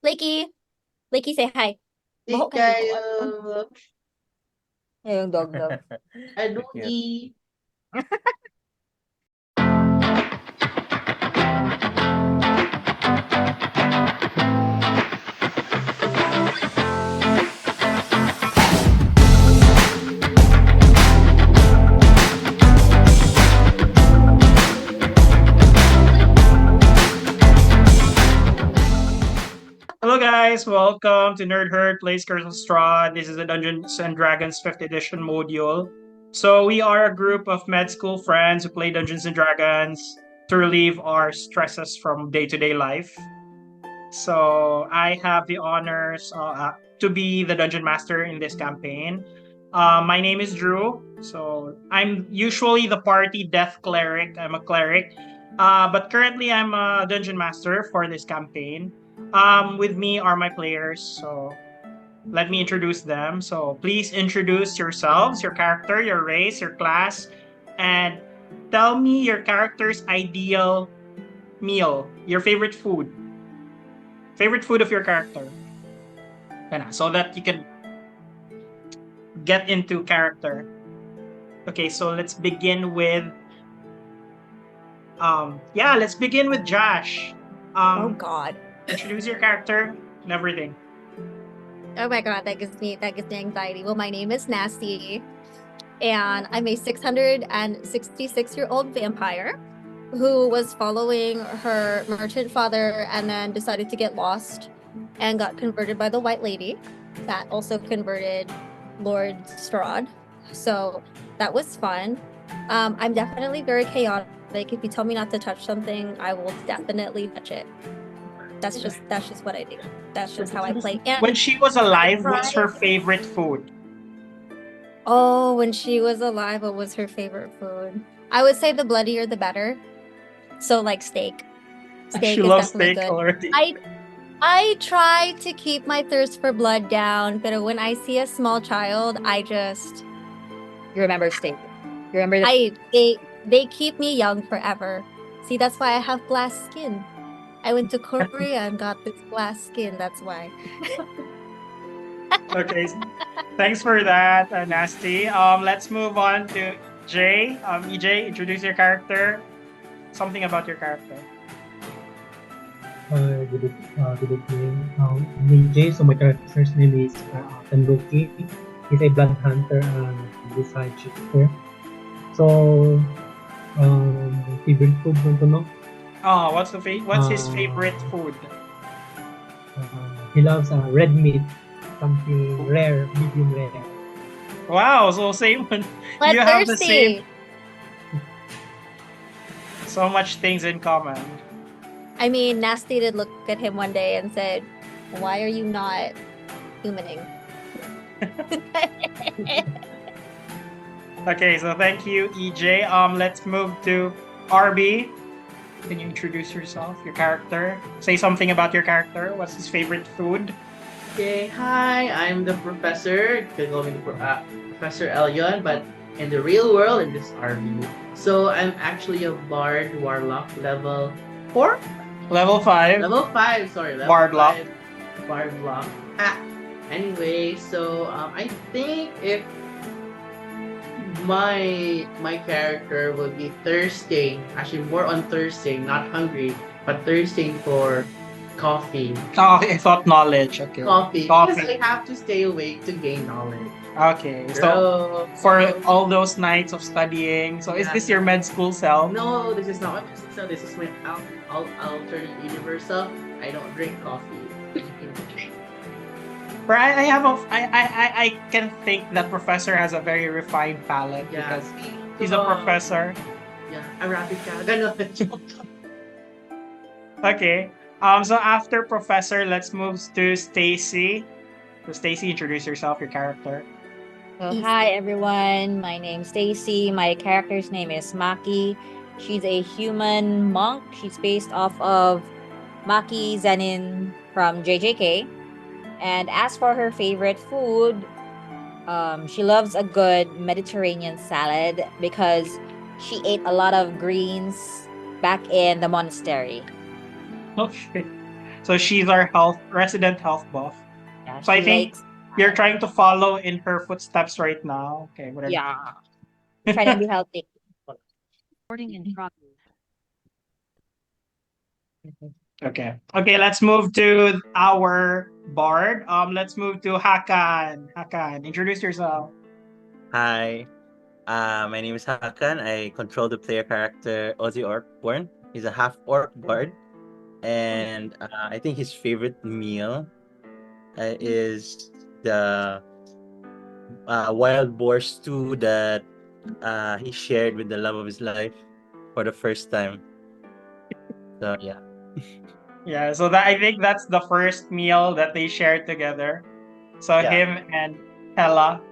Lakey! Lakey, say hi. Di Baho ka dito. kayo Yung dog. adugi. Hello guys, welcome to NerdHerd Plays Curse of Strahd. This is the Dungeons and Dragons 5th edition module. So we are a group of med school friends who play Dungeons and Dragons to relieve our stresses from day-to-day life. So I have the honors to be the dungeon master in this campaign. My name is Drew. So I'm usually the party death cleric. I'm a cleric, but currently I'm a dungeon master for this campaign. With me are my players. So let me introduce them. So please introduce yourselves, your character, your race, your class, and tell me your character's ideal meal, your favorite food. Favorite food of your character. So that you can get into character. Okay, so let's begin with let's begin with Josh. Oh Um God. introduce your character and everything. Oh my God, that gives me anxiety. Well, my name is Nasty, and I'm a 666-year-old vampire who was following her merchant father and then decided to get lost and got converted by the White Lady that also converted Lord Strahd. So that was fun. I'm definitely very chaotic. If you tell me not to touch something, I will definitely touch it. That's just what I do. That's just how I play. And When she was I alive, what's her tried. favorite food? Oh, when she was alive, what was her favorite food? I would say the bloodier the better. So like steak. She Steak is loves definitely steak good. already. I try to keep my thirst for blood down, but when I see a small child, You remember steak. You remember the I they keep me young forever. See, that's why I have glass skin. I went to Korea and got this glass skin. That's why. Okay, thanks for that, Nasty. Let's move on to Jay. EJ, introduce your character. Something about your character. Good evening. Ninja, so my character's name is Tandoki. He's a blood hunter and suicide shifter. So, favorite food mo to, no? Oh, what's his favorite food? He loves red meat, something rare, medium rare. Wow, so same one. But You have the same, thirsty. so much things in common. I mean, Nasty did look at him one day and said, "Why are you not humaning?" Okay, so thank you, EJ. Let's move to RB. Can you introduce yourself, your character? Say something about your character. What's his favorite food? Okay, hi, I'm the professor. You can call me Professor Elyon, but in the real world, in this RV. So I'm actually a bard warlock level 4? Level 5. Level 5, sorry, level Bardlock. 5 bard lock. Ah, anyway, so I think if my character will be thirsting, actually more on thirsting, not hungry, but thirsting for coffee. Oh, I thought knowledge. Okay. Coffee. Because Coffee. I have to stay awake to gain knowledge. Okay. So So for all those nights of studying, so is Yeah. this your med school self? no, this is not my business. So this is my alternate universe self. I don't drink coffee. But I can think that professor has a very refined palate Yeah. because he's a professor. Yeah, a rabbit ka. Ganon. Okay. So after professor, let's move to Stacy. So Stacy, introduce yourself, your character. Hi everyone. My name's Stacy. My character's name is Maki. She's a human monk. She's based off of Maki Zenin from JJK. And as for her favorite food, she loves a good Mediterranean salad because she ate a lot of greens back in the monastery. Okay. So she's our resident health buff. Yeah, So I she think likes. you're trying to follow in her footsteps right now. Okay, whatever. Yeah, trying to be healthy. Okay. Okay, let's move to our bard. Let's move to Hakan. Hakan, introduce yourself. Hi, my name is Hakan. I control the player character Ozzy Orkborn. He's a half orc bard, and I think his favorite meal is the wild boar stew that he shared with the love of his life for the first time. So yeah. Yeah, so that I think that's the first meal that they shared together. So Yeah. him and Hella.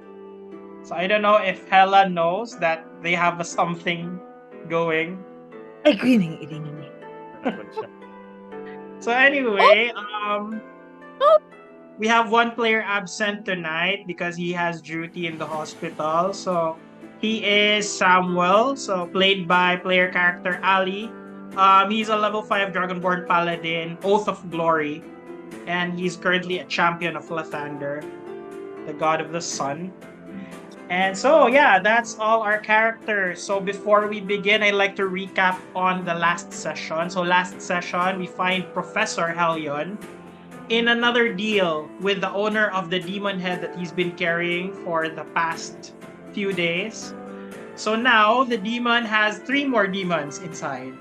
So I don't know if Hella knows that they have something going. So anyway, we have one player absent tonight because he has duty in the hospital. So he is Samuel, so played by player character Ali. He's a level 5 Dragonborn Paladin, Oath of Glory, and he's currently a champion of Lathander, the god of the sun. And so, yeah, that's all our characters. So before we begin, I'd like to recap on the last session. So last session, we find Professor Helion in another deal with the owner of the demon head that he's been carrying for the past few days. So now the demon has 3 more demons inside.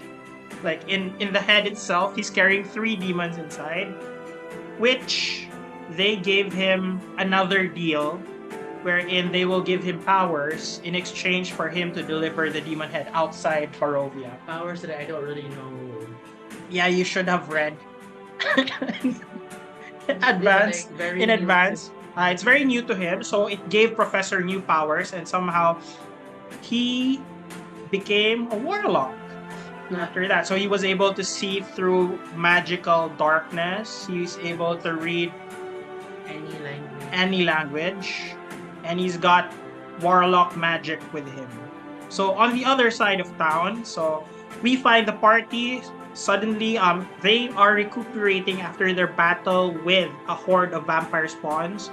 Like in the head itself, he's carrying 3 demons inside, which they gave him another deal wherein they will give him powers in exchange for him to deliver the demon head outside Barovia. Powers that I don't really know. Yeah, you should have read. Advance Yeah, like, very in new. advance. It's very new to him, so it gave Professor new powers, and somehow he became a warlock after that. So he was able to see through magical darkness. He's able to read any language, and he's got warlock magic with him. So on the other side of town, so we find the party suddenly they are recuperating after their battle with a horde of vampire spawns.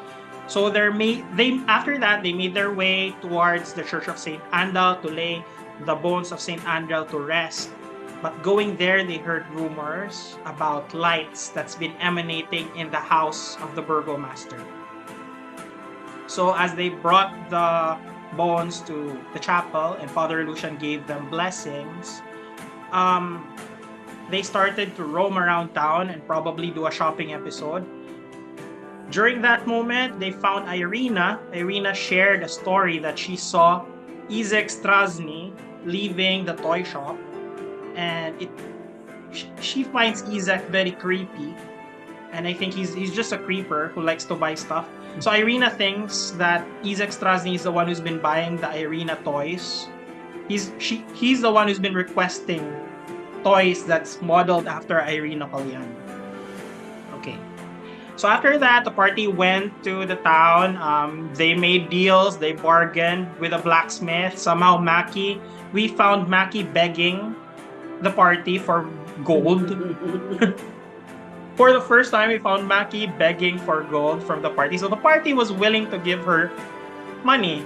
So after that they made their way towards the Church of Saint Andal to lay the bones of Saint Andal to rest. But going there, they heard rumors about lights that's been emanating in the house of the Burgomaster. So as they brought the bones to the chapel and Father Lucian gave them blessings, they started to roam around town and probably do a shopping episode. During that moment, they found Irina. Irina shared a story that she saw Izek Strasny leaving the toy shop, and she finds Izek very creepy, and I think he's just a creeper who likes to buy stuff. So Irina thinks that Izek Strasny is the one who's been buying the Irina toys. He's the one who's been requesting toys that's modeled after Irina Kalyan. Okay. So after that, the party went to the town. They made deals. They bargained with a blacksmith. Somehow we found Maki begging the party for gold. For the first time, we found Maki begging for gold from the party. So the party was willing to give her money.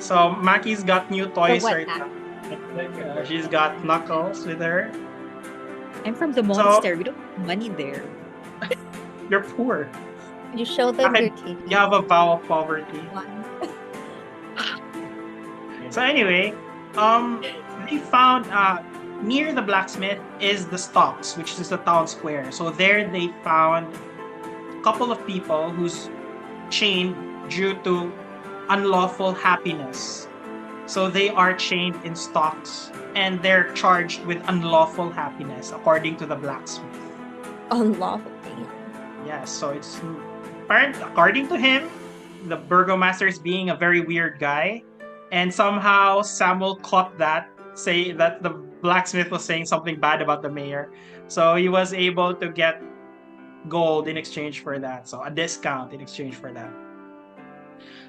So Maki's got new toys right now. She's got Knuckles with her. I'm from the monster. We don't have money there. You're poor. You show them your teeth. You have a vow of poverty. So anyway, they found near the blacksmith is the stocks, which is the town square. So there they found a couple of people who's chained due to unlawful happiness. So they are chained in stocks and they're charged with unlawful happiness according to the blacksmith. Unlawful. Yes, so it's according to him, the burgomaster is being a very weird guy, and somehow Samuel caught that, say that the blacksmith was saying something bad about the mayor. So he was able to get gold in exchange for that. So a discount in exchange for that.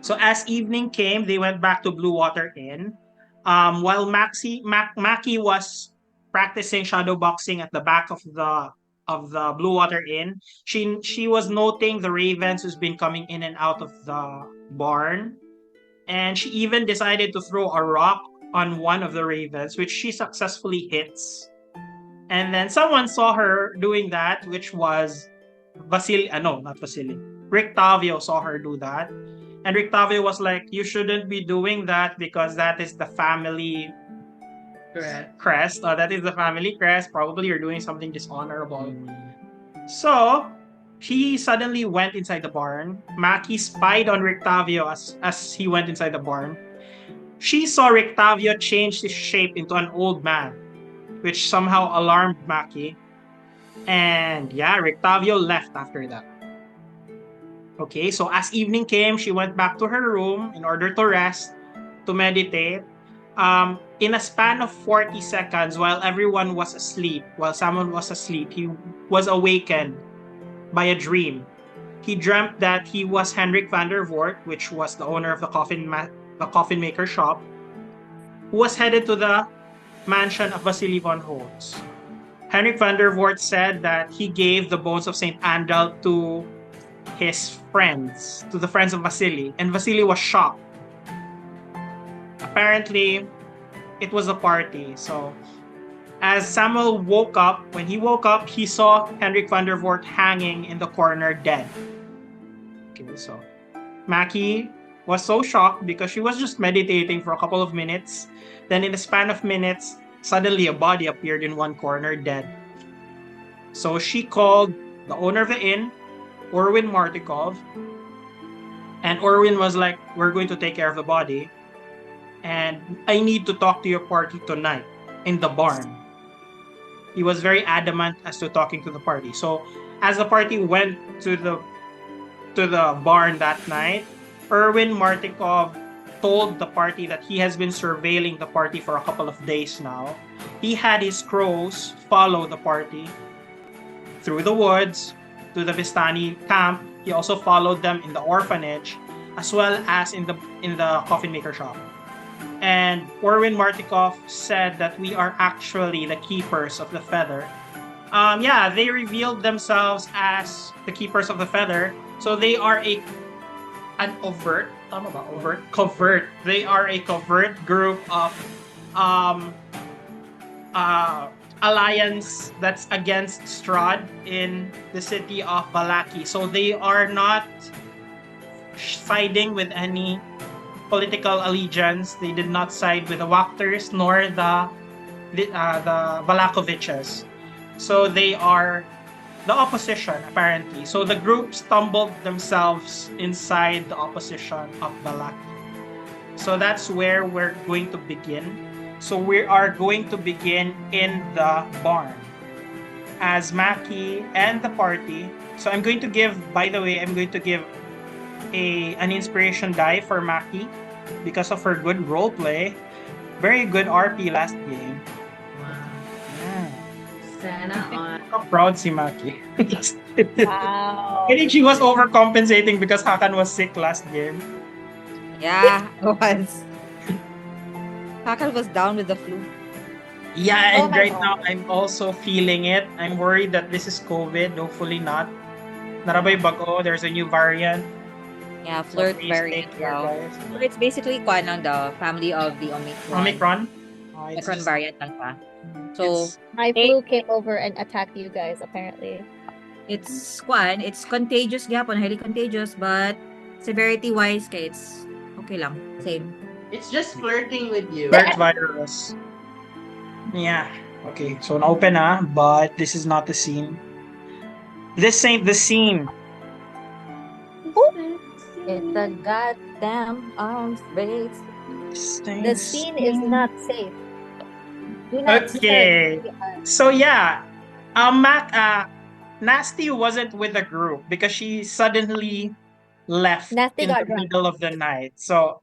So as evening came, they went back to Blue Water Inn. While Maki was practicing shadow boxing at the back of the the Blue Water Inn. She was noting the ravens who's been coming in and out of the barn, and she even decided to throw a rock on one of the ravens, which she successfully hits. And then someone saw her doing that, which was no, not Vasily. Rictavio saw her do that. And Rictavio was like, you shouldn't be doing that because that is the family crest. That is the family crest. Probably you're doing something dishonorable. So he suddenly went inside the barn. Maki spied on Rictavio as he went inside the barn. She saw Rictavio change his shape into an old man, which somehow alarmed Maki. And yeah, Rictavio left after that. Okay, so as evening came, she went back to her room in order to rest, to meditate. In a span of 40 seconds, while everyone was asleep, while someone was asleep, he was awakened by a dream. He dreamt that he was Henrik van der Voort, which was the owner of the coffin maker shop, who was headed to the mansion of Vasily von Holtz. Henrik van der Voort said that he gave the bones of Saint Andal to his friends, to the friends of Vasily, and Vasily was shocked. Apparently, it was a party. So, as Samuel woke up, when he woke up, he saw Henrik van der Voort hanging in the corner dead. Okay, so Maki was so shocked because she was just meditating for a couple of minutes. Then, in the span of minutes, suddenly a body appeared in one corner dead. So she called the owner of the inn, Orwin Martikov, and Orwin was like, we're going to take care of the body, and I need to talk to your party tonight in the barn. He was very adamant as to talking to the party. So as the party went to the barn that night, Erwin Martikov told the party that he has been surveilling the party for a couple of days now. He had his crows follow the party through the woods to the Vistani camp. He also followed them in the orphanage, as well as in the coffin maker shop. And Orwin Martikov said that we are actually the keepers of the feather. They revealed themselves as the keepers of the feather. So they are covert. They are a covert group of alliance that's against Strahd in the city of Vallaki. So they are not siding with any political allegiance. They did not side with the Wachters nor the Vallakovichs. So they are the opposition, apparently. So the group stumbled themselves inside the opposition of Vallaki. So that's where we're going to begin. So we are going to begin in the barn as Maki and the party. So I'm going to give an inspiration die for Maki because of her good role play. Very good RP last game. Wow. Yeah. Sana on. I'm proud si Maki. Wow. I think she was overcompensating because Hakan was sick last game. Yeah, it was. Hakan was down with the flu. Yeah, Oh and my right God. now I'm also feeling it. I'm worried that this is COVID. Hopefully not. Narabay bago, there's a new variant. Yeah, So flirt please variant take care, daw. guys. So it's basically kwan ng the family of the Omicron. Omicron? It's Omicron just- variant lang siya. So it's- My flu came over and attacked you guys, apparently. it's contagious gyapon, highly contagious, but severity wise kay it's okay lang. Same. It's just flirting with you. Flirt virus. Yeah. Okay, so na-open na, but this is not the scene. This ain't the scene. It's a goddamn arms race. The scene is not safe. Do not Okay. disturb. So yeah, Nasty wasn't with the group because she suddenly left Nasty in got the drunk. middle of the night. So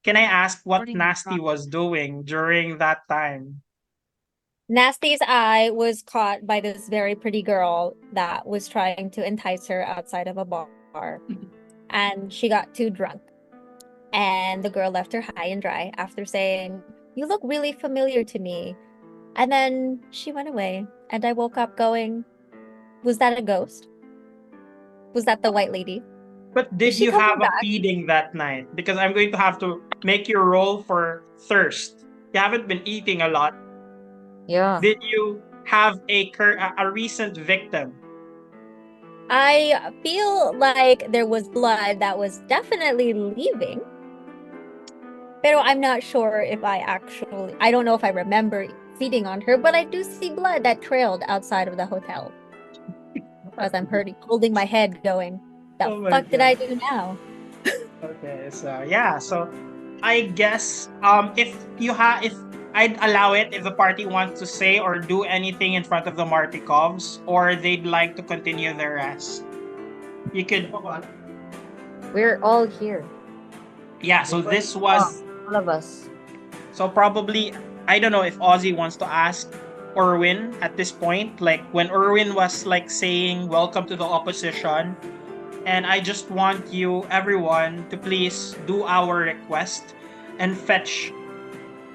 can I ask what Morning Nasty drunk. was doing during that time? Nasty's eye was caught by this very pretty girl that was trying to entice her outside of a bar. And she got too drunk. And the girl left her high and dry after saying, "You look really familiar to me." And then she went away. And I woke up going, Was that a ghost? Was that the white lady? But Is did she you coming have a back? feeding that night? Because I'm going to have to make you roll for thirst. You haven't been eating a lot. Yeah. Did you have a recent victim? I feel like there was blood that was definitely leaving. Pero I'm not sure if I don't know if I remember feeding on her, but I do see blood that trailed outside of the hotel. As I'm holding my head going, the Oh my fuck did I God. do now? Okay, so yeah, so I guess if I'd allow it if the party wants to say or do anything in front of the Martikovs, or they'd like to continue their rest. You could, We're all here. yeah. So this was All of us. so probably I don't know if Ozzy wants to ask Erwin at this point, like when Erwin was like saying welcome to the opposition, and I just want you everyone to please do our request and fetch.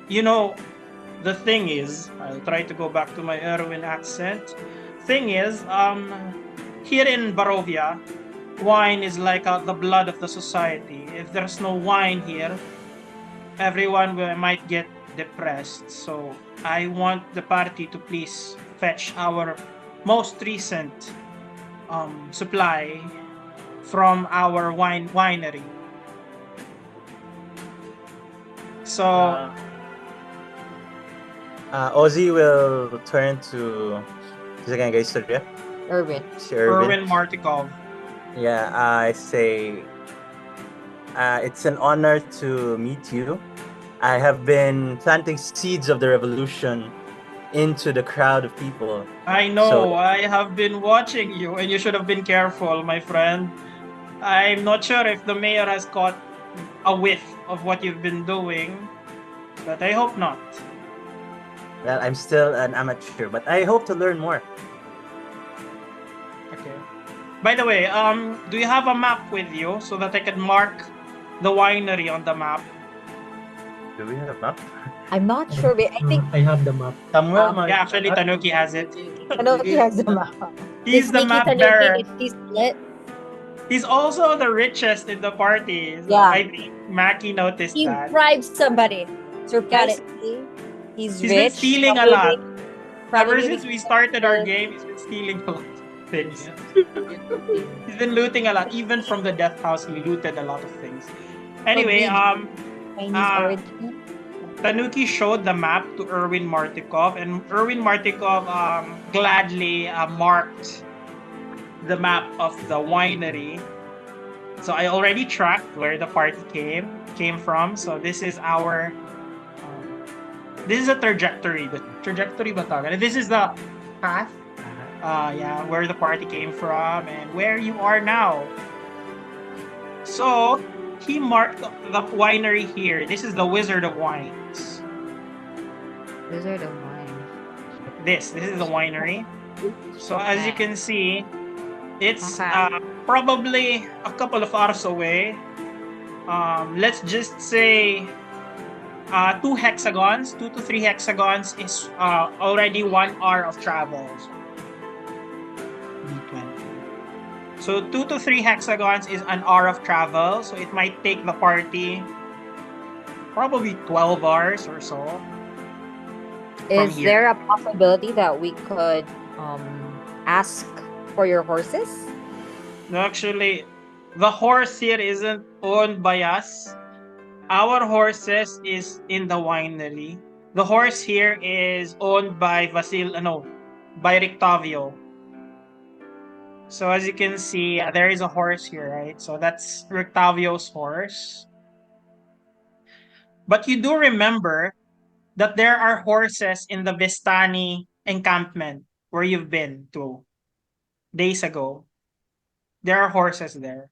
You know, the thing is, I'll try to go back to my Erwin accent. Thing is, here in Barovia, wine is like the blood of the society. If there's no wine here, everyone might get depressed. So I want the party to please fetch our most recent supply from our winery. So Ozzy will turn to second guy Surya. Irvin. Si Irvin. Erwin Martikov. Yeah, I say it's an honor to meet you. I have been planting seeds of the revolution into the crowd of people. I know, So I have been watching you, and you should have been careful, my friend. I'm not sure if the mayor has caught a whiff of what you've been doing, but I hope not. well, I'm still an amateur, but I hope to learn more. Okay. By the way, do you have a map with you so that I can mark the winery on the map? Do we have a map? I'm not sure, but I think I have the map. Samuel, Yeah, actually, Tanuki has it. Tanuki has the map. He's the Sneaky map Tanuki, bearer. is she split? He's also the richest in the party. So Yeah. I think Maki noticed He that. bribed somebody. Got it. Surprisingly, he's He's rich. been stealing a probably lot. make- Ever probably since make we started our the- game, he's been stealing a lot of things. He's been looting a lot. Even from the death house, he looted a lot of things. Anyway, Chinese origin. Tanuki showed the map to Erwin Martikov, and Erwin Martikov gladly marked the map of the winery. So I already tracked where the party came from. So this is our this is a trajectory. The trajectory ba tawag? This is the path. Yeah, where the party came from and where you are now. So he marked the winery here. This is the Wizard of Wines. Wizard of Wine. This is the winery. So as you can see, it's Okay. probably a couple of hours away. Let's just say 2 hexagons, 2 to 3 hexagons is already 1 hour of travel. So 2 to 3 hexagons is an hour of travel. So it might take the party probably 12 hours or so. Is here. there a possibility that we could ask for your horses? No, actually, the horse here isn't owned by us. Our horses is in the winery. The horse here is owned by by Rictavio. So as you can see, there is a horse here, right? So that's Rictavio's horse. But you do remember that there are horses in the Vistani encampment where you've been to days ago. There are horses there.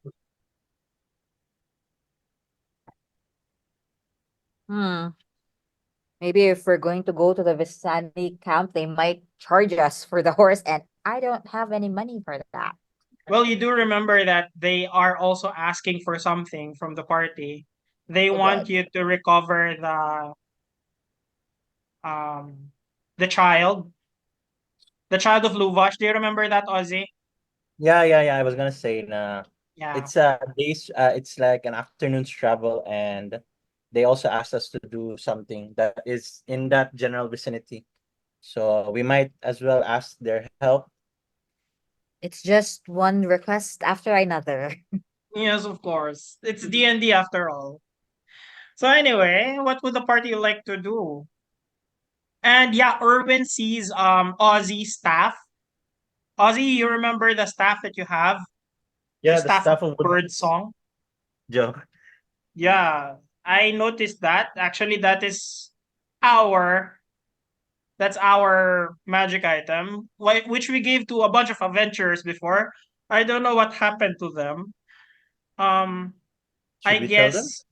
Maybe if we're going to go to the Vistani camp, they might charge us for the horse, and I don't have any money for that. Well, you do remember that they are also asking for something from the party. They want you to recover the child. The Child of Luvash. Do you remember that, Ozzy? Yeah, yeah, yeah. I was gonna say na Yeah. it's days it's like an afternoon's travel, and they also asked us to do something that is in that general vicinity. So we might as well ask their help. It's just one request after another. Yes, of course. It's D&D after all. So anyway, what would the party like to do? And yeah, Erwin sees Ozzy's staff. Ozzy, you remember the staff that you have? The Yeah, the staff of stuff of wood bird song? Joe. Yeah, I noticed that. Actually, our that's our magic item, which we gave to a bunch of adventurers before. I don't know what happened to them. Um, I Should we tell them? guess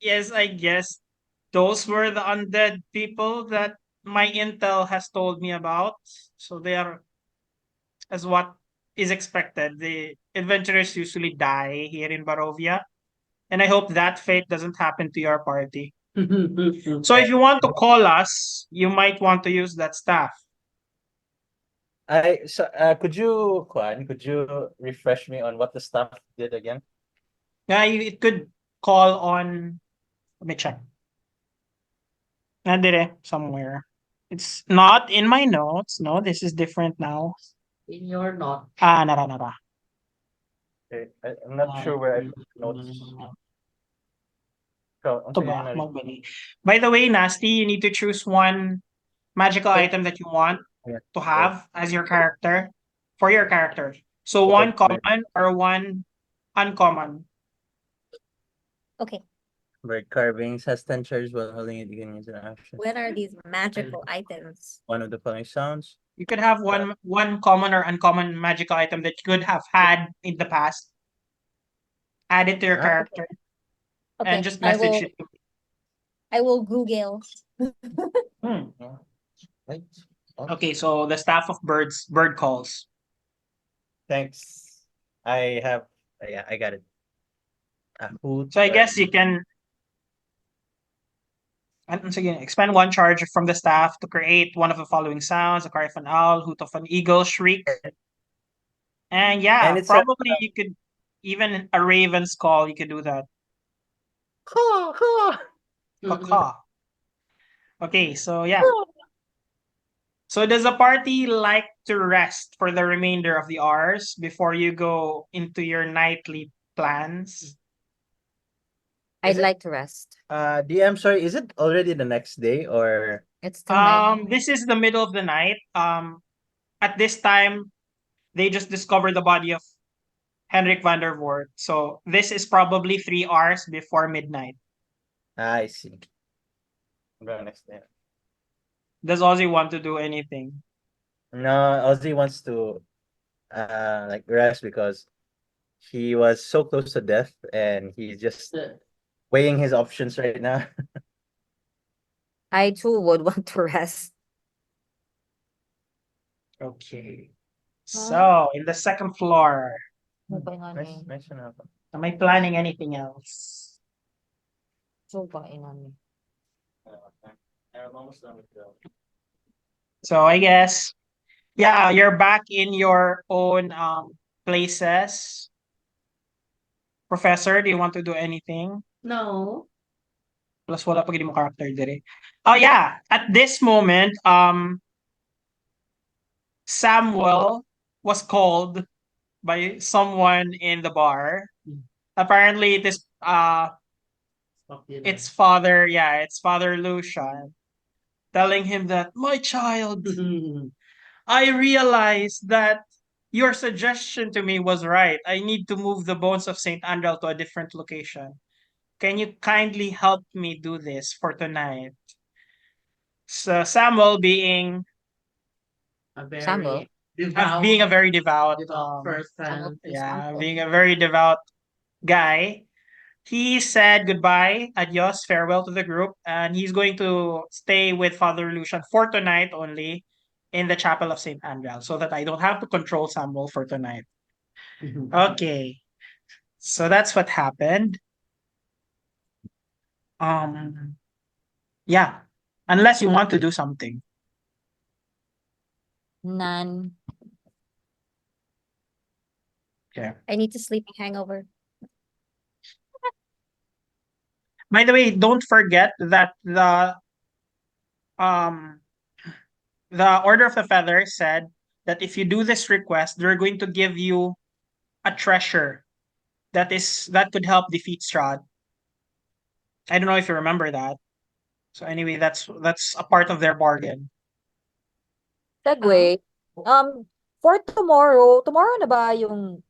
yes, I guess those were the undead people that my intel has told me about. So they are as what is expected. The adventurers usually die here in Barovia, and I hope that fate doesn't happen to your party. So if you want to call us, you might want to use that staff. Could you refresh me on what the staff did again? Yeah, it could call on. Let me check. Nandire somewhere. It's not in my notes. No, this is different now. In your note. Ah, nara nara. Okay, I'm not sure where I put the notes. So, once Ito again, ba? Magbali. By the way, Nasty, you need to choose one magical item that you want yeah. to have as your character for your character. So Okay, one common or one uncommon. Okay. bird carvings has 10 charges while holding it. You can use an action. What are these magical items? One of the following sounds. You could have one common or uncommon magical item that you could have had in the past. Add it to your Ah, character and Okay, just I message will it. I will Google. Hmm. Right. Okay, so the staff of bird calls. Thanks. I have. Yeah, I got it. A hoot. So I guess you can once again expend one charge from the staff to create one of the following sounds: a cry of an owl, hoot of an eagle, shriek, and yeah, And it's a. probably you could even a raven's call. You could do that. Caw. Okay, so yeah. So does the party like to rest for the remainder of the hours before you go into your nightly plans? I'd like to rest. DM, sorry, is it already the next day or? It's still night. This is the middle of the night. At this time, they just discovered the body of Henrik van der Voort. So this is probably 3 hours before midnight. I see. The next day. Does Ozzy want to do anything? No, Ozzy wants to like rest because he was so close to death and he's just weighing his options right now. I too would want to rest. Okay. So in the second floor, Nice enough. am I planning anything else? I'm almost done with the. So I guess, yeah, you're back in your own places. Professor, do you want to do anything? No. Plus wala pa gid mo character dire. Oh yeah, at this moment, Samuel was called by someone in the bar. Apparently it is it's father, yeah, it's Father Lucian telling him that, my child, I realized that your suggestion to me was right. I need to move the bones of Saint Andral to a different location. Can you kindly help me do this for tonight? So Samuel being A very Samuel? being a very devout, person. yeah, being a very devout guy, he said goodbye, adios, farewell to the group, and he's going to stay with Father Lucian for tonight only in the chapel of Saint Andral, so that I don't have to control Samuel for tonight. Okay, so that's what happened. Yeah, unless you want to do something. None. Okay. I need to sleep hangover. By the way, don't forget that um the Order of the Feather said that if you do this request, they're going to give you a treasure that could help defeat Strahd. I don't know if you remember that. So anyway, that's a part of their bargain. Segue. For tomorrow na ba yung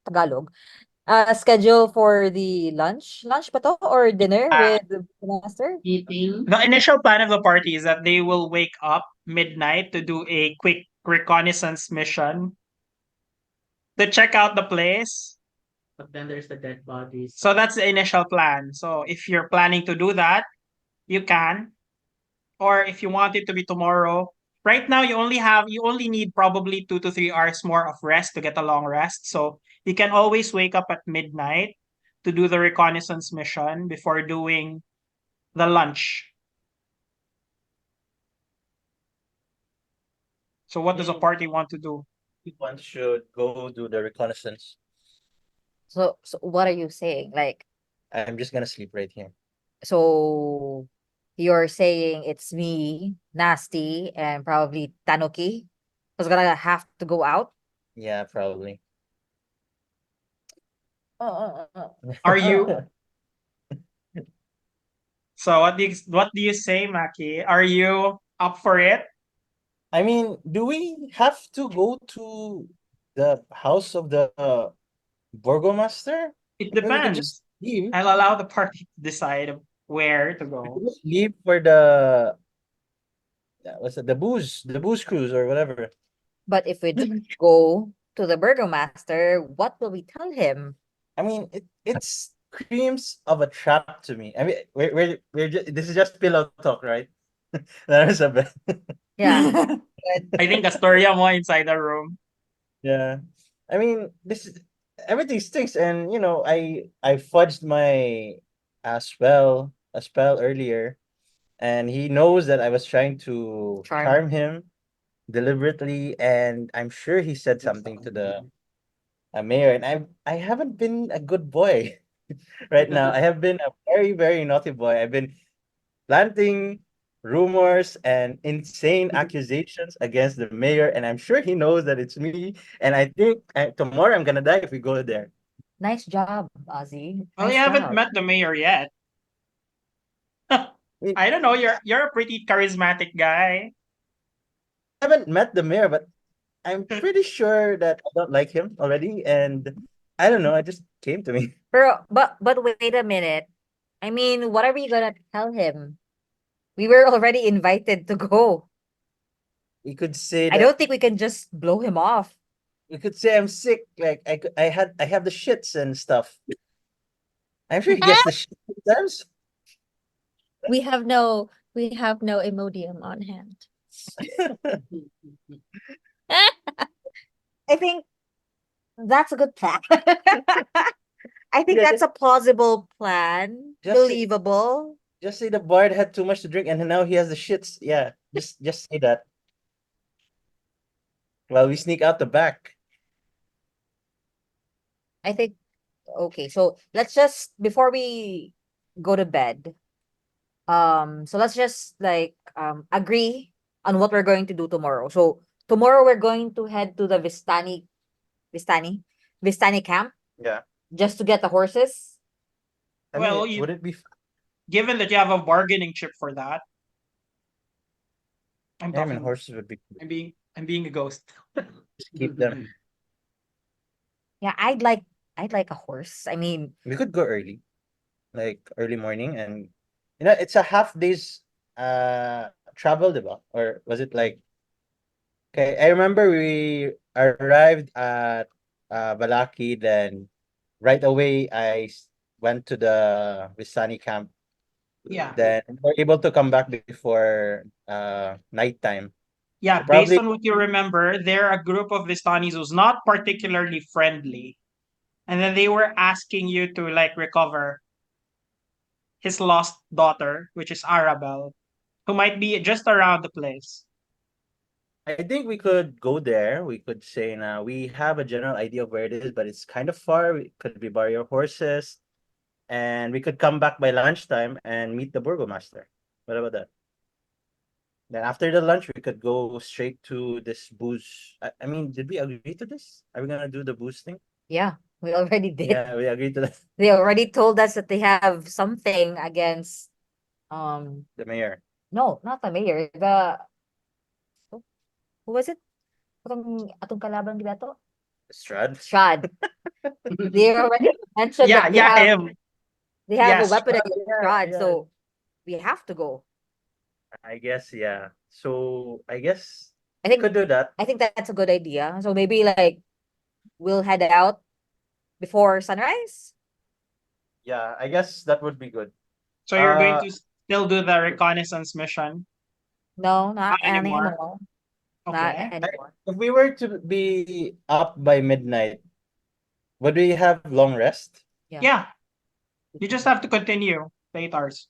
Tagalog? Schedule for the lunch? Lunch ba to? Or dinner with the master? Eating. The initial plan of the party is that they will wake up midnight to do a quick reconnaissance mission to check out the place. But then there's the dead bodies. So that's the initial plan. So if you're planning to do that, you can. Or if you want it to be tomorrow, right now you only need probably 2 to 3 hours more of rest to get a long rest. So you can always wake up at midnight to do the reconnaissance mission before doing the lunch. So what does a party want to do? One should go do the reconnaissance. So what are you saying? Like, I'm just gonna sleep right here. so you're saying it's me, Nasty, and probably Tanuki who's gonna have to go out? Yeah, probably. Are you? So what do you say, Maki? Are you up for it? I mean, do we have to go to the house of the Burgomaster? It I mean, we can just depends. leave. I'll allow the party to decide where to We go. can just leave for the what's it? The booze cruise or whatever. But if we do go to the Burgomaster, what will we tell him? I mean, it screams of a trap to me. I mean, this is just pillow talk, right? There's a bit. Yeah. I think Astoria mo inside the room. Yeah. I mean, this is everything stinks, and you know, I fudged my spell earlier, and he knows that I was trying to charm him deliberately, and I'm sure he said something to the mayor, and I haven't been a good boy right now. I have been a very, very naughty boy. I've been planting rumors and insane accusations against the mayor, and I'm sure he knows that it's me. And I think tomorrow I'm gonna die if we go there. Nice job, Ozzy. Well, Nice you haven't job. met the mayor yet. I don't know. You're a pretty charismatic guy. I haven't met the mayor, but I'm pretty sure that I don't like him already, and I don't know. It just came to me. But wait a minute. I mean, what are we gonna tell him? We were already invited to go. We could say I that don't think we can just blow him off. we could say I'm sick. Like I have the shits and stuff. I'm sure he gets the shits sometimes. We have no Imodium on hand. I think that's a good plan. I think Yeah, that's a plausible plan. just say- Believable. Just say the bard had too much to drink and now he has the shits. Yeah, just say that. While we sneak out the back. I think okay, so let's just before we go to bed, so let's just like agree on what we're going to do tomorrow. So tomorrow we're going to head to the Vistani camp Yeah. just to get the horses. I Well, mean, would it be given that you have a bargaining chip for that, I'm yeah, I mean talking. horses would be I'm being a ghost. just keep them. Yeah, I'd like a horse. I mean, We could go early. Like early morning, and you know it's a half day's travel, diba? Or was it like okay, I remember we arrived at Vallaki, then right away went to the Visani camp. Yeah. Then we're able to come back before nighttime. Yeah, So based probably on what you remember, they're a group of Vistanis who's not particularly friendly. And then they were asking you to like recover his lost daughter, which is Arabelle, who might be just around the place. I think we could go there. We could say now we have a general idea of where it is, but it's kind of far. Could we borrow your horses? And we could come back by lunchtime and meet the burgomaster. What about that? Then after the lunch, we could go straight to this booze. I mean, did we agree to this? Are we gonna do the booze thing? Yeah, we already did. Yeah, we agreed to that. They already told us that they have something against The mayor. no, not the mayor. Who was it? Atong kalaban di ba to? Strahd. Strahd. They already mentioned Yeah, that yeah, him. they have a Yes, weapon Strahd, against yeah, Strahd, yeah. so we have to go. I guess, yeah. So I guess I we think could do that. I think that's a good idea. So maybe like we'll head out before sunrise. Yeah, I guess that would be good. So you're going Uh, to still do the reconnaissance mission? No, not Not anymore. anymore. Not Okay. anymore. if we were to be up by midnight, would we have long rest? Yeah. You just have to continue the 8 hours.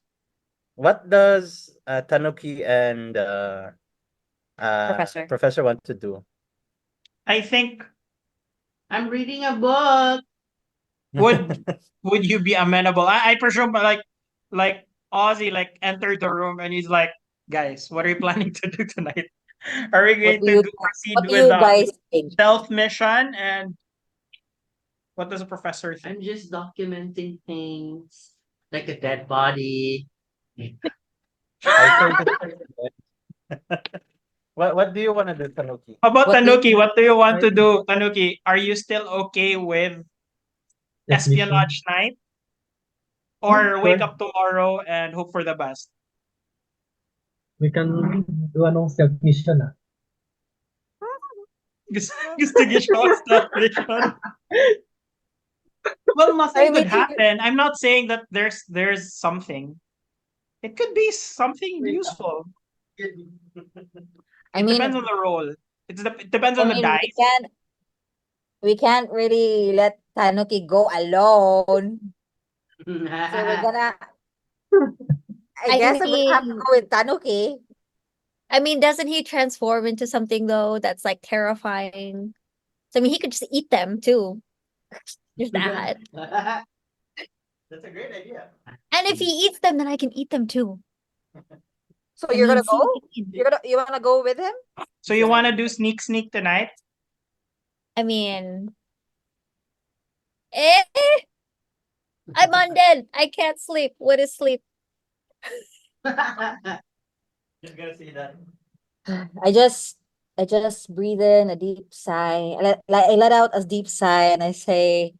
What does Tanuki and Professor. Professor want to do? I think I'm reading a book. would you be amenable? I presume like Ozzy like entered the room and he's like, guys, what are you planning to do tonight? Are we What going do to you proceed what do with you the guys think? stealth mission? And what does the professor think? I'm just documenting things like a dead body. I think what do you want to do, Tanuki? How about What do you Tanuki? What do you want to do, Tanuki? Are you still okay with That mission. espionage night? Or wake Sure. up tomorrow and hope for the best? We can do anong stealth mission ah. Gusto niya siya stealth mission. Well, nothing could happen. I'm not saying that there's something. It could be something useful. I It mean, depends on the role. It depends I on the mean, dice. we can't really let Tanuki go alone. So we're gonna I guess we're gonna have to mean, go with Tanuki. I mean, doesn't he transform into something though that's like terrifying? So I mean, he could just eat them too. There's that. That's a great idea. And if he eats them, then I can eat them too. So I you're mean, gonna go? see, You wanna go with him? So you want to do sneak tonight? I mean, eh, I'm undead. I can't sleep. What is sleep? Just gonna say that. I just breathe in a deep sigh. I let out a deep sigh and I say,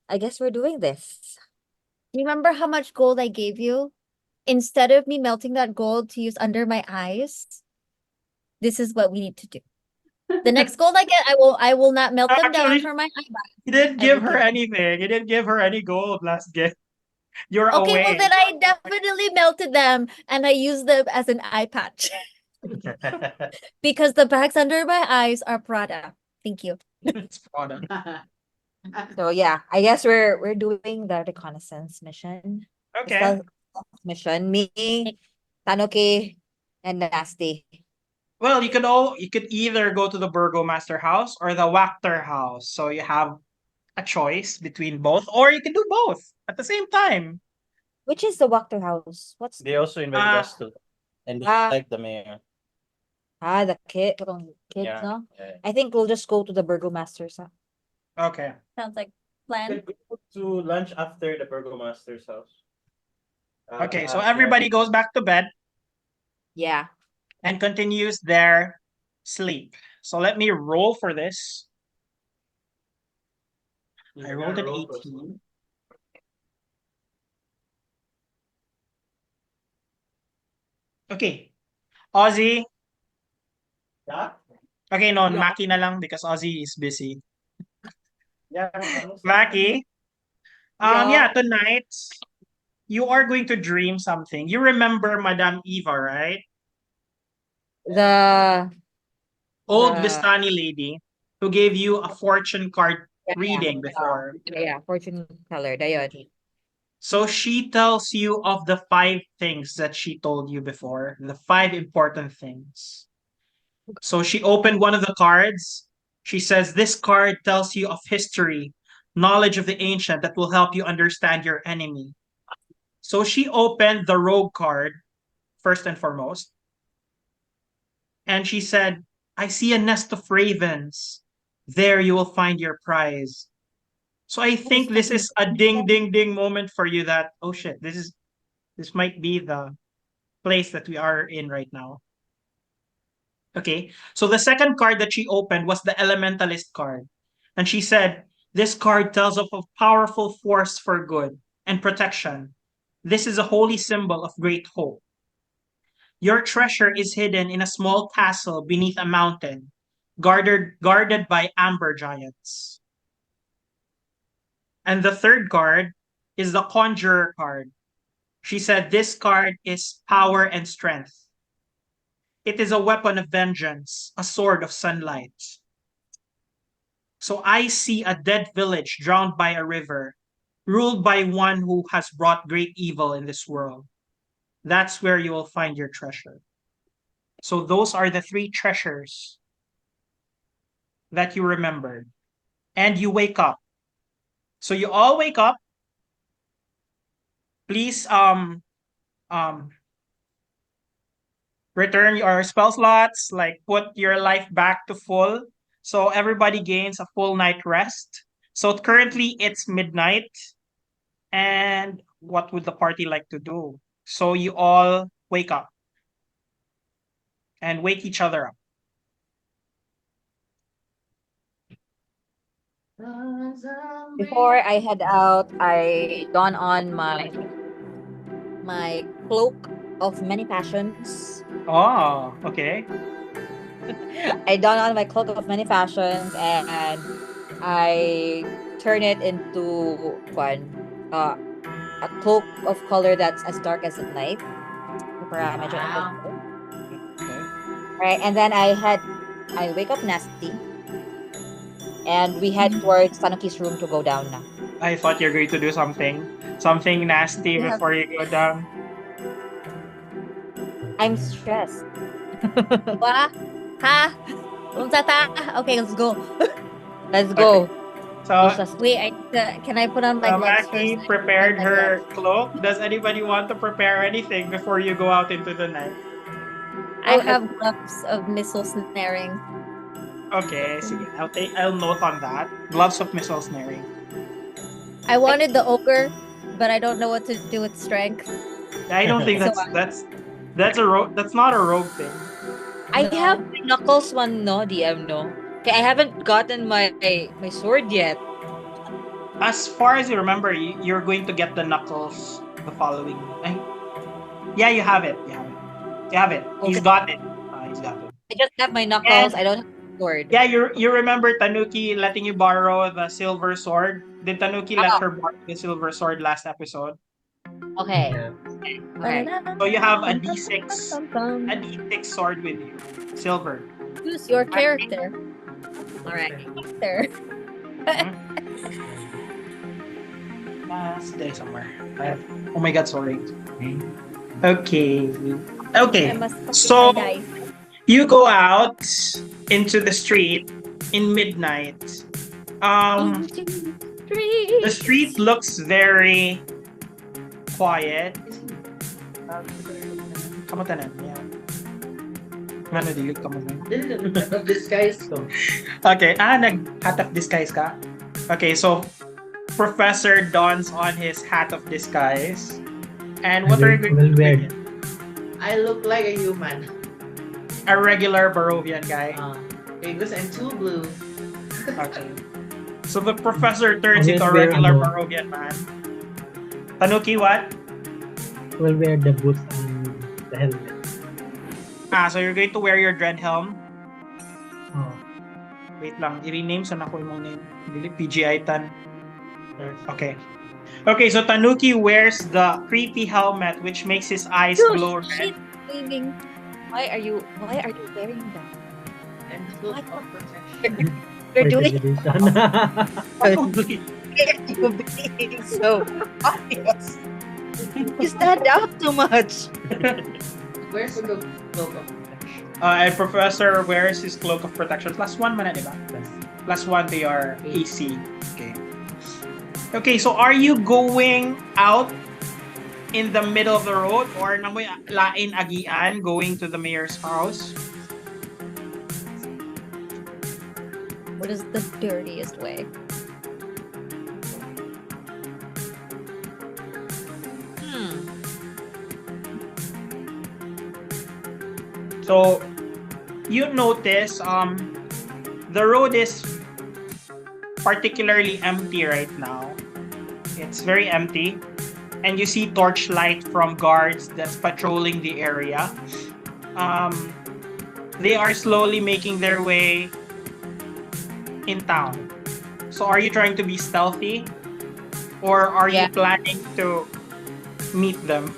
I guess we're doing this. Do you remember how much gold I gave you? Instead of me melting that gold to use under my eyes, this is what we need to do. The next gold I get, I will not melt them down Actually, for my eyeball. You didn't I give will her give- anything. You didn't give her any gold last gift. You're Okay, away. well then I definitely melted them and I used them as an eye patch because the bags under my eyes are Prada. Thank you. It's product. So yeah, I guess we're doing the reconnaissance mission. The Okay. stealth mission. Me, Tanuki, and Nasty. Well, you could either go to the Burgomaster house or the Wachter house. So you have a choice between both, or you can do both at the same time. Which is the Wachter house? What's They also invited us to, and they like the mayor. the kids, Yeah, no? yeah. I think we'll just go to the Burgomaster's house. Okay. Sounds like We plan. could go to lunch after the burgomaster's house. Okay, so Yeah. everybody goes back to bed Yeah. and continues their sleep. So let me roll for this. I rolled an 18. Okay. Ozzy. Yeah? Okay, no, Yeah. Maki na lang because Ozzy is busy. Yeah. Maki. Yeah, tonight you are going to dream something. You remember Madame Eva, right? The Old The- Vistani lady who gave you a fortune card reading before. yeah, fortune teller. Dayon. So she tells you of the 5 things that she told you before, the 5 important things. So she opened one of the cards. She says, "This card tells you of history, knowledge of the ancient that will help you understand your enemy." So she opened the rogue card first and foremost. And she said, "I see a nest of ravens. There you will find your prize." So I think this is a ding ding ding moment for you that, oh shit, this might be the place that we are in right now. Okay. So the second card that she opened was the elementalist card. And she said, "This card tells of a powerful force for good and protection. This is a holy symbol of great hope. Your treasure is hidden in a small castle beneath a mountain, guarded by amber giants." And the third card is the conjurer card. She said, "This card is power and strength. It is a weapon of vengeance, a sword of sunlight." So I see a dead village drowned by a river, ruled by one who has brought great evil in this world. That's where you will find your treasure. So those are the three treasures that you remembered. And you wake up. So you all wake up. Please um return your spell slots, like put your life back to full. So everybody gains a full night rest. So currently it's midnight. And what would the party like to do? So you all wake up and wake each other up. Before I head out, I don on my cloak of many passions. Oh, okay. I don on my cloak of many fashions and I turn it into a cloak of color that's as dark as the night. Para medyo Wow. Okay. Right, and then I wake up Nasty, and we head towards Tanuki's room to go down now. I thought you're going to do something nasty You have- before you go down. I'm stressed. Wah? Ha? Unsa ta? Okay, let's go. Let's go. So Wait, can I put on my gloves Maki first? prepared My her gloves. cloak. Does anybody want to prepare anything before you go out into the night? I have gloves of missile snaring. Okay, sige. I'll note on that. Gloves of missile snaring. I wanted the ogre, but I don't know what to do with strength. I don't think So, that's a rogue. That's not a rogue thing. I have my knuckles one, no, DM, no. Okay, I haven't gotten my sword yet. As far as you remember, you're going to get the knuckles the following. Yeah, you have it. You have it. He's Okay. got it. He's got it. I just have my knuckles. I don't have a sword. Yeah, you remember Tanuki letting you borrow the silver sword? Did Tanuki let her borrow the silver sword last episode? Okay. Yeah. Okay. So you have a D6 sword with you, silver. Choose your character. All right. There. Stay somewhere. Oh my god, sorry. Okay. Okay. I must So dice. you go out into the street in midnight. The street looks very quiet. Kamatanan. Yeah. Ano di kamatanan? Disguise ko. Okay. Nag-hat of disguise ka? Okay, so Professor dons on his hat of disguise. And what are you going Well, to wear. do? I look like a human. A regular Barovian guy. Because I'm too blue. Okay. So the professor turns Always into a wear regular ano. Barovian man. Tanuki, what? Will wear the boots and the helmet. So you're going to wear your dread helm. Oh. Wait lang, i-rename sa nako yung name. Dili PGI tan. Okay. Okay, so Tanuki wears the creepy helmet which makes his eyes glow red. Shit, leaving. Why are you wearing that? And look of protection. You're doing Edition. you being so obvious. You stand out too much. Where's the cloak of protection? And Professor wears his cloak of protection. +1 man na, di ba? +1 to your AC. Okay. Okay, so are you going out in the middle of the road or namoy lain agian going to the mayor's house? What is the dirtiest way? So you notice the road is particularly empty right now. It's very empty. And you see torchlight from guards that's patrolling the area. They are slowly making their way in town. So are you trying to be stealthy? Or are you Yeah. planning to meet them?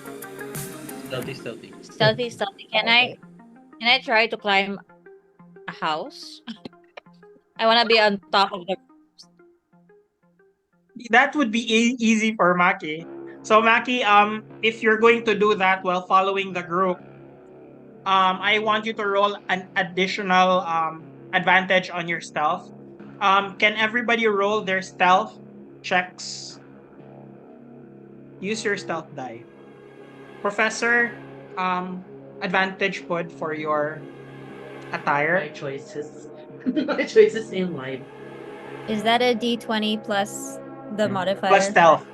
Stealthy. Stealthy. Can I try to climb a house? I wanna be on top of the That would be easy for Maki. So Maki, if you're going to do that while following the group, I want you to roll an additional advantage on your stealth. Can everybody roll their stealth checks? Use your stealth die. Professor, advantage put for your attire. My choices. My choices in life. Is that a D20 plus the modifier? Plus stealth.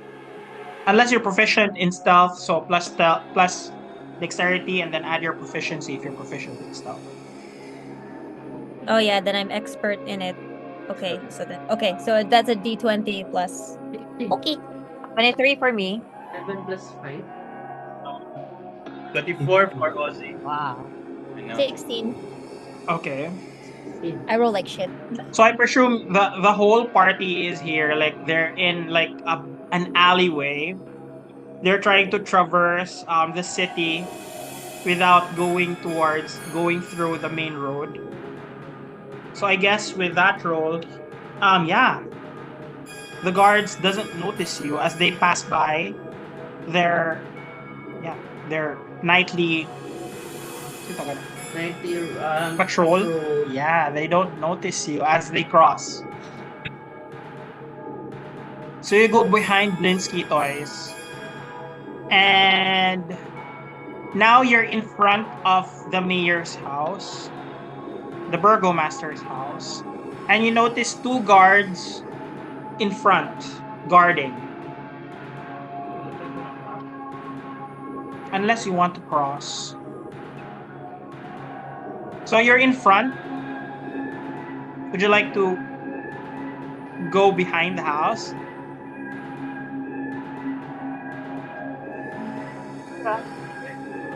Unless you're proficient in stealth, so plus stealth plus dexterity, and then add your proficiency if you're proficient in stealth. Oh yeah, then I'm expert in it. Okay, so that's a D20 plus. Okay. 23 for me. 7 plus 5. 24 for Ozzy. Wow. I know. 16. Okay. I roll like shit. So I presume the whole party is here, like they're in like an alleyway. They're trying to traverse the city without going through the main road. So I guess with that roll, yeah, the guards doesn't notice you as they pass by their nightly patrol. Yeah, they don't notice you as they cross. So you go behind Blinsky Toys. And now you're in front of the mayor's house, the burgomaster's house. And you notice 2 guards in front, guarding. Unless you want to cross. So you're in front. Would you like to go behind the house?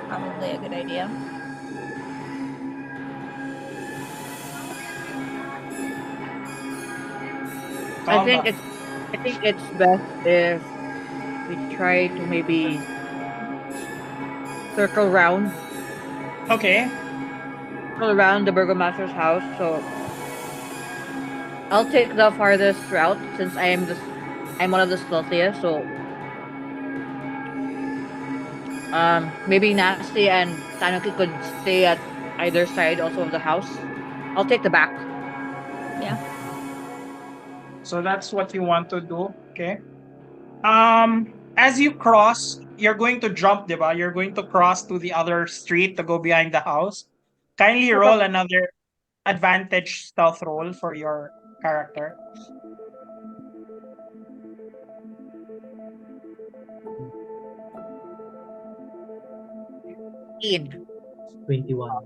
Probably a good idea. I think it's best if we try to maybe circle around the burgomaster's house. So I'll take the farthest route since I'm one of the stealthiest. So maybe Nasty and Tanuki could stay at either side also of the house. I'll take the back. Yeah. So that's what you want to do, okay? As you cross, you're going to jump, diba? You're going to cross to the other street to go behind the house. Kindly roll another advantage stealth roll for your character. In 21.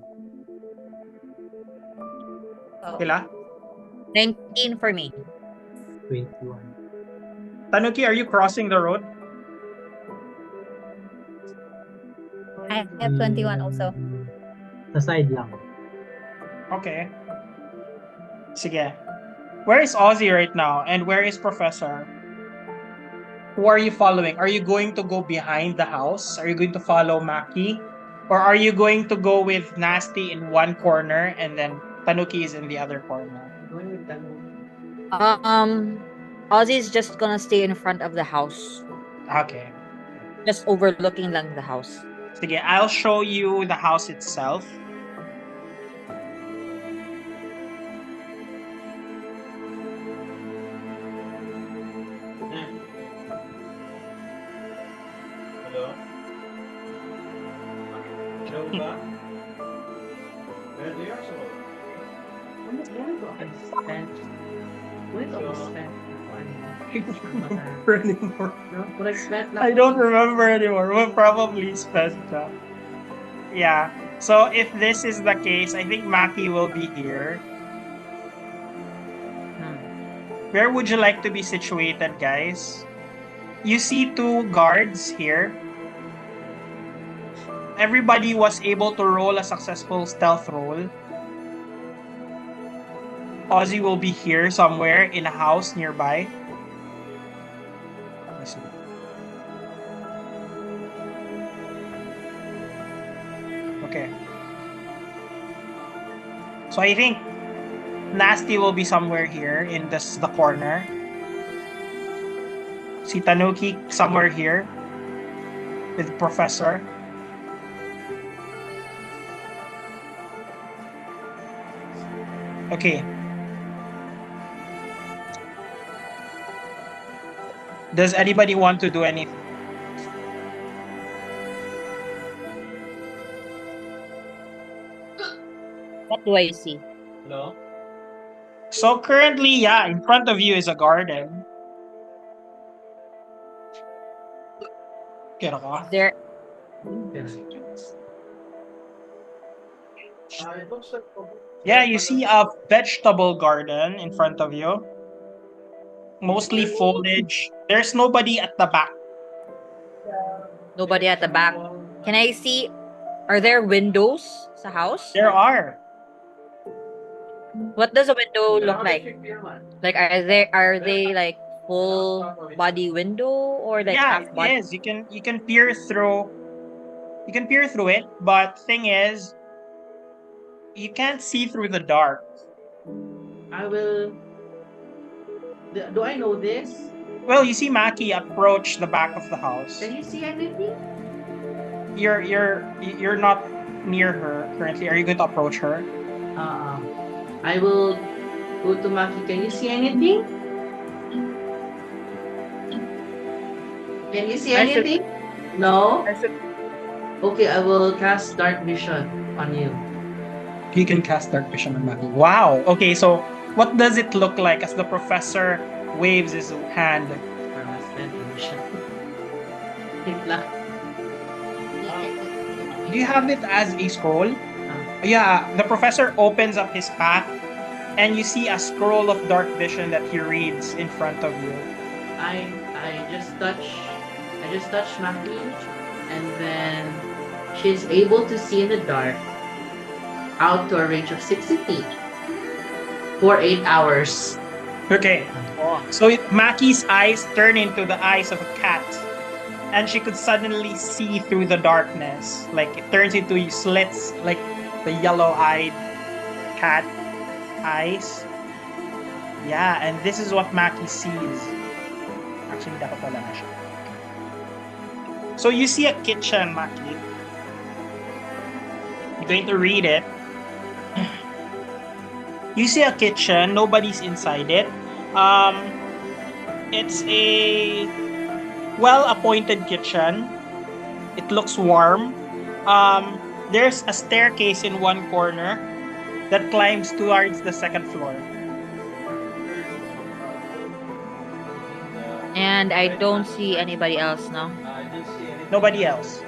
Kila? 19 for me. 21. Tanuki, are you crossing the road? I have 21 also. Sa side lang. Okay. Sige. Where is Ozzy right now? And where is Professor? Who are you following? Are you going to go behind the house? Are you going to follow Maki? Or are you going to go with Nasty in one corner and then Tanuki is in the other corner? Going with Tanuki. Ozzy's just gonna stay in front of the house. Okay. Just overlooking lang the house. Sige, I'll show you the house itself. I don't remember anymore. We'll probably spend that. Yeah. So if this is the case, I think Maki will be here. Where would you like to be situated, guys? You see two guards here. Everybody was able to roll a successful stealth roll. Ozzy will be here somewhere in a house nearby. Let's see. Okay. So I think Nasty will be somewhere here in the corner. Si Tanuki somewhere here with Professor. Okay. Does anybody want to do anything? What do I see? No? So currently, yeah, in front of you is a garden. Get off. There. Yeah, you see a vegetable garden in front of you. Mostly foliage. There's nobody at the back. Nobody at the back. Can I see? Are there windows sa house? There are. What does a window look like? Like are they like full body window or like Yeah, half it body? is. You can peer through. You can peer through it, but thing is, you can't see through the dark. I will. Do I know this? Well, you see Maki approach the back of the house. Can you see anything? You're not near her currently. Are you going to approach her? I will go to Maki. Can you see anything? Can you see I should- anything? No? I should- Okay, I will cast Dark Vision on you. You can cast Dark Vision on Maki. Wow. Okay, so what does it look like as the professor waves his hand? Para spend vision. Hit lang. Do you have it as a scroll? Yeah, the professor opens up his pack and you see a scroll of dark vision that he reads in front of you. I just touch Maki, and then she's able to see in the dark out to a range of 60 feet for 8 hours. Okay. So Maki's eyes turn into the eyes of a cat. And she could suddenly see through the darkness. Like it turns into slits, like the yellow-eyed cat eyes. Yeah, and this is what Maki sees. Actually, dapat wala na siya. So you see a kitchen, Maki. I'm going to read it. You see a kitchen, nobody's inside it. It's a well-appointed kitchen. It looks warm. There's a staircase in one corner that climbs towards the second floor. And I don't see anybody else, no? Nobody else.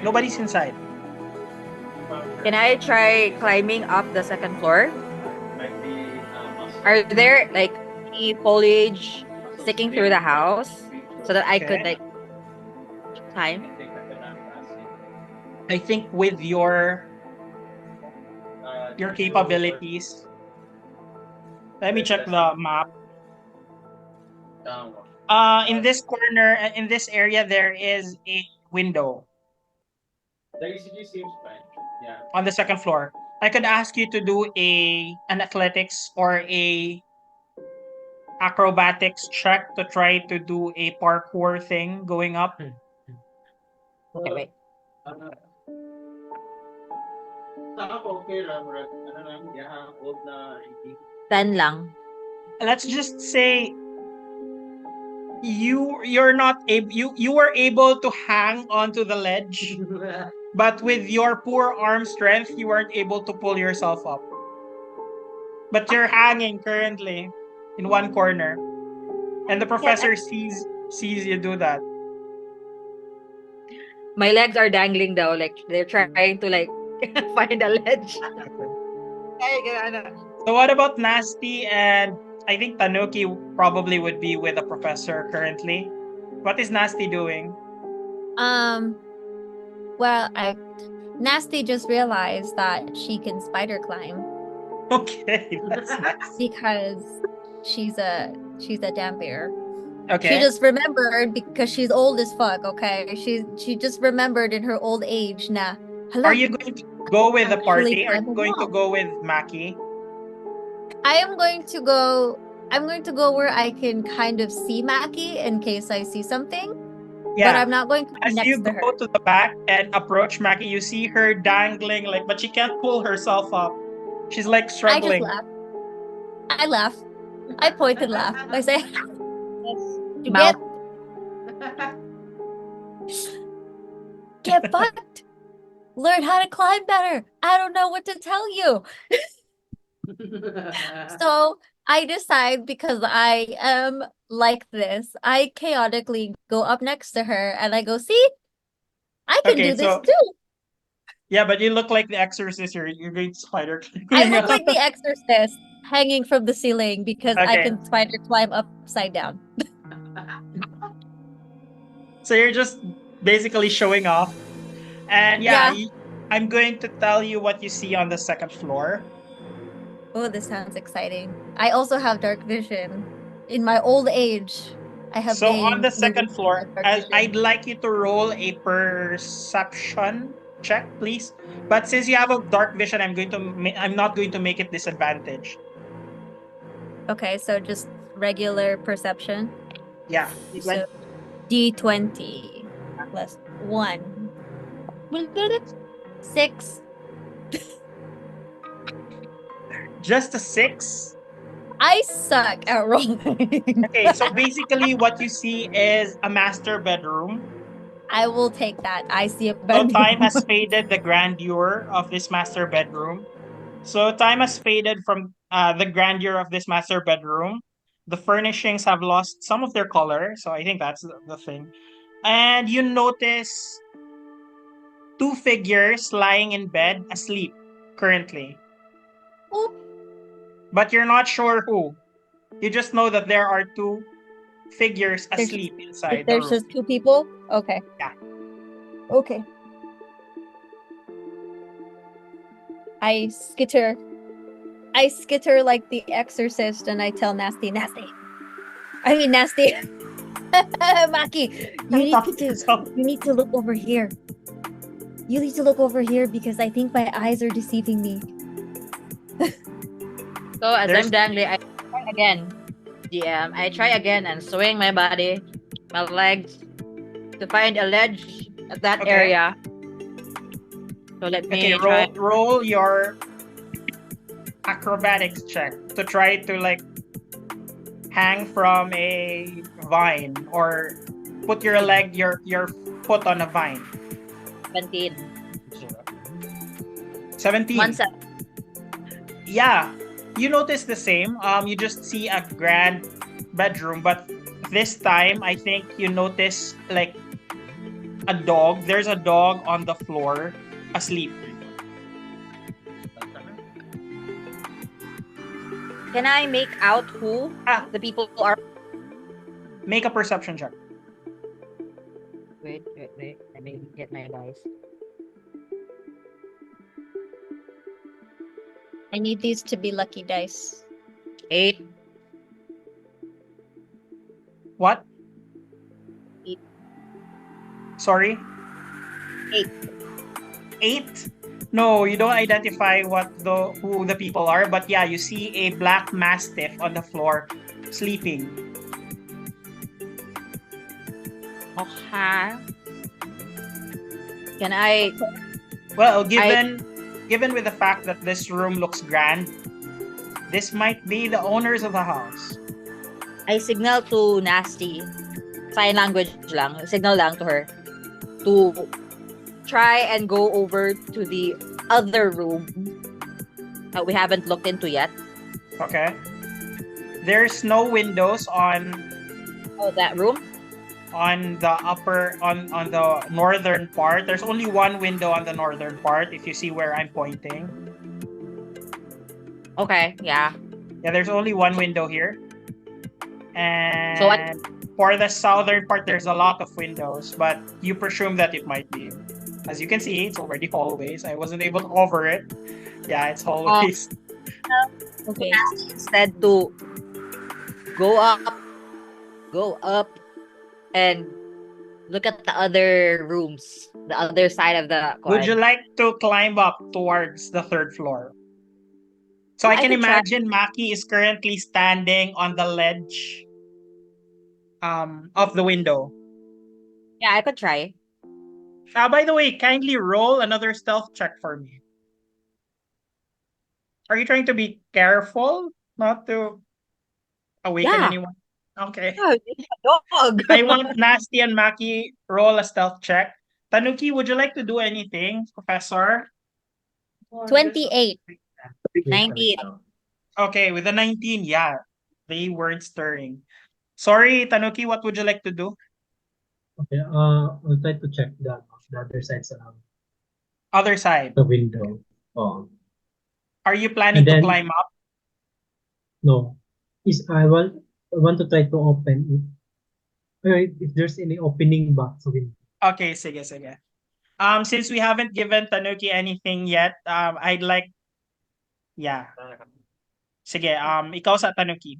Nobody's inside. Can I try climbing up the second floor? Are there like any foliage sticking through the house so that I could Okay. like climb? I think with your capabilities. Let me check the map. In this corner, in this area, there is a window on the second floor. I could ask you to do an athletics or a acrobatics check to try to do a parkour thing going up. Okay, wait. Hmm. 10 lang. Let's just say you're not able you were able to hang onto the ledge, but with your poor arm strength, you weren't able to pull yourself up. But you're hanging currently in one corner, and the professor sees you do that. My legs are dangling though, like they're trying to like find a ledge. Ay, ganun. So what about Nasty? And I think Tanuki probably would be with the professor currently. What is Nasty doing? Well, Nasty just realized that she can spider climb Okay, that's nice. because she's a damn bear. Okay. She just remembered because she's old as fuck, okay? She just remembered in her old age na, hala, Are you going to go with the actually party? Are climb you a going to wall. go with Maki? I'm going to go where I can kind of see Maki in case I see something, but Yeah. I'm not going to be As you next to go her. to the back and approach Maki, you see her dangling, like, but she can't pull herself up. She's like I just struggling. laugh. I laugh. I point and laugh. I say, Yes. "You Mouth. get fucked. Learn how to climb better. I don't know what to tell you." So I decide, because I am like this, I chaotically go up next to her and I go, see, I can Okay, do this so too. yeah, but you look like the exorcist. You're going to spider I climbing look up. like the exorcist hanging from the ceiling because I Okay. can spider climb upside down. So you're just basically showing off. And yeah, Yeah. I'm going to tell you what you see on the second floor. Oh, this sounds exciting. I also have dark vision. In my old age, I have So on the gained second floor, dark as vision. I'd like you to roll a perception check, please. But since you have a dark vision, I'm not going to make it disadvantage. Okay, so just regular perception. Yeah. So D20 plus 1. 6. Just a 6. I suck at rolling. Okay, so basically what you see is a master bedroom. I will take that. I see a So bedroom. time has faded the grandeur of this master bedroom. So time has faded from the grandeur of this master bedroom. The furnishings have lost some of their color. So I think that's the thing. And you notice 2 figures lying in bed asleep currently. Oh, But you're not sure who. You just know that there are 2 figures There's asleep inside the there's room. just 2 people? Okay. Yeah. Okay. I skitter like the exorcist and I tell Nasty. Nasty, Maki, you need to look over here. You need to look over here because I think my eyes are deceiving me. So as There's- I'm dangling, I try again. DM, I try again and swing my body, my legs, to find a ledge at that Okay. area. So let me Okay, try. roll your acrobatics check to try to like hang from a vine or put your foot on a vine. 17. 17. 1 7. Yeah, you notice the same. You just see a grand bedroom, but this time I think you notice like a dog. There's a dog on the floor asleep. Can I make out who the people are? Make a perception check. Wait. Let me get my dice. I need these to be lucky dice. 8. What? 8. Sorry? 8. 8? No, you don't identify who the people are, but yeah, you see a black mastiff on the floor sleeping. Okay. Can I? Well, given with the fact that this room looks grand, this might be the owners of the house. I signal to Nasty. sign language lang, signal lang to her to try and go over to the other room that we haven't looked into yet. Okay. There's no windows on That room? the upper on the northern part. There's only one window on the northern part if you see where I'm pointing. Okay, yeah. Yeah, there's only one window here. And So for the southern part, there's a lot of windows, but you presume that it might be. As you can see, it's already hallways. I wasn't able to cover it. Yeah, it's hallways. Okay. Instead to go up, and look at the other rooms, the other side of the Would you quad. like to climb up towards the third floor? So I can could try. imagine Maki is currently standing on the ledge of the window. Yeah, I could try. By the way, kindly roll another stealth check for me. Are you trying to be careful not to awaken Yeah. anyone? Okay. Oh, it's a dog. I want Nasty and Maki roll a stealth check. Tanuki, would you like to do anything, Professor? 28. 98. Okay, with a 19, yeah. They weren't stirring. Sorry, Tanuki, what would you like to do? Okay, I'll try to check the other sides of Other side. the window. Oh, Are you planning And to then- climb up? no. I want to try to open it. If there's any opening box window. Okay, sige, sige. Since we haven't given Tanuki anything yet, I'd like, yeah. Sige, ikaw sa Tanuki.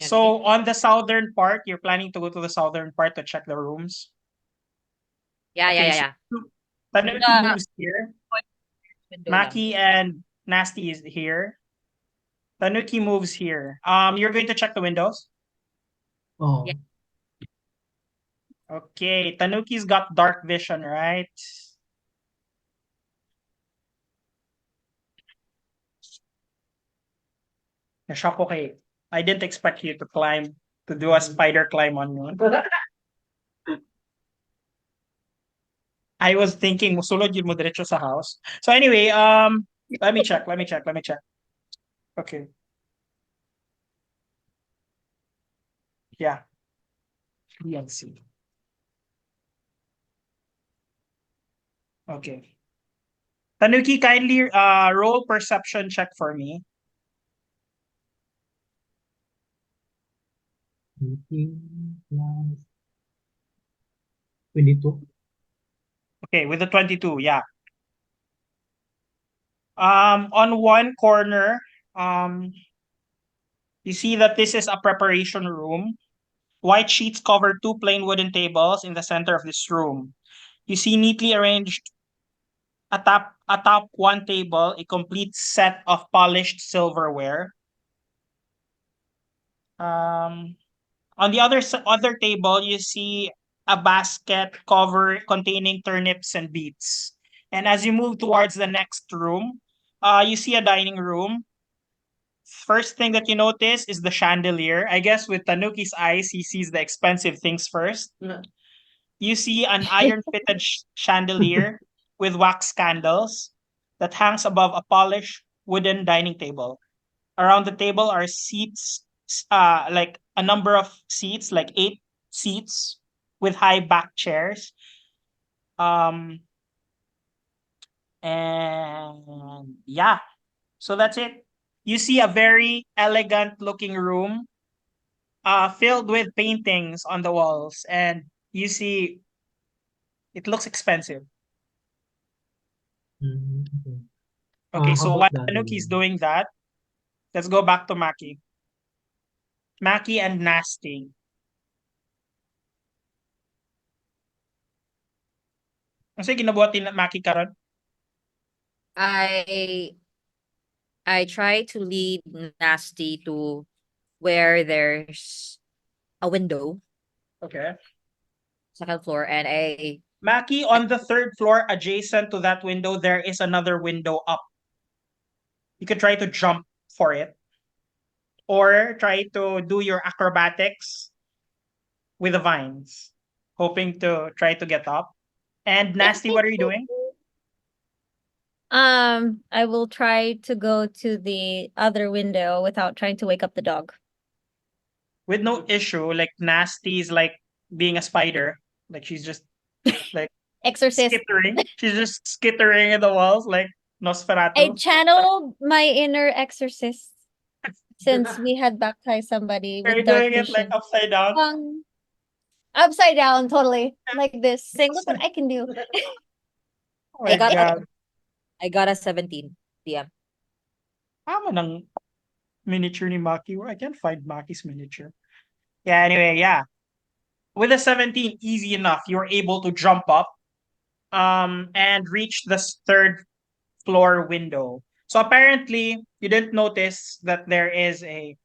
So on the southern part, you're planning to go to the southern part to check the rooms. Yeah, Okay, yeah. Tanuki The- moves here. Window lang. Maki and Nasty is here. Tanuki moves here. You're going to check the windows. Oh, Yeah. Okay, Tanuki's got dark vision, right? Na-shock ko kay. I didn't expect you to climb, to do a spider climb on me. I was thinking, musulod yun mo diretso sa house. So anyway, let me check. Okay. Yeah. BNC. Okay. Tanuki, kindly roll perception check for me. 18 plus 22. Okay, with the 22, yeah. On one corner, you see that this is a preparation room. White sheets cover two plain wooden tables in the center of this room. You see neatly arranged atop one table a complete set of polished silverware. On the other table, you see a basket cover containing turnips and beets. And as you move towards the next room, you see a dining room. First thing that you notice is the chandelier. I guess with Tanuki's eyes, he sees the expensive things first. You see an iron-fitted chandelier with wax candles that hangs above a polished wooden dining table. Around the table are seats, like a number of seats, like 8 seats with high back chairs. And yeah, so that's it. You see a very elegant looking room filled with paintings on the walls, and you see it looks expensive. Okay. Okay, How so about while the other Tanuki's one? doing that, let's go back to Maki. Maki and Nasty. Ano sa'yo ginabuhat ni Maki karon? I try to lead Nasty to where there's a window, Okay. second floor, and Maki, on the third floor, adjacent to that window, there is another window up. You could try to jump for it. or try to do your acrobatics with the vines, hoping to try to get up. And Nasty, what are you doing? I will try to go to the other window without trying to wake up the dog. With no issue, like Nasty is like being a spider. Like she's just like Exorcist. skittering. She's just skittering in the walls like I Nosferatu. channeled my inner exorcist since we had baptized somebody Are you with dark doing it like vision. upside down? Upside down, totally. Like this. Saying, look what I can do. Oh my god. I got a 17 DM. Tama ng miniature ni Maki. I can't find Maki's miniature. Yeah, anyway, yeah. With a 17, easy enough. You're able to jump up and reach the third floor window. So apparently, you didn't notice that there is a.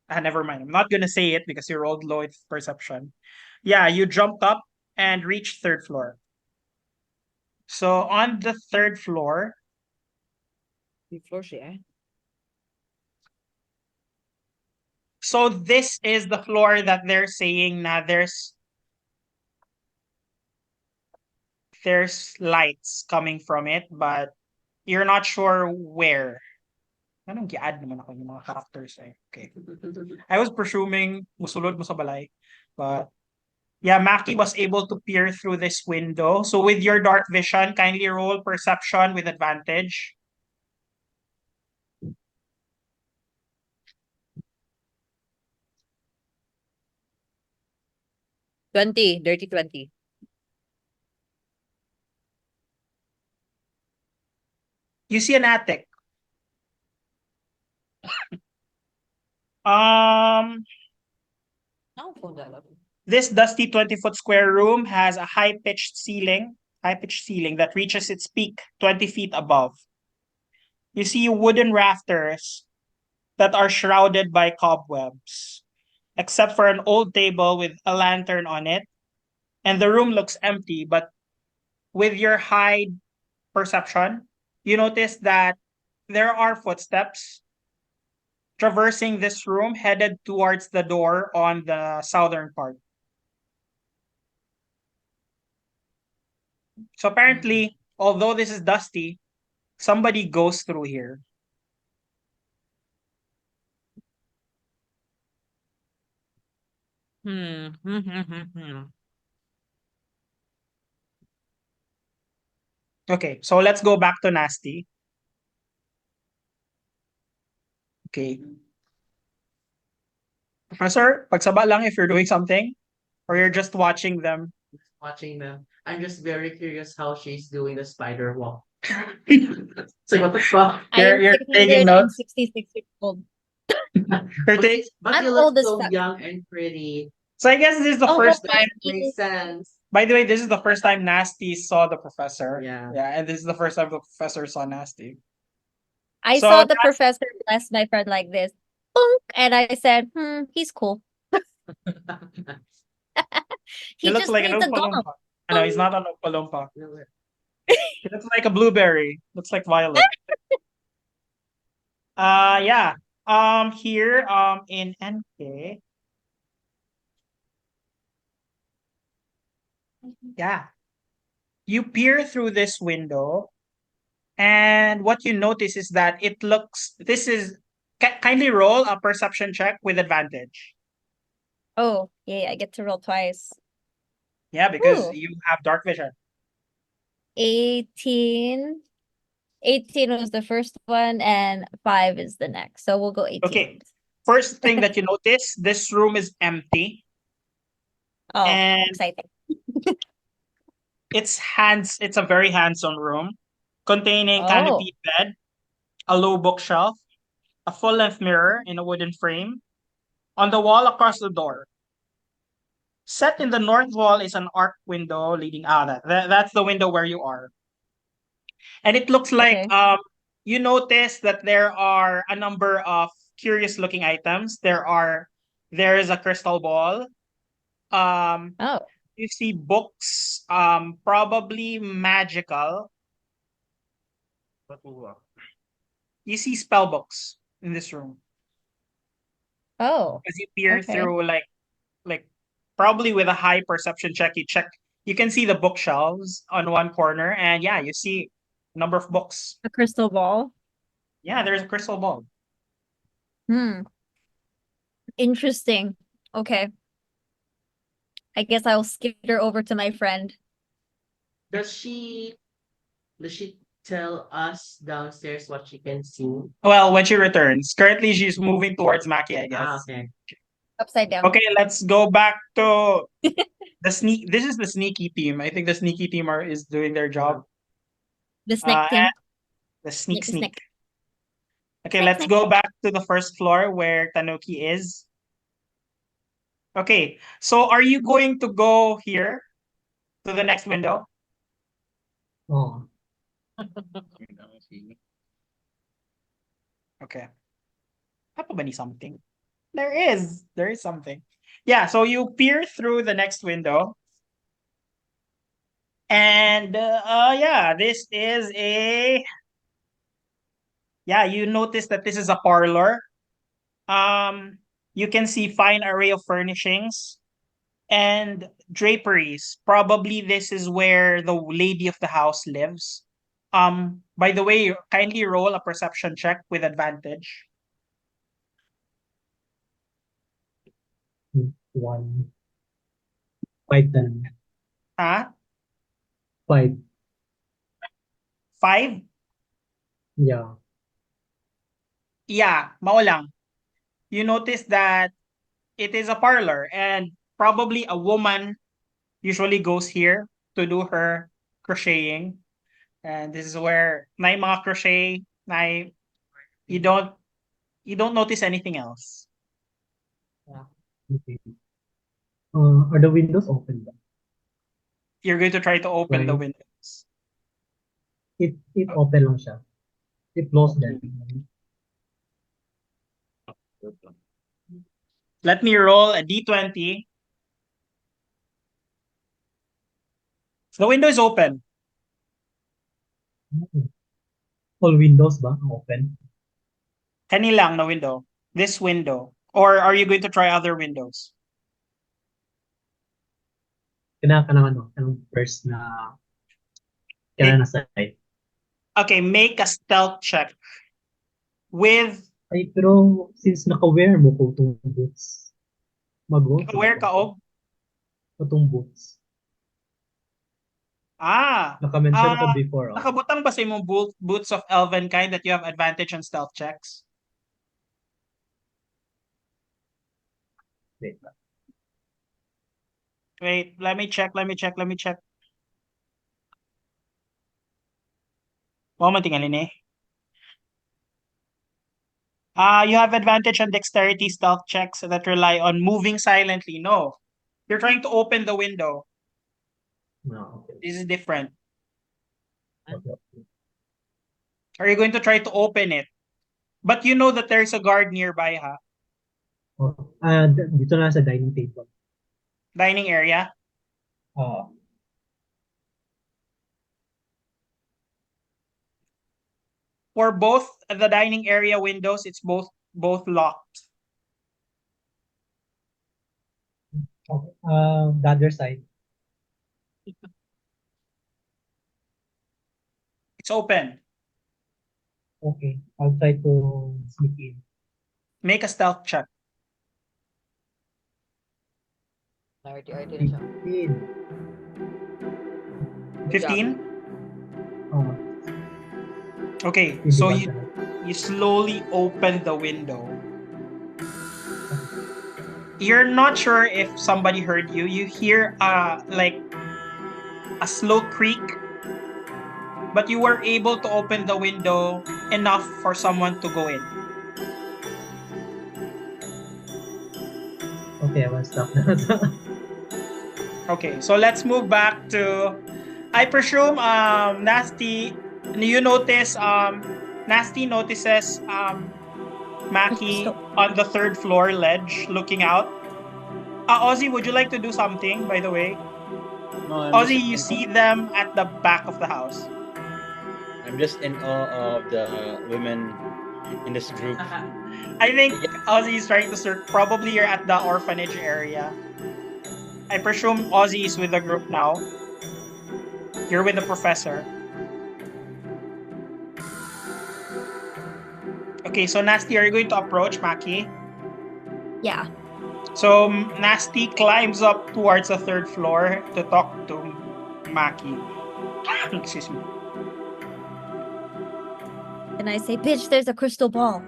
Never mind. I'm not gonna say it because you rolled low with perception. Yeah, you jumped up and reached third floor. So on the third floor, so this is the floor that they're saying na there's lights coming from it, but you're not sure where. Anong gi-add naman ako yung mga characters eh. Okay. I was presuming musulod mo sa balay, but yeah, Maki was able to peer through this window. So with your dark vision, kindly roll perception with advantage. Dirty 20. You see an attic. Um, this dusty 20-foot square room has a high-pitched ceiling that reaches its peak 20 feet above. You see wooden rafters that are shrouded by cobwebs, except for an old table with a lantern on it. And the room looks empty, but with your high perception, you notice that there are footsteps traversing this room headed towards the door on the southern part. So apparently, although this is dusty, somebody goes through here. Okay, so let's go back to Nasty. Okay. Professor, pagsaba lang if you're doing something or you're just watching them. Watching them. I'm just very curious how she's doing the spider walk. So what the fuck? You're taking notes. 666 years old. You're But I'm you look old as so fuck. young and pretty. So I guess this is the first time. Makes sense. By the way, this is the first time Nasty saw the professor. Yeah. Yeah, and this is the first time the professor saw Nasty. I So saw the professor bless my friend like this. Boonk, and I said, he's cool. He looks just like an needs a Oompa gong. Loompa. No, he's not an Oompa Loompa. He looks like a blueberry. Looks like violet. Yeah. Here, in NK. Yeah. You peer through this window, and what you notice is that kindly roll a perception check with advantage. Oh, yeah, I get to roll twice. Yeah, because Ooh. you have dark vision. 18. 18 was the first one, and 5 is the next. So we'll go 18. Okay. First thing that you notice, this room is empty. Oh, and exciting. It's a very hands-on room containing canopied bed, a low bookshelf, a full-length mirror in a wooden frame. On the wall across the door, set in the north wall, is an arc window leading out. That's the window where you are. And it looks like you notice that there are a number of curious looking items. There is a crystal ball. You see books, probably magical. You see spell books in this room. Oh, As you peer okay. through, like probably with a high perception check, you can see the bookshelves on one corner, and yeah, you see a number of books. A crystal ball. Yeah, there's a crystal ball. Interesting. Okay. I guess I'll skitter over to my friend. Does she tell us downstairs what she can see? Well, when she returns, currently she's moving towards Maki, I guess. Okay. Upside down. Okay, let's go back to the sneak. This is the sneaky team. I think the sneaky team is doing their job. The snake team. And the sneak. Snake. Okay, Snake, let's snake. go back to the first floor where Tanuki is. Okay, so are you going to go here to the next window? Oh, Okay. Apa ba ni something? There is something. Yeah, so you peer through the next window. And yeah, this is you notice that this is a parlor. You can see fine array of furnishings and draperies. Probably this is where the lady of the house lives. By the way, kindly roll a perception check with advantage. 1. 5 then. Huh? 5. 5? Yeah. Yeah, mao lang. You notice that it is a parlor and probably a woman usually goes here to do her crocheting. And this is where na yung mga crochet na you don't notice anything else. Okay. Are the windows open ba? You're going to try to open the Right. windows. It open lang siya. It closed then. Let me roll a d20. The window is open. All windows ba open? Kani lang na window. This window. Or are you going to try other windows? Kanang first na na side. Okay, make a stealth check. With Ay, pero since naka-wear mo ko itong boots, mag-go. where ka og? Itong boots. Naka-mention ako before. Nakabutang ba sa imong boots of elven kind that you have advantage on stealth checks? Wait, let me check. Moment tingalin eh. You have advantage on dexterity stealth checks that rely on moving silently. No. You're trying to open the window. No, okay. This is different. Okay. Are you going to try to open it? But you know that there's a guard nearby, ha? Dito na sa dining table. Dining area? For both the dining area windows, it's both locked. Okay. The other side. It's open. Okay. I'll try to sneak in. Make a stealth check. 15. 15? Oh, Okay, hindi so ba you slowly open the window. You're not sure if somebody heard you. You hear like a slow creak, but you were able to open the window enough for someone to go in. Okay, I will stop na. Okay, so let's move back to, I presume, Nasty, you notice, Nasty notices Maki on the third floor ledge looking out. Ozzy, would you like to do something, by the way? No, Ozzy, you see them at the back of the house. I'm just in awe of the women in this group. I think Ozzy is trying to search. Probably you're at the orphanage area. I presume Ozzy is with the group now. You're with the professor. Okay, so Nasty, are you going to approach Maki? Yeah. So Nasty climbs up towards the third floor to talk to Maki. Excuse me. And I say, bitch, there's a crystal ball.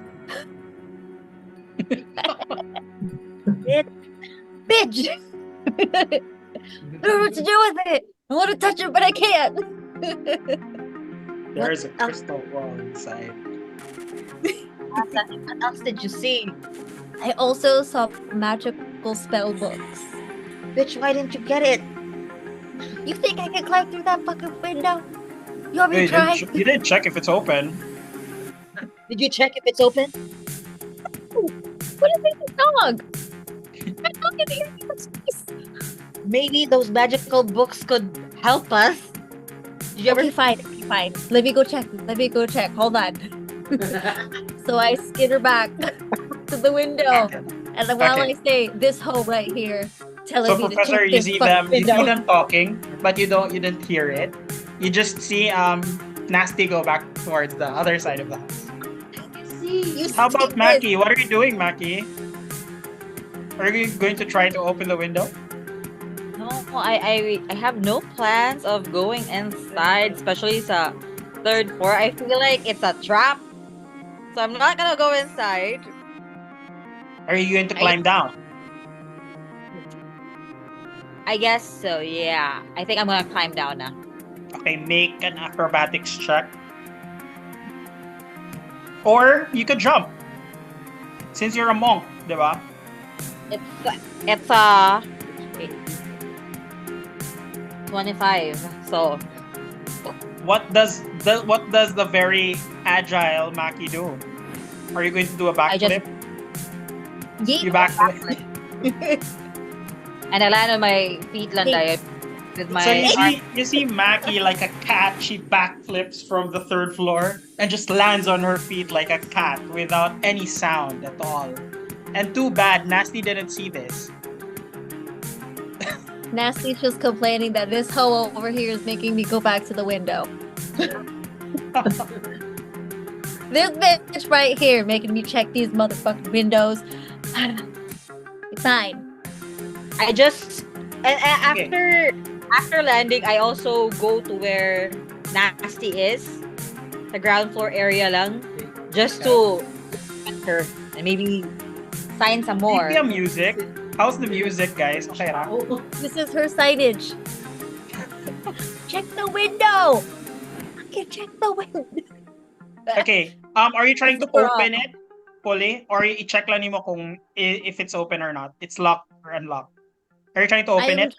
Bitch! I don't know what to do with it. I want to touch it, but I can't. There's a crystal ball inside. What else did you see? I also saw magical spell books. Bitch, why didn't you get it? You think I can climb through that fucking window? You want me Wait, to try? you didn't check if it's open. Did you check if it's open? What is this dog? My dog is here in the space. Maybe those magical books could help us. Did you ever Okay, fine. Let me go check. Hold on. So I skitter back to the window. And then while Okay. I say, this hoe right here, telling So me to Professor, check you this see fucking window. them talking, but you didn't hear it. You just see Nasty go back towards the other side of the house. You How see about this? Maki? What are you doing, Maki? Are you going to try to open the window? No, I have no plans of going inside, especially sa third floor. I feel like it's a trap. So I'm not gonna go inside. Are you going to climb down? I guess so, yeah. I think I'm gonna climb down now. Okay, make an acrobatics check. Or you could jump. Since you're a monk, di ba? It's 25. So What does the very agile Maki do? Are you going to do a I just- backflip? Yeet. You backflip. and I land on my feet lang Hey. with my So arm. you see Maki like a cat. She backflips from the third floor and just lands on her feet like a cat without any sound at all. And too bad Nasty didn't see this. Nasty's just complaining that this hoe over here is making me go back to the window. This bitch right here making me check these motherfucking windows. Fine. I just and after landing, I also go to where Nasty is, the ground floor area lang, just to enter and maybe sign some more. Speaking of music, how's the music, guys? Okay, ra? This is her signage. Check the window. Okay, check the window. Okay. Are you trying to Super open it fully, or i-check lang nimo kung if it's open or not? It's locked or unlocked. Are you trying to open it?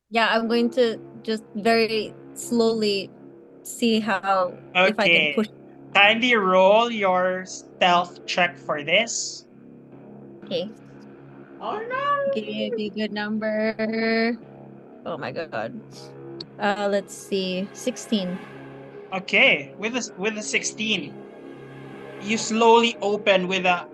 Yeah, I'm going to just very slowly see how if I Okay. can push. Kindly roll your stealth check for this. Okay, Oh no! give me a good number. Oh my god. Let's see, 16. Okay, with a 16, you slowly open with a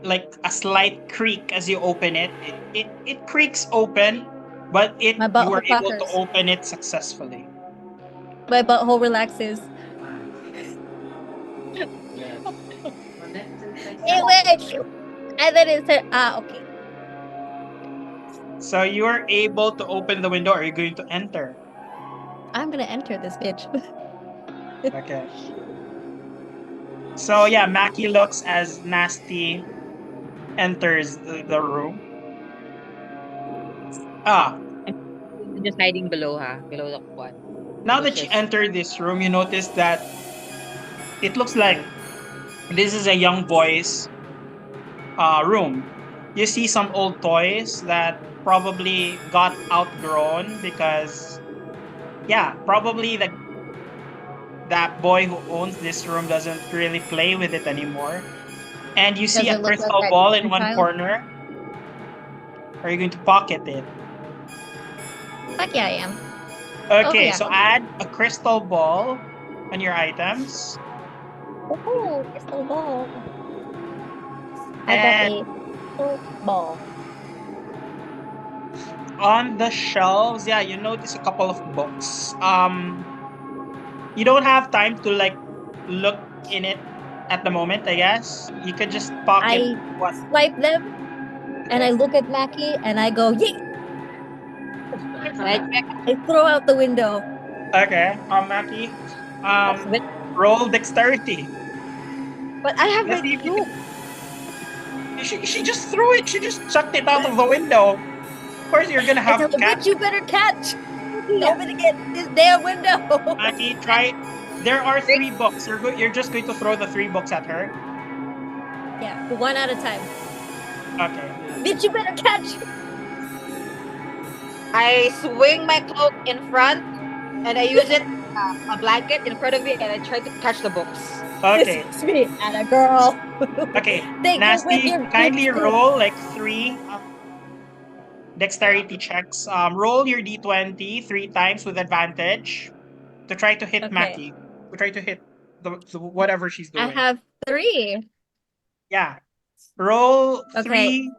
slight creak as you open it. It creaks open, but My you butthole were able to puckers. open it successfully. My butthole relaxes. It went, and then it said, okay. So you are able to open the window. Are you going to enter? I'm gonna enter this bitch. Okay. So yeah, Maki looks as Nasty enters the room. I'm just hiding below the quad. Now that you Bushes. enter this room, you notice that it looks like this is a young boy's room. You see some old toys that probably got outgrown because, yeah, probably that boy who owns this room doesn't really play with it anymore. And you see Does a it look like crystal that ball in one child? corner. Are you going to pocket it? Fuck yeah, I am. Okay, yeah. so add a crystal ball on your items. Oh, crystal ball. I got And a ball. on the shelves, yeah, you notice a couple of books. You don't have time to like look in it at the moment, I guess. You could just pocket I what. swipe them and I Okay. look at Mackie and I go, yay! I check I throw out the window. Okay, Maki. that's with, Roll dexterity. but I have Let's my see if you cloak. she just threw it. She just chucked it out of the window. Of course, you're gonna I have tell to her, catch bitch, you better catch. Yeah. Nobody get this damn window. Maki. Try. There are 3 books. You're just going to throw the 3 books at her. Yeah, one at a time. Okay. Bitch, you better catch. I swing my cloak in front and I use it a blanket in front of me and I try to catch the books. Okay. This is me and a girl. Okay. Take it with Nasty. your Kindly dipstick. roll like 3 dexterity checks. Roll your d20 3 times with advantage to try to hit Okay. Maki. To try to hit the whatever she's I doing. have 3. Yeah. Roll Okay. 3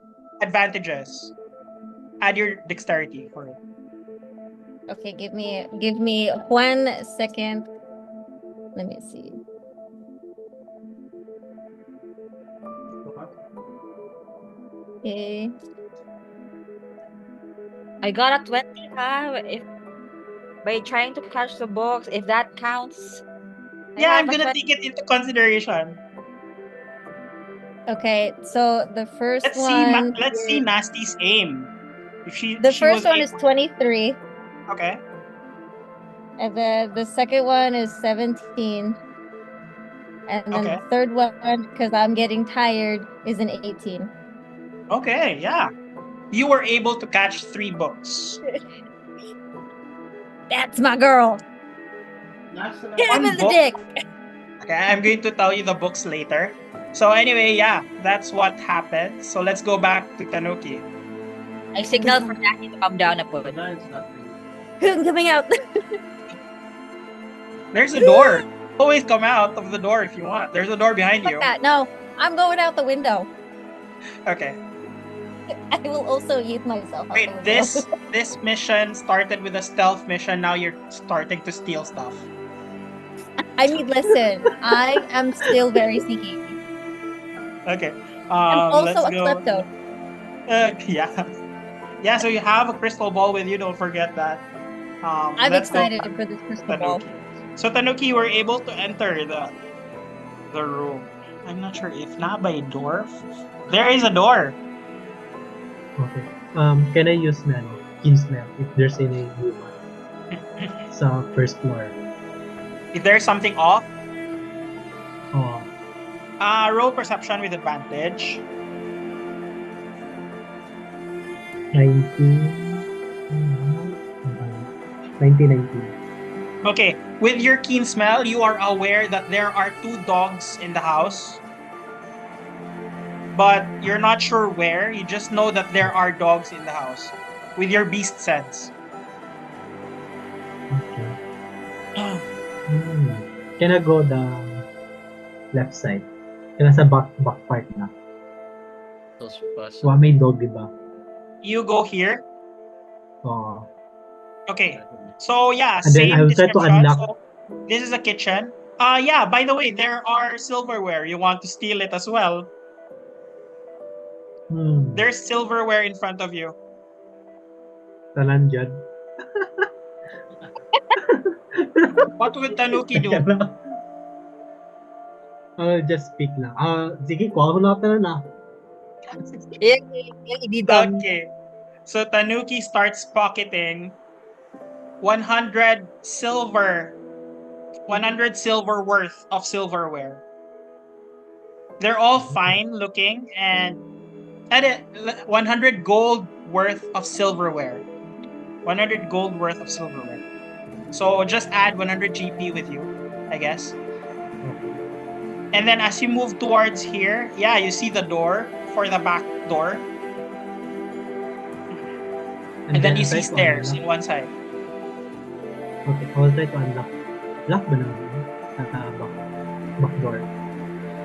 advantages. Add your dexterity for it. Okay, give me 1 second. Let me see. Okay. I got a 20, if by trying to catch the books, if that counts. I Yeah, I'm have a gonna 20. take it into consideration. Okay, so the first Let's see. one. Let's see Nasty's aim. If The she was first one able. is 23, Okay. and then the second one is 17, and then Okay. the third one, because I'm getting tired, is an 18. Okay. Yeah. You were able to catch 3 books. That's my girl. Hit him One in the book. dick. Okay, I'm going to tell you the books later. So anyway, yeah, that's what happened. So let's go back to Tanuki. I signal for Jackie to come down a bit. I'm coming out. There's a door. Always come out of the door if you want. There's a door behind Fuck you. that. No, I'm going out the window. Okay. I will also eat myself out Wait, the window. this mission started with a stealth mission. Now you're starting to steal stuff. I mean, listen, I am still very sneaky. Okay. I'm also Let's a go. klepto. Yeah. Yeah, so you have a crystal ball with you, don't forget that. I'm Let's go excited back for this to crystal ball. Tanuki. So Tanuki, you were able to enter the room. I'm not sure if not by door. There is a door. Okay. Can I use keen smell if there's any human sa first floor? If there's something off, Oh, roll perception with advantage. 19. Okay, with your keen smell, you are aware that there are 2 dogs in the house. But you're not sure where. You just know that there are dogs in the house. With your beast sense. Okay. Can I go the left side? Kaya sa back part na. Wa may dog, diba? You go here. Oh. Okay. So yeah, And then I same will try to description. unlock. So this is a kitchen. Yeah, by the way, there are silverware. You want to steal it as well. There's silverware in front of you. Tanan dyan. What would Tanuki do? I'll just speak lang. Sige, kuha mo na tanan na. Okay. So Tanuki starts pocketing 100 silver worth of silverware. They're all fine looking and 100 gold worth of silverware. 100 gold worth of silverware. So just add 100 GP with you, I guess. And then as you move towards here, yeah, you see the door for the back door. And then you see stairs in one side. Okay, I'll try to unlock. Lock ba naman? Back door.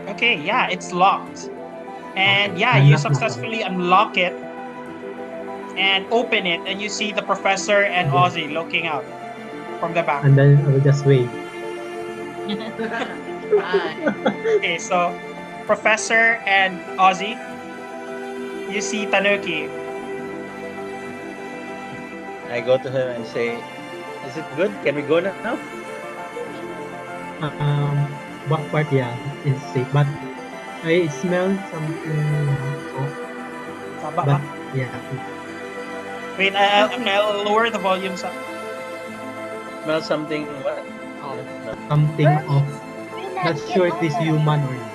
Okay, yeah, it's locked. And Okay. yeah, you Unlock na ako. successfully unlock it and open it, and you see the professor and Yeah. Ozzy looking out from the back. And then I will just wait. Hi. Okay, so Professor and Ozzy, you see Tanuki. I go to him and say, "Is it good? Can we go now?" What part, yeah, is safe, but I smell something off. Baba But ka. yeah, Wait, I'll lower the volume sa. Smell something. What? Oh. something off. Not sure if it's human or not.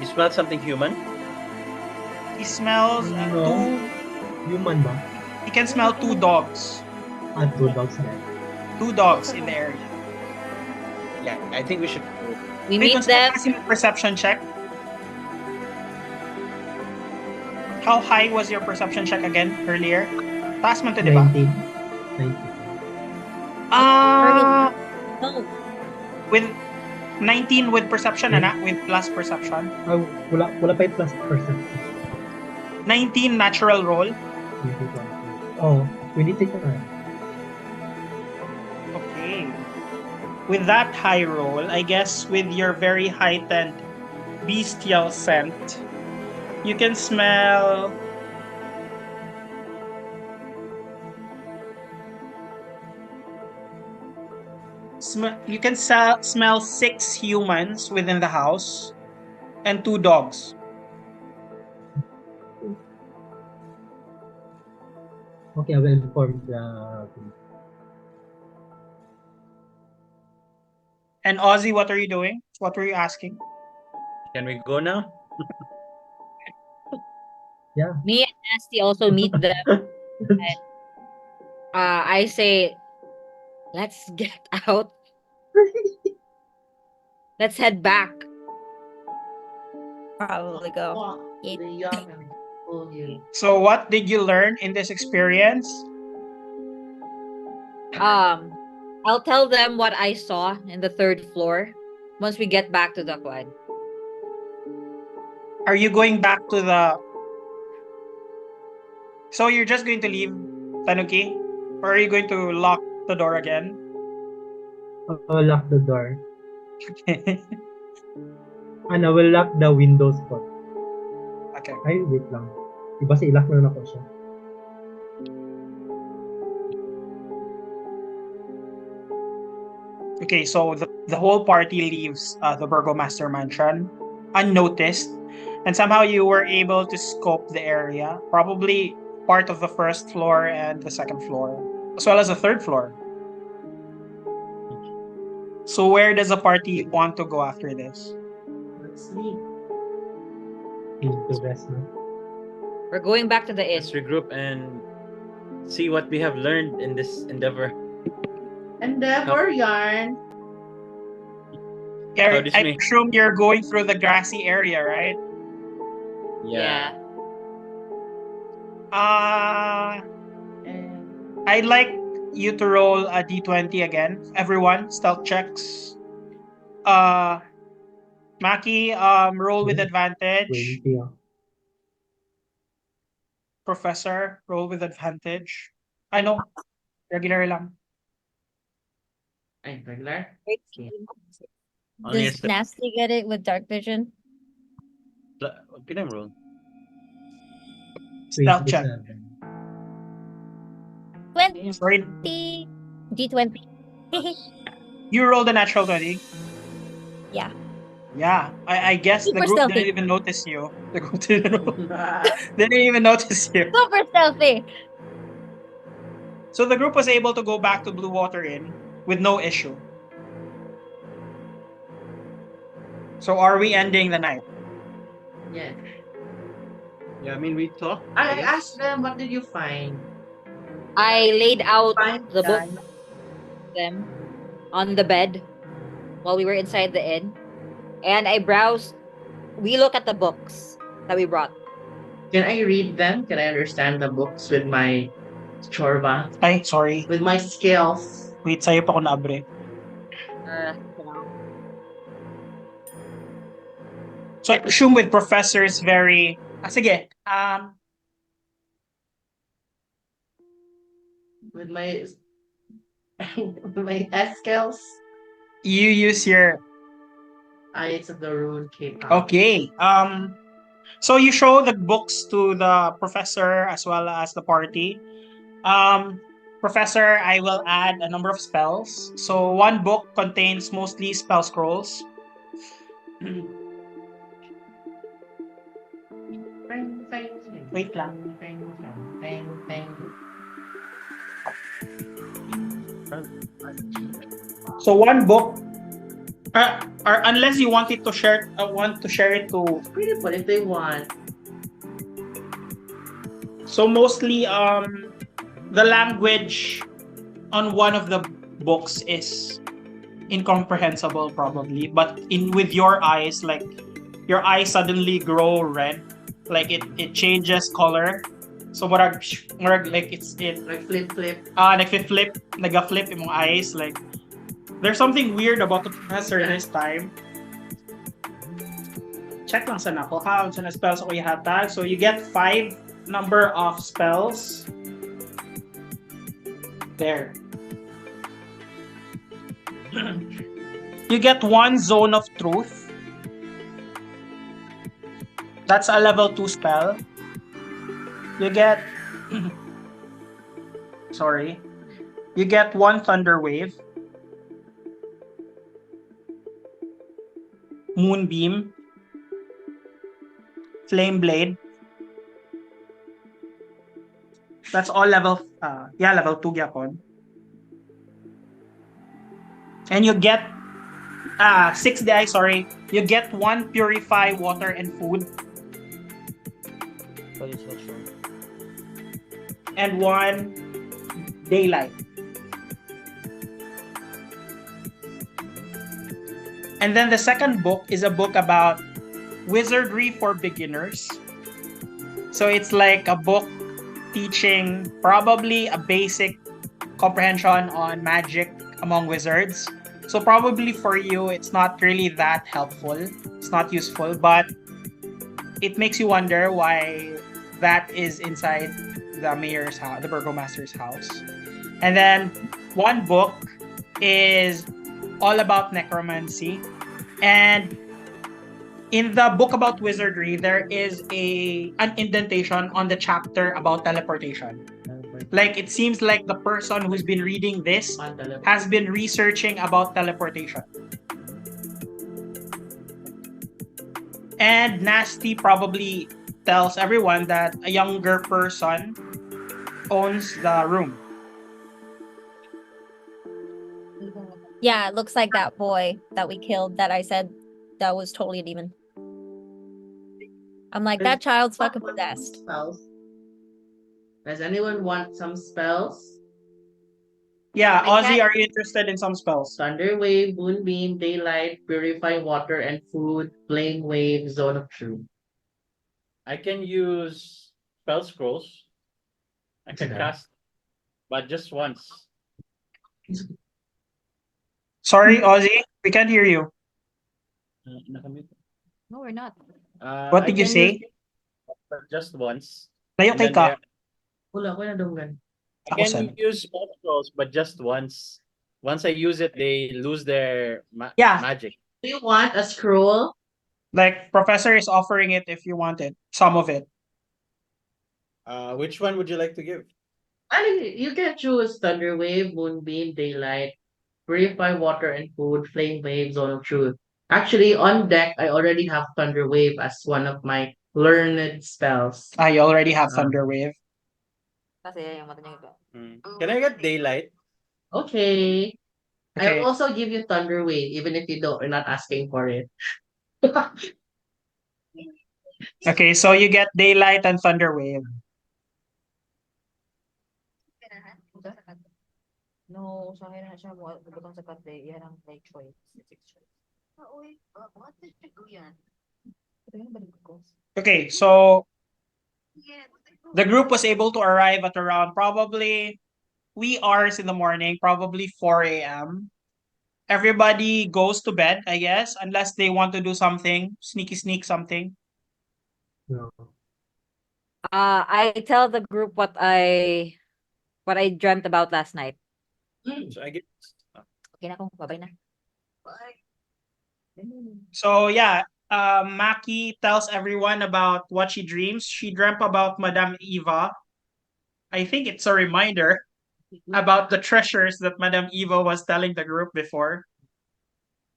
You smell something human? He smells No. Human ba? he can smell two dogs. Two dogs there. Two dogs in the area. Yeah, I think we should. We Wait, meet gusto mo them. kasi perception check? How high was your perception check again earlier? Taas man to, di ba? 19. 19. No. With 19 with perception, ana? With plus perception. Wala pa yung plus percent. 19 natural roll. Oh, we need to take a Okay. With that high roll, I guess with your very heightened bestial scent, you can smell you can smell 6 humans within the house and 2 dogs. Okay, I will inform the And Ozzy, what are you doing? What were you asking? Can we go now? yeah. Me and Nasty also meet them. I say, let's get out. Let's head back. Probably go. Walk Eat. the young and full you. So what did you learn in this experience? I'll tell them what I saw in the 3rd floor once we get back to the quad. Are you going back to the... So you're just going to leave Tanuki? Or are you going to lock the door again? I will lock the door. And I will lock the windows po. Okay. Ay, wait lang. Diba sa ilock na ako siya? Okay, so the whole party leaves the Burgomaster mansion unnoticed, and somehow you were able to scope the area, probably part of the 1st floor and the 2nd floor, as well as the 3rd floor. So where does the party want to go after this? Let's sleep. Into rest na. We're going back to the inn. Let's regroup and see what we have learned in this endeavor. Endeavor yarn. Yeah, does I me- presume you're going through the grassy area, right? Yeah. And I'd like you to roll a d20 again. Everyone, stealth checks. Maki, roll with Yeah. advantage. 20 ah. Professor, roll with advantage. I know, regular lang. ay, regular. Only a Does Nasty get it with dark vision? Can I roll? Stealth check. 27. 20 Sorry, D20. you rolled a natural 20. Yeah. Yeah, I guess the Super group stealthy. didn't even notice you. The group didn't even notice you. Super stealthy. So the group was able to go back to Blue Water Inn with no issue. So are we ending the night? Yes. Yeah, I mean we talked. I asked them, what did you find? I laid out Find the book done. them on the bed while we were inside the inn. And I browsed. We look at the books that we brought. Can I read them? Can I understand the books with my chorba? Ay, sorry. With my skills? Wait, sa'yo pa ako naabre. So I assume with professors very... sige. With my my S skills, You use your... Eyes of the Rune K-pop. Okay. So you show the books to the professor as well as the party. Professor, I will add a number of spells. So one book contains mostly spell scrolls. Wait lang. So one book, or unless you want it to share, want to share it to. Pretty fun if they want. So mostly, the language on one of the books is incomprehensible probably, but with your eyes, like your eyes suddenly grow red, like it changes color. So like it's Like flip. nagfi-flip, naga-flip imong eyes, like there's something weird about the professor this time. Check lang sa nako ha, sa na spells ako ihatag. So you get 5 number of spells. There. You get 1 zone of truth. That's a level 2 spell. You get sorry. You get 1 thunder wave. Moonbeam. Flame blade. That's all level level 2 gyapon. And you get 6 die, sorry. You get 1 purify water and food. But it's not sure. And 1 daylight. And then the second book is a book about wizardry for beginners. So it's like a book teaching probably a basic comprehension on magic among wizards. So probably for you, it's not really that helpful. It's not useful, but it makes you wonder why that is inside the mayor's house, the burgomaster's house. And then 1 book is all about necromancy. And in the book about wizardry, there is an indentation on the chapter about teleportation. Like it seems like the person who's been reading this has been researching about teleportation. And Nasty probably tells everyone that a younger person owns the room. Yeah, it looks like that boy that we killed that I said that was totally a demon. I'm like, that child's fucking possessed. Spells. Does anyone want some spells? Yeah, I Ozzy, can't- are you interested in some spells? Thunder Wave, Moonbeam, Daylight, Purify Water and Food, Flame Wave, Zone of Truth. I can use spell scrolls. I can Okay. cast, but just once. Sorry, Ozzy, we can't hear you. Nakamute. No, we're not. What I did you can say? use it, but just once. Layo And kay then ka. Wala ko na dungan. I Ako can sad. use spell scrolls, but just once. Once I use it, they lose their Yeah. magic. Do you want a scroll? Like, professor is offering it if you want it. Some of it. Which one would you like to give? You can choose Thunder Wave, Moonbeam, Daylight, Purify Water and Food, Flame Wave, Zone of Truth. Actually, on deck, I already have Thunder Wave as one of my learned spells. You already have Thunder Wave. Kasi yung mata niya iba. Can I get daylight? Okay. Okay. I'll also give you Thunder Wave, even if you're not asking for it. Okay, so you get Daylight and Thunder Wave. No, sa akin na siya mo butang sa karte, yan ang like choice, six choice. Ito yung balik ko. Okay, so the group was able to arrive at around probably wee hours in the morning, probably 4 a.m. everybody goes to bed, I guess, unless they want to do something, sneak something. No. I tell the group what I dreamt about last night. So I guess. Okay na ako, babay na. So yeah, Maki tells everyone about what she dreams. She dreamt about Madame Eva. I think it's a reminder about the treasures that Madame Eva was telling the group before.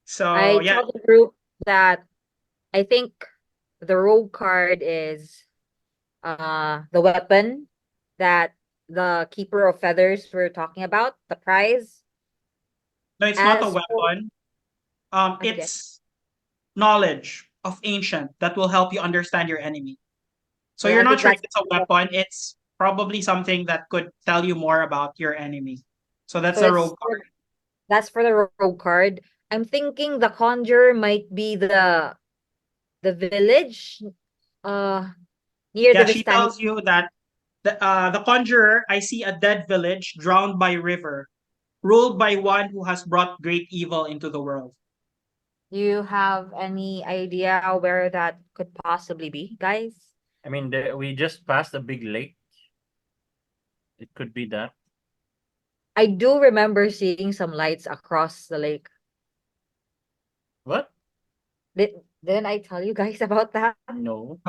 So I yeah, tell the group that I think the rogue card is the weapon that the keeper of feathers we're talking about, the prize. no, it's not a As for weapon. ano din? It's knowledge of ancient that will help you understand your enemy. So Yeah, you're I not think sure if that's it's a weapon. It's probably something that could tell you more about your enemy. So that's so a it's rogue card. that's for the rogue card. I'm thinking the conjurer might be the village near Yeah, the she Vistani. tells you that the conjurer, I see a dead village drowned by river, ruled by one who has brought great evil into the world. Do you have any idea where that could possibly be, guys? I mean, we just passed a big lake. It could be that. I do remember seeing some lights across the lake. What? Didn't I tell you guys about that? No.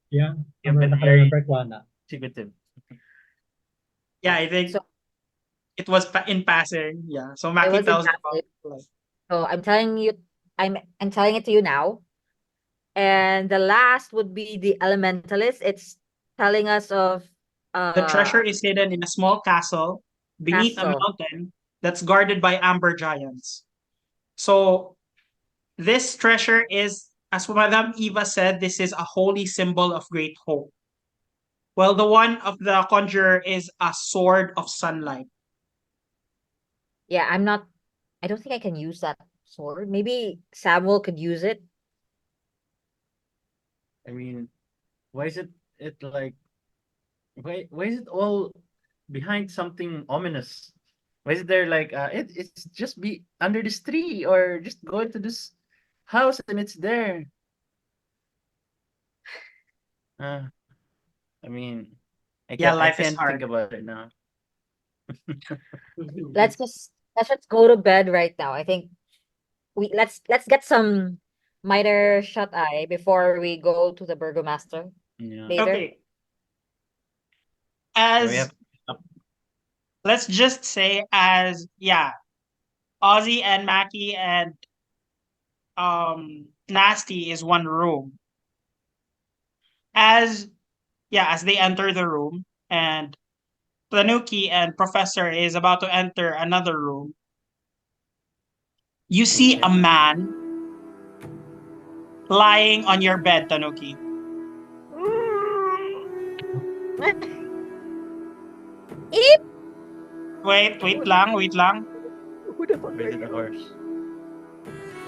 Yeah. You've been Nakaremember very ko na. secretive. Yeah, I think So it was in passing. Yeah, so it Maki was in tells you about passing. like, So I'm telling it to you now. And the last would be the elementalist. It's telling us of the treasure is hidden in a small castle beneath a castle. mountain that's guarded by amber giants. So this treasure is, as Madame Eva said, this is a holy symbol of great hope. Well, the one of the conjurer is a sword of sunlight. Yeah, I don't think I can use that sword. Maybe Samuel could use it. I mean, why is it like why is it all behind something ominous? Why is there like it's just be under this tree or just go into this house and it's there? Uh, I mean, Yeah, I life is can't think hard. about it now. Let's just go to bed right now. I think let's get some miter shut eye before we go to the burgomaster Yeah. later. Okay. So we As have let's just say as yeah, Ozzy and Mackie and Nasty is one room. As as they enter the room and Tanuki and Professor is about to enter another room, you see a man lying on your bed, Tanuki. Eep! Wait lang, wait lang. Who the fuck where's the horse?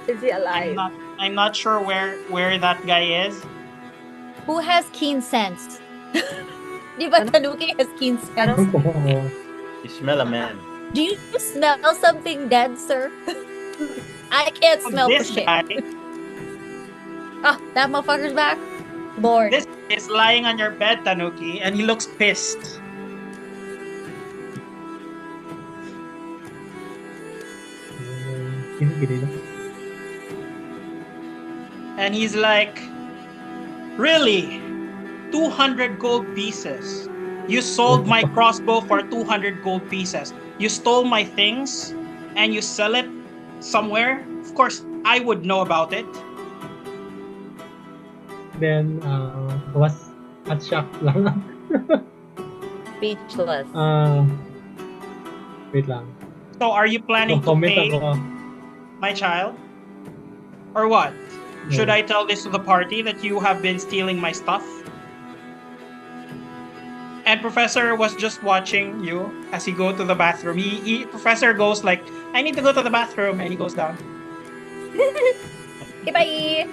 is he alive? I'm not sure where that guy is. Who has keen sense? Di ba Tanuki has keen sense? Oo. You smell a man. Do you smell something dead, sir? I can't smell for This shit. guy, Oh, that motherfucker's back. Bored. this is lying on your bed, Tanuki, and he looks pissed. Kinigili na. And he's like, really? 200 gold pieces. You sold my crossbow for 200 gold pieces. You stole my things and you sell it somewhere? Of course, I would know about it. Then, was at shock lang. Speechless. Wait lang. So are you planning to Comment pay ako. my child? Or what? Should I tell this to the party that you have been stealing my stuff? And Professor was just watching you as you go to the bathroom. Professor goes like, I need to go to the bathroom, and he goes down. Okay, bye.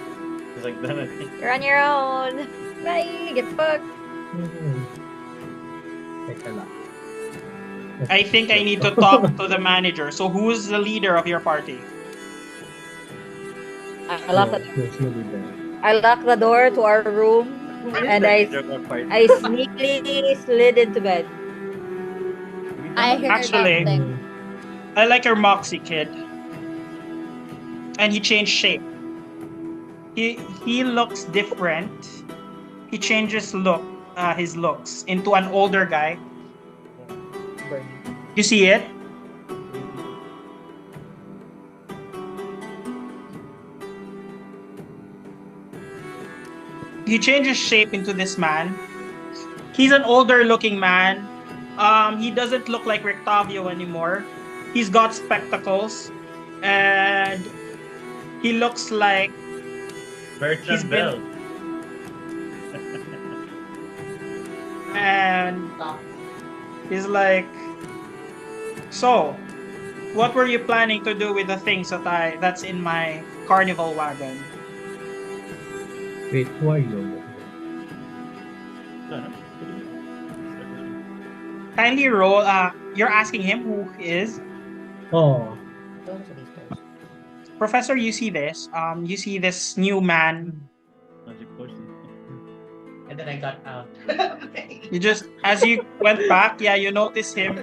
It's like that. You're on your own. Bye. Get fucked. Teka lang. I think I need to talk to the manager. So who's the leader of your party? I lock No, the there's nobody there. I lock the door to our room and I sneakily slid into bed. I hear Actually, nothing. I like your Moxie kid. And he changed shape. He looks different. He changes his looks into an older guy. You see it? He changes shape into this man. He's an older looking man. He doesn't look like Rictavio anymore. He's got spectacles. And he looks like he's been and he's like, so what were you planning to do with the things that's in my carnival wagon? Wait, who are you? Kindly roll. You're asking him who is Oh, Professor. You see this. You see this new man. And then I got out. You just as you went back, yeah, you notice him.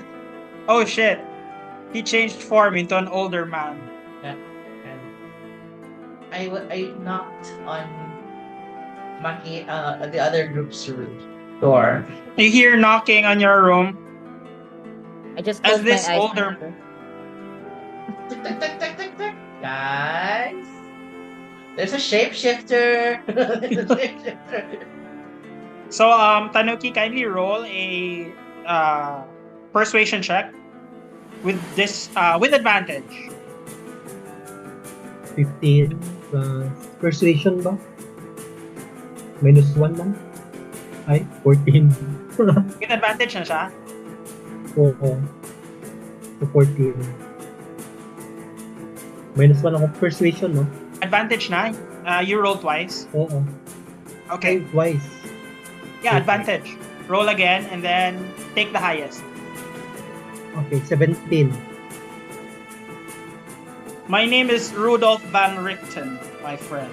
Oh shit! He changed form into an older man. Yeah. And I knocked on Maki, the other group's door. You hear knocking on your room. I just As closed this my eyes. older Tick, tick, tick, tick, tick, tick. Guys, there's a shapeshifter. There's a shapeshifter. So, Tanuki, kindly roll a persuasion check with advantage. 15 plus persuasion ba? Minus 1 lang? Ay, 14. With advantage na siya. Oo. So 14. Minus 1 ako persuasion, no? Advantage na. You roll twice. Oo. Okay. Twice. Yeah, advantage. Roll again and then take the highest. Okay, 17. My name is Rudolph Van Richten, my friend.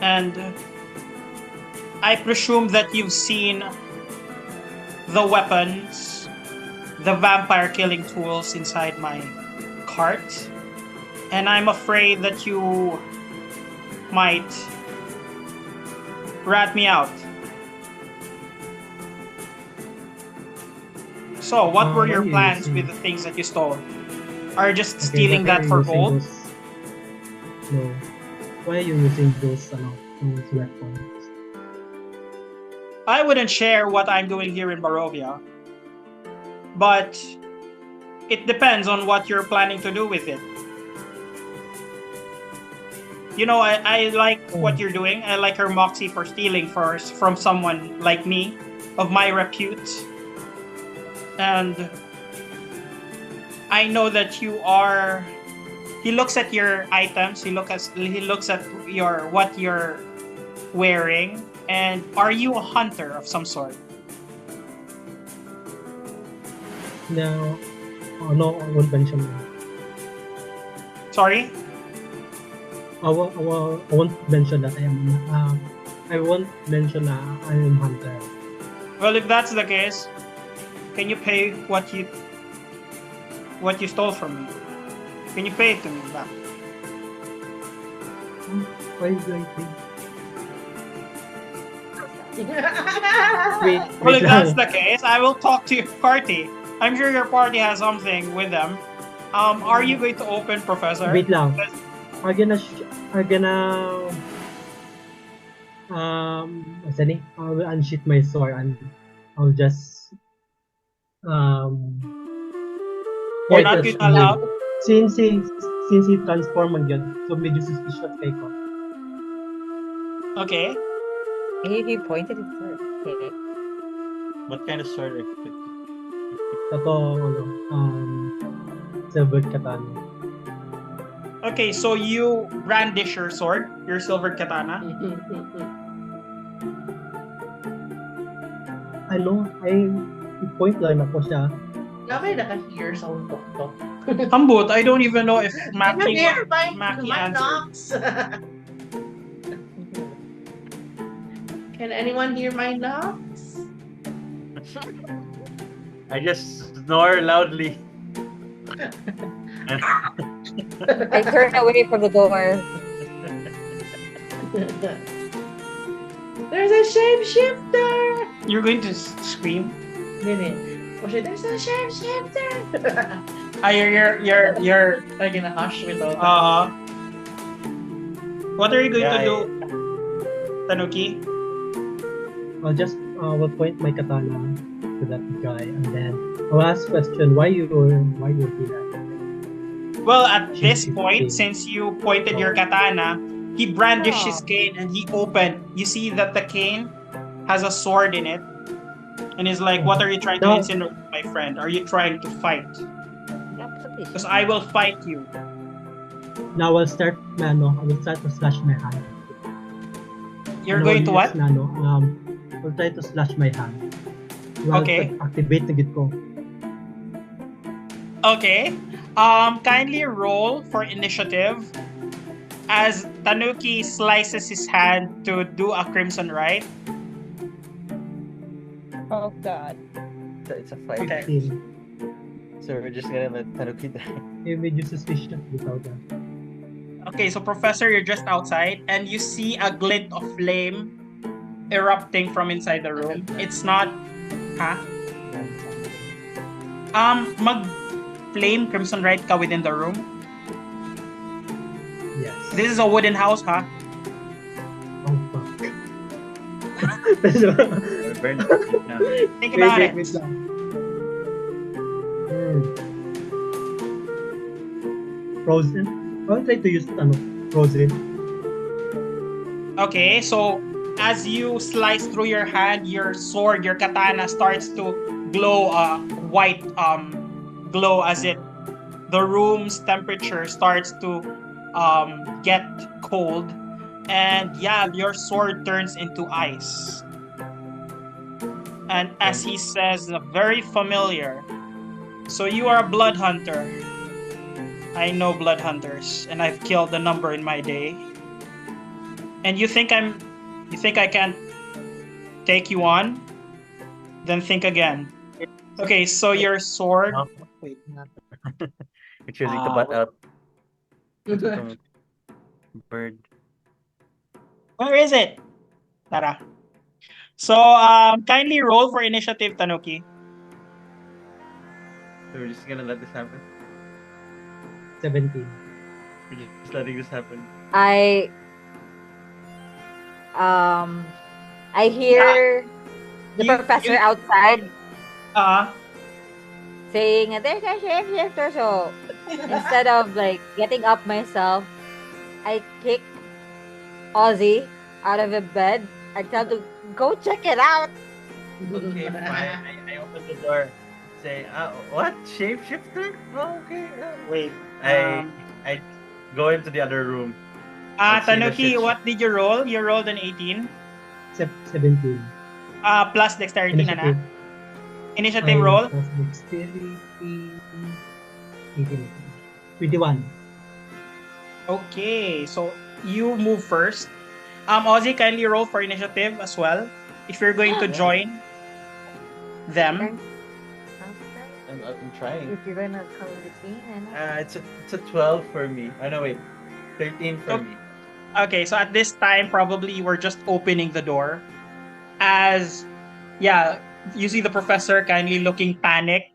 And I presume that you've seen the weapons, the vampire killing tools inside my cart. And I'm afraid that you might rat me out. So, what were Why your are you plans using- with the things that you stole? Are you just Okay, stealing why that are for you using gold? those- No. Why are you using those weapons? I wouldn't share what I'm doing here in Barovia, but it depends on what you're planning to do with it. You know, I like what you're doing. I like your moxie for stealing first from someone like me, of my repute. And I know that you are. He looks at your items. He looks at what you're wearing. And are you a hunter of some sort? No, no, I won't mention that. Sorry? I won't mention that I won't mention that I am hunter. Well, if that's the case, can you pay what you stole from me? Can you pay it to me back? Why do I think? Wait, Well, wait if that's lang. the case, I will talk to your party. I'm sure your party has something with them. Are you going to open, Professor? Wait lang. I'm gonna what's that name? I will unsheath my sword and I'll just You're point not at going to him. allow. Since he transform again, so medyo suspicious kay ko. Okay. He pointed it first. Okay. What kind of sword are you? Ito, silver katana. Okay, so you brandish your sword, your silver katana. Ano, I point lang ako siya. Nga may naka-hear sa tok-tok. Hambut, I don't even know if Can you hear Maki my answered. knocks? Can anyone hear my knocks? I just snore loudly. I turn away from the door. There's a shapeshifter! You're going to scream? Nini. Oh shit, there's a shapeshifter! You're like in a hush window. what are you going to Yeah, do, Tanuki? Will point my katana to that guy, and then I'll ask question why you do that. Well, at this She's point, 15. since you pointed your katana, he brandished his cane and he opened. You see that the cane has a sword in it. And he's like, what are you trying to No. insinuate, my friend? Are you trying to fight? Because I will fight you. Now I will start to slash my hand. You're going to what? I'll try to slash my hand. Okay. Activate na gid ko. Okay. Kindly roll for initiative as Tanuki slices his hand to do a crimson rite. Oh God. it's a fight. Okay. 15. So we're just gonna let Tanuki die. Medyo suspicious without that. Okay, so Professor, you're just outside and you see a glint of flame erupting from inside the room. It's not, mag-flame crimson rite ka within the room. Yes. This is a wooden house, Oh fuck. We're burning it now. Think about it. Wait lang. Frozen? I'll try to use frozen. Okay, so as you slice through your hand, your sword, your katana starts to glow a white glow as the room's temperature starts to get cold, and yeah, your sword turns into ice. And as he says, very familiar. So you are a blood hunter. I know blood hunters, and I've killed a number in my day. And you think I can't take you on? Then think again. Okay, so your sword. Wait. We're choosing to butt up. Bird. Where is it? Tara. So kindly roll for initiative, Tanuki. So we're just gonna let this happen. 17. We're just letting this happen. I hear the professor outside saying there's a shapeshifter. So instead of like getting up myself, I kick Ozzy out of the bed. I tell him to go check it out. Okay, fine. I open the door. Say, what? Shapeshifter? Oh, okay. Wait. I go into the other room. Let's see the Tanuki, shit. what did you roll? You rolled an 18. 17. Plus dexterity na na. Initiative Ay, roll. plus dexterity. 18. 21. Okay, so you move first. Ozzy, kindly roll for initiative as well. If you're going to join them. I'm trying. If you're gonna come with me, It's a 12 for me. Oh no, wait. 13 for me. Okay, so at this time, probably we're just opening the door. As, yeah, you see the professor kindly looking panicked.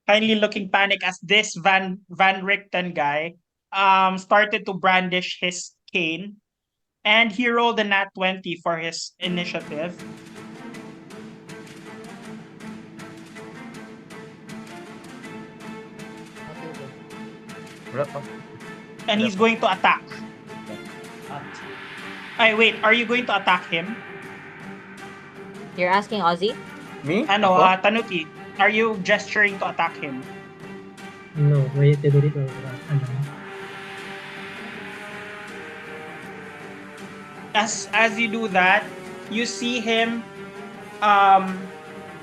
As this Van Richten guy started to brandish his cane. And he rolled a nat 20 for his initiative. And he's going to attack. Wait, are you going to attack him? you're asking Ozzy? Me? Ano, Ako? Tanuki, are you gesturing to attack him? No, wait, dito. As you do that, you see him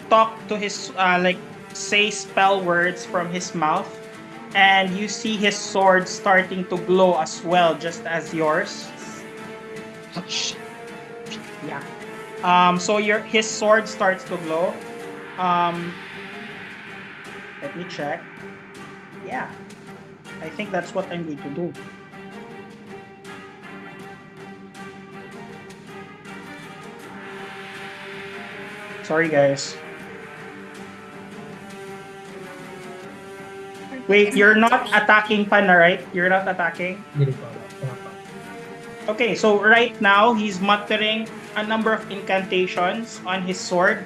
talk to his say spell words from his mouth, and you see his sword starting to glow as well, just as yours. Yeah. So his sword starts to glow. Let me check. Yeah. I think that's what I'm going to do. Sorry, guys. Wait, you're not attacking Pana, right? You're not attacking? Hindi ko alam. Wala pa. Okay, so right now, he's muttering a number of incantations on his sword,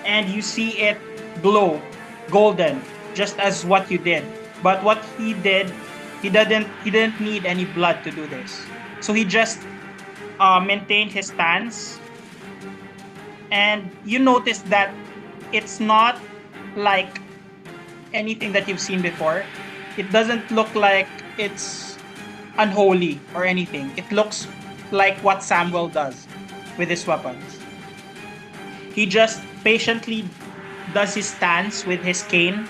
and you see it glow golden, just as what you did. But what he did, he didn't need any blood to do this. So he just maintained his stance, and you notice that it's not like anything that you've seen before. It doesn't look like it's unholy or anything. It looks like what Samuel does with his weapons. He just patiently does his stance with his cane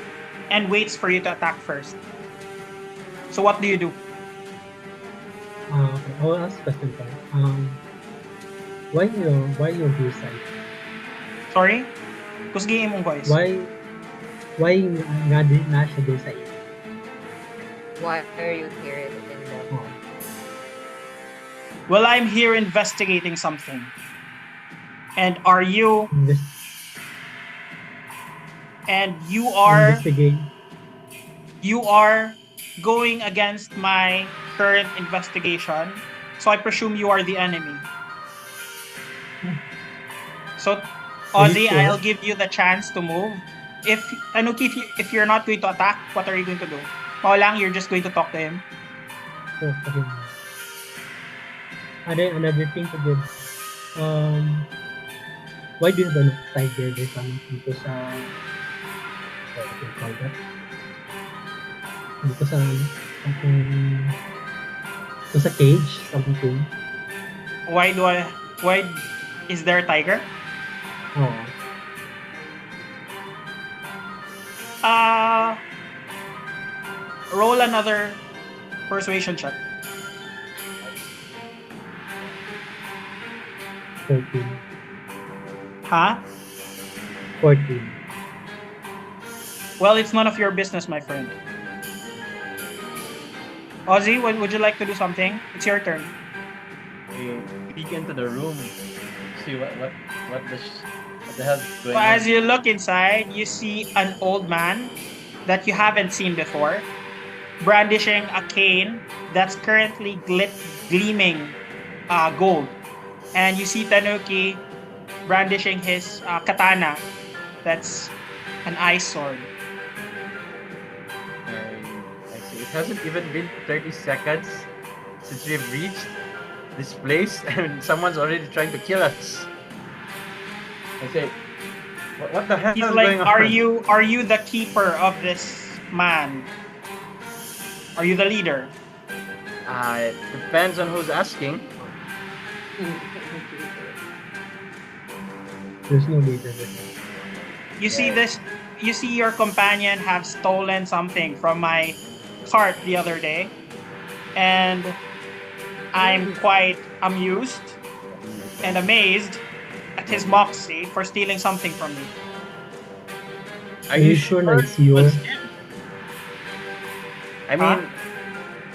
and waits for you to attack first. So what do you do? Okay, I will ask question pa. Why you do side? Sorry? Kusgiin mong voice. Why nga din na siya doon sa iyo? Why are you here in the... Oh. Well, I'm here investigating something. And are you... And you are... Investigate. You are going against my current investigation. So I presume you are the enemy. So, Ozzy, sure? I'll give you the chance to move. If Tanuki, if you're not going to attack, what are you going to do? Lang, you're just going to talk to him. Oh, okay. And then another thing to give. Why do you have a tiger there dito sa what do you call that? Dito sa cage, something. Why is there a tiger? Oh. Roll another persuasion check. 14. Huh? 14. Well, it's none of your business, my friend. Ozzy, would you like to do something? It's your turn. We peek into the room. See what the hell's going So on. as you look inside, you see an old man that you haven't seen before, brandishing a cane that's currently gleaming gold. And you see Tanuki brandishing his katana that's an ice sword. I see. It hasn't even been 30 seconds since we've reached this place and someone's already trying to kill us. I say, what the hell He's is like, going on? are you the keeper of this man? Are you the leader? It depends on who's asking. There's no leader there. You see this? You see your companion have stolen something from my cart the other day, and I'm quite amused and amazed at his moxie for stealing something from me. Are you sure that it's yours? I mean,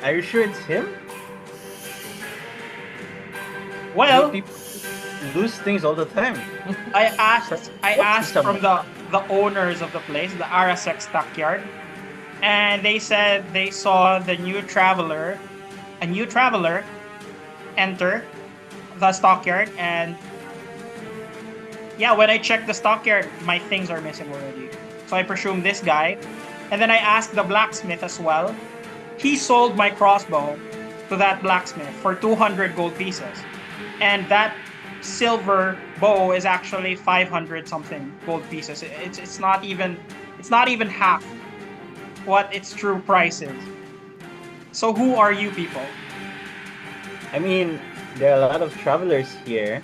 are you sure it's him? Well, People lose things all the time. I asked someone? from the owners of the place, the Arasek stockyard, and they said they saw a new traveler enter the stockyard, and yeah, when I checked the stockyard, my things are missing already. So I presume this guy. And then I asked the blacksmith as well. He sold my crossbow to that blacksmith for 200 gold pieces. And that silver bow is actually 500 something gold pieces. It's not even half what its true price is. So who are you people? I mean, there are a lot of travelers here.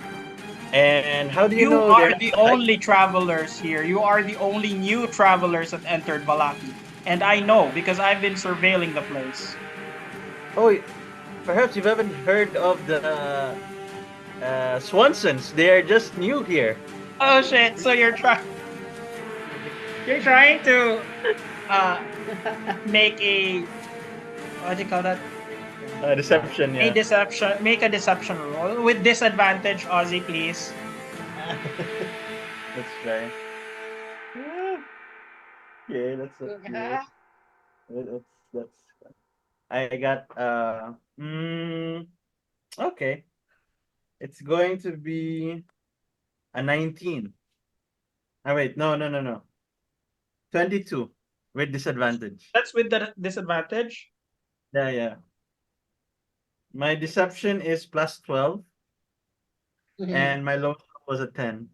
And how do you You know are they're the not only travelers here. You are the only new travelers that entered Vallaki. And I know because I've been surveilling the place. Oh, perhaps you haven't heard of the Swansons. They are just new here. Oh shit, so you're trying to uh make a what do you call that? Deception, yeah. Make a deception roll with disadvantage, Ozzy, please. Let's try. Okay, let's see. That's I got okay. It's going to be a 19. Oh wait, no. 22 with disadvantage. That's with the disadvantage. Yeah. My deception is plus 12 and my lowest was a 10.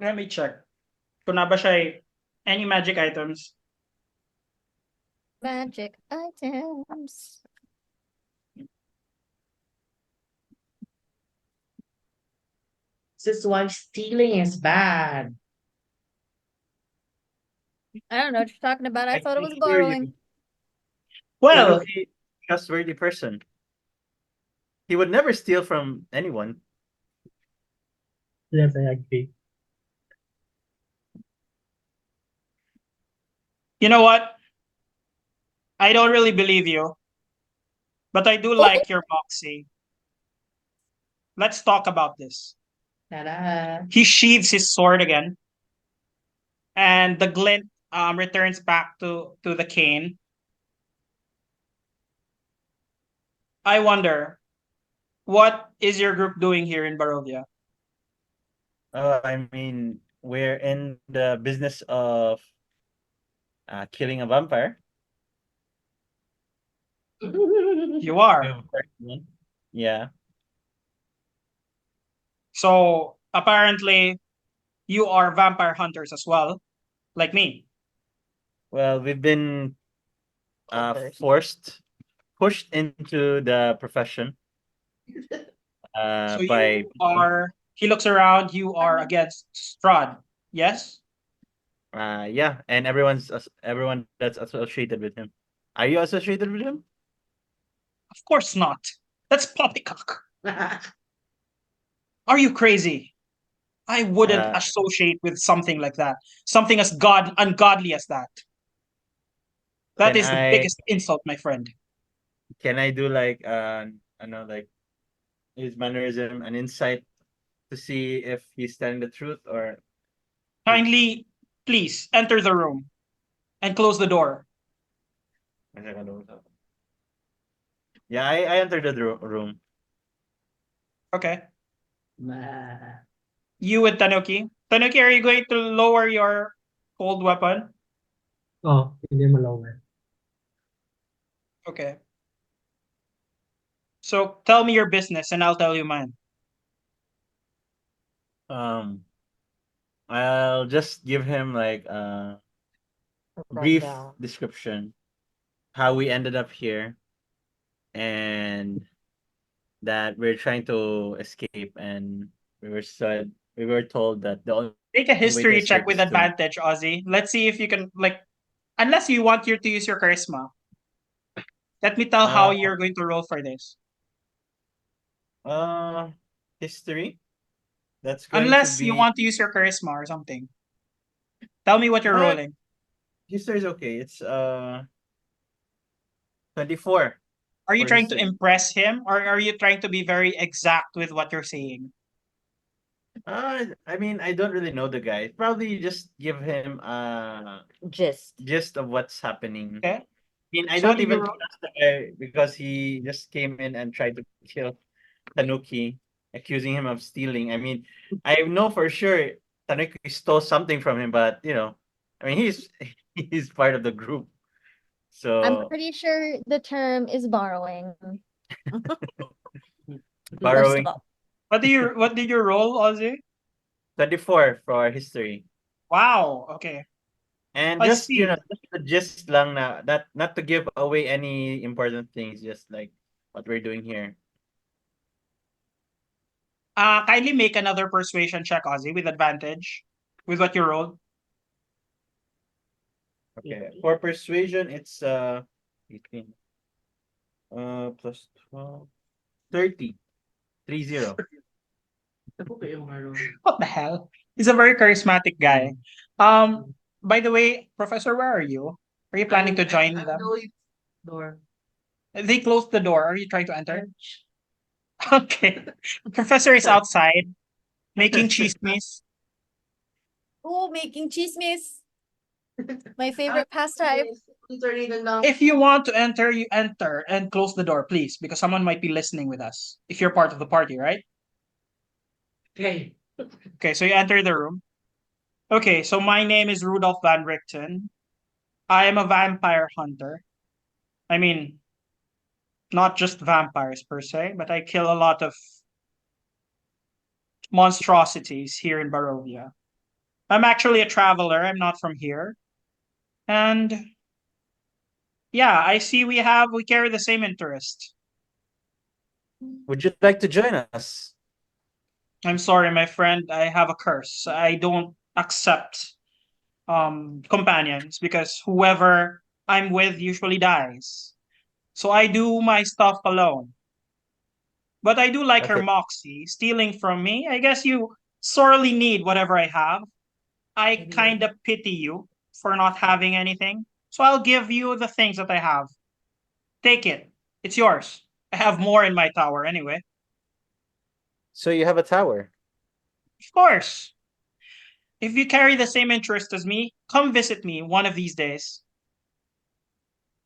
Let me check. Kung na ba siya any magic items. Magic items. This is why stealing is bad. I don't know what you're talking about. I thought it can was hear you. borrowing. Well, Tanuki, trustworthy person. He would never steal from anyone. Yes, I agree. you know what? I don't really believe you, but I do like your moxie. Let's talk about this. Ta-da. He sheathes his sword again, and the glint returns back to the cane. I wonder, what is your group doing here in Barovia? I mean, we're in the business of killing a vampire. You are. Yeah. So apparently, you are vampire hunters as well, like me. Well, we've been pushed into the profession So by you are. He looks around. You are against Strahd. Yes. yeah, and everyone that's associated with him. Are you associated with him? Of course not. That's poppycock. Are you crazy? I wouldn't Uh, associate with something like that. Something as ungodly as that. That can is the I biggest insult, my friend. can I do like I know like his mannerism, an insight to see if he's telling the truth or he's Kindly, please enter the room and close the door. yeah, I entered the room. Okay. Nah. You with Tanuki. Tanuki, are you going to lower your cold weapon? Oh, hindi mo lower. Okay. So tell me your business and I'll tell you mine. Um, I'll just give him like brief Rundown. description how we ended up here and that we're trying to escape and we were told that the only Make a way to history escape check is with to advantage, Ozzy. Let's see if you can unless you want you to use your charisma. Let me tell how uh you're going to roll for this. uh history. That's going to Unless you be want to use your charisma or something. Tell me what you're uh rolling. history is okay. It's 24 Are you for trying to history. impress him or are you trying to be very exact with what you're saying? I mean, I don't really know the guy. Probably just give him Gist. gist of what's happening. Okay. I mean, I So what don't did you even roll? trust the guy because he just came in and tried to kill Tanuki, accusing him of stealing. I mean, I know for sure Tanuki stole something from him, but I mean, he's he's part of the group, I'm so pretty sure the term is borrowing. First of borrowing all, What did you roll, Ozzy? 24 for history. Wow. Okay. And I just see. just the gist lang na that not to give away any important things, just like what we're doing here. Kindly make another persuasion check, Ozzy, with advantage. With what you rolled. Okay. For persuasion, it's 18. Plus 12. 30. 30. What the hell? He's a very charismatic guy. By the way, Professor, where are you? Are you planning to join them? Door. They closed the door. Are you trying to enter? Okay. Professor is outside making chismes. Oh, making chismes. My favorite pastime. If you want to enter, you enter and close the door, please, because someone might be listening with us. If you're part of the party, right? Okay. Okay, so you enter the room. Okay, so my name is Rudolph Van Richten. I am a vampire hunter. I mean, not just vampires per se, but I kill a lot of monstrosities here in Barovia. I'm actually a traveler. I'm not from here. And yeah, I see we carry the same interest. Would you like to join us? I'm sorry, my friend, I have a curse. I don't accept companions because whoever I'm with usually dies. So I do my stuff alone. But I do like her Okay. moxie, stealing from me. I guess you sorely need whatever I have. I kind of pity you for not having anything. So I'll give you the things that I have. Take it. It's yours. I have more in my tower anyway. So you have a tower. Of course. If you carry the same interest as me, come visit me one of these days.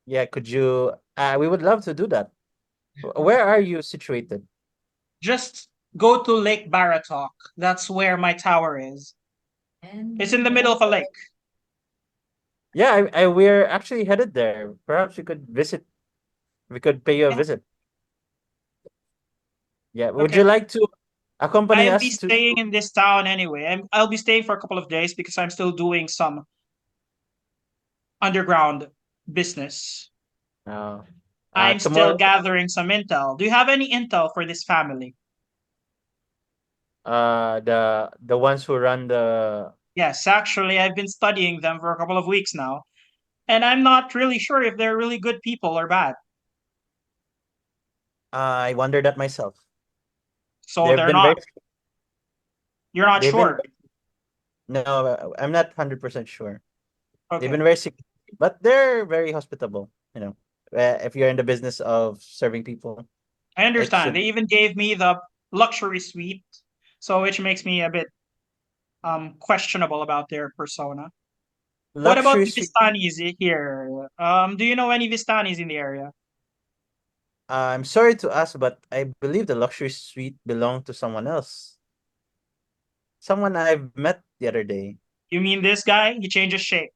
Yeah, could you we would love to do that. Where are you situated? Just go to Lake Baratok. That's where my tower is. It's in the middle of a lake. Yeah, we're actually headed there. Perhaps we could visit. We could pay you a Yeah. visit. Yeah, would Okay. you like to accompany I'll be us to? staying in this town anyway. I'll be staying for a couple of days because I'm still doing some underground business. Uh, I'm still tomorrow. gathering some intel. Do you have any intel for this family? The ones who run the. Yes, actually, I've been studying them for a couple of weeks now, and I'm not really sure if they're really good people or bad. I wonder that myself. So They've they're been not. very. You're not They've been. sure. No, I'm not 100% sure. They've Okay, been very sick, but they're very hospitable. If you're in the business of serving people, I it understand. should. They even gave me the luxury suite, so which makes me a bit questionable about their persona. What about Luxury the suite. Vistanis here? Do you know any Vistanis in the area? I'm sorry to ask, but I believe the luxury suite belonged to someone else. Someone I've met the other day. You mean this guy? He changes shape.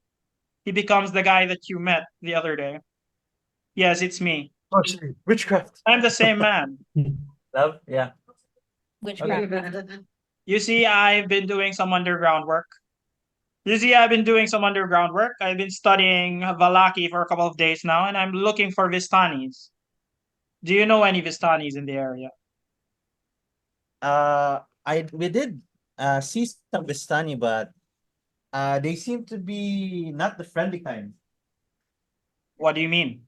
He becomes the guy that you met the other day. Yes, it's me. Sorcery. Witchcraft. I'm the same man. Love? Yeah. Witchcraft. You see, I've been doing some underground work. I've been studying Vallaki for a couple of days now, and I'm looking for Vistanis. Do you know any Vistanis in the area? We did see some Vistani, but they seem to be not the friendly kind. What do you mean?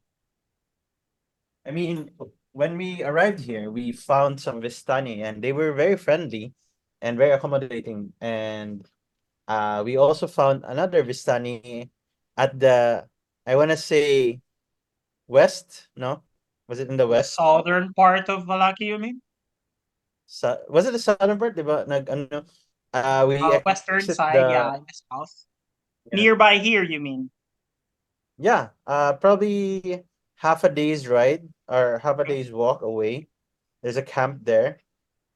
I mean, when we arrived here, we found some Vistani, and they were very friendly and very accommodating. And we also found another Vistani at the, I want to say, west. No, was it in the The west? southern part of Vallaki, you mean? Was it the southern part? Diba? Ano, we Western exit side, the. yeah, in the south. Yeah. Nearby here, you mean? Yeah, probably half a day's ride or half a Okay. day's walk away. There's a camp there,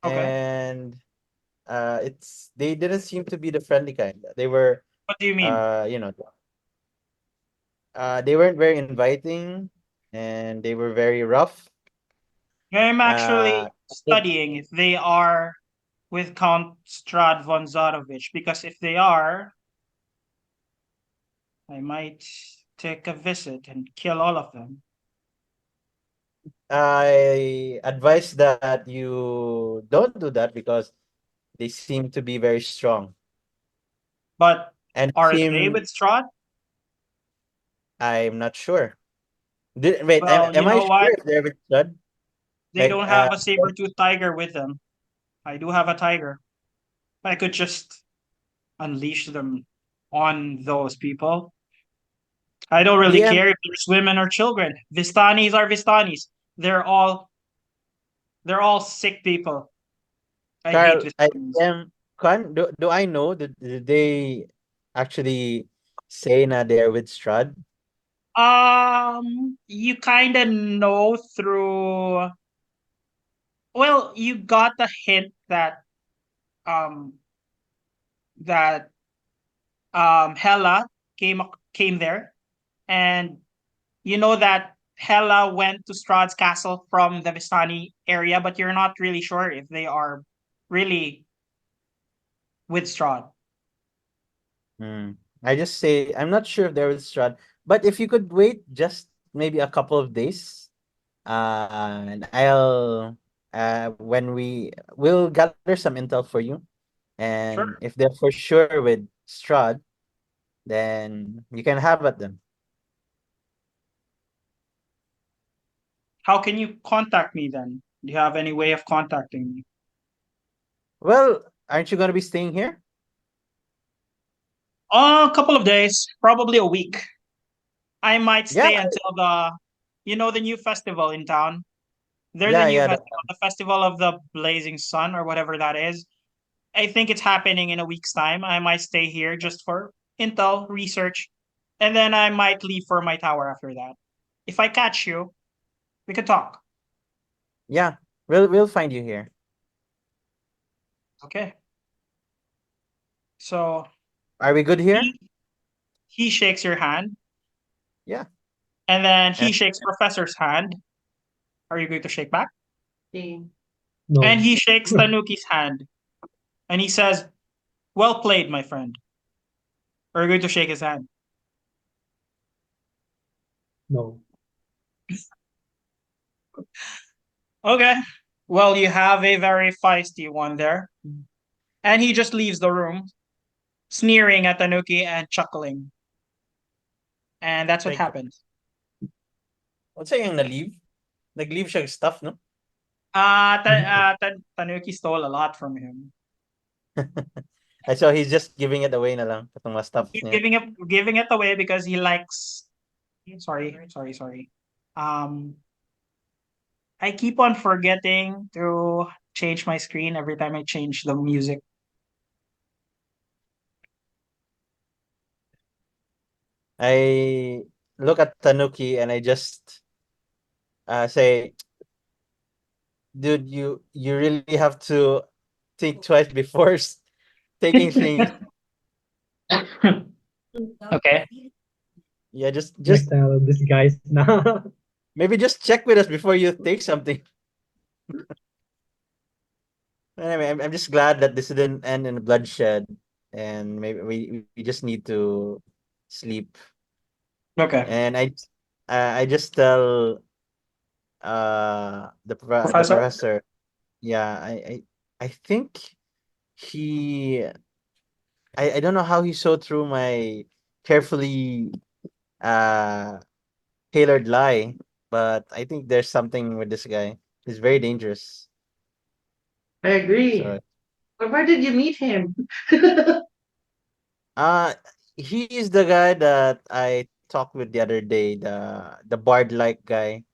Okay. and they didn't seem to be the friendly kind. They were, What do you mean? you know, they weren't very inviting, and they were very rough. I'm actually I think studying if they are with Count Strahd von Zarovich, because if they are, I might take a visit and kill all of them. I advise that you don't do that because they seem to be very strong But and are they seem. with Strahd? I'm not sure. Wait, Well, you am I know sure what? if they're with Strahd? They Like, don't have a saber-tooth tiger with them. I do have a tiger. I could just unleash them on those people. I don't really DM care if there's women or children. Vistanis are Vistanis. They're all they're all sick people. I hate Carl, I Vistanis. am Kwan, do I know that did they actually say na they're with Strahd? You kind of know through. Well, you got the hint that um that Hela came there, and you know that Hela went to Strahd's castle from the Vistani area, but you're not really sure if they are really with Strahd. Hmm. I just say I'm not sure if they're with Strahd, but if you could wait just maybe a couple of days, and I'll when we'll gather some intel for you, and Sure. if they're for sure with Strahd, then you can have at them. How can you contact me then? Do you have any way of contacting me? Well, aren't you gonna be staying here? A couple of days, probably a week. I might Yeah, stay until the new festival in town. There's a yeah, new yeah. festival, the Festival of the Blazing Sun or whatever that is. I think it's happening in a week's time. I might stay here just for intel research, and then I might leave for my tower after that. If I catch you, we could talk. Yeah, we'll find you here. Okay. So Are we good here? he he shakes your hand, Yeah. and then And he shakes Professor's hand. Are you going to shake back? Ding. And No. he shakes Tanuki's hand, and he says, "Well played, my friend." Are you going to shake his hand? No. Okay. Well, you have a very feisty one there. And he just leaves the room, sneering at Tanuki and chuckling. And that's what like, happens. what's saying na leave? Nag-leave siya stuff, no? Tanuki stole a lot from him. I saw he's just giving it away na lang, itong mga stuff He's niya. giving it away because he likes. Sorry. Um, I keep on forgetting to change my screen every time I change the music. I look at Tanuki and I just say, dude, you really have to think twice before taking things. Okay. Yeah, Next just time I'll disguise na. maybe just check with us before you take something. Anyway, I'm just glad that this didn't end in bloodshed, and maybe we just need to sleep. Okay. And I just tell the Professor? professor, yeah, I think he I don't know how he saw through my carefully uh tailored lie, but I think there's something with this guy. He's very dangerous. I agree. So But where did you meet him? uh he is the guy that I talked with the other day, the bard like guy,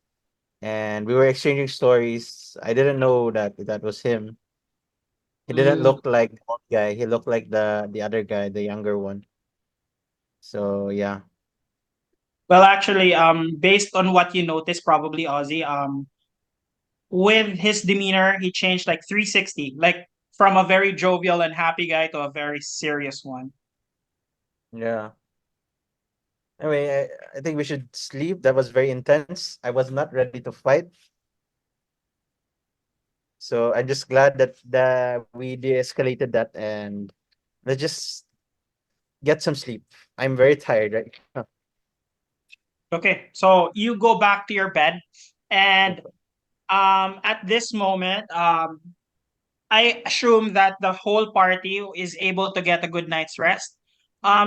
and we were exchanging stories. I didn't know that that was him. He didn't Mm, look like the old guy. He looked like the other guy, the younger one. So yeah. Well, actually, based on what you noticed, probably Ozzy, with his demeanor, he changed like 360, like from a very jovial and happy guy to a very serious one. Yeah. Anyway, I think we should sleep. That was very intense. I was not ready to fight. So I'm just glad that we de-escalated that, and let's just get some sleep. I'm very tired right now. Okay, so you go back to your bed, and Super. At this moment, I assume that the whole party is able to get a good night's rest.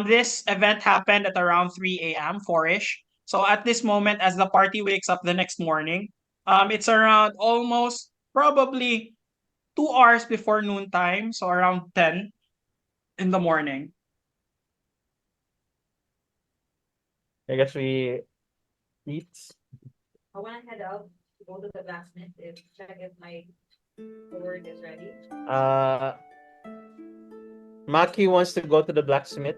This event happened at around 3 a.m., 4-ish. So at this moment, as the party wakes up the next morning, it's around almost probably 2 hours before noontime, so around 10 in the morning. I guess we eat. I want to head out to go to the blacksmith if check if my sword is ready. Maki wants to go to the blacksmith.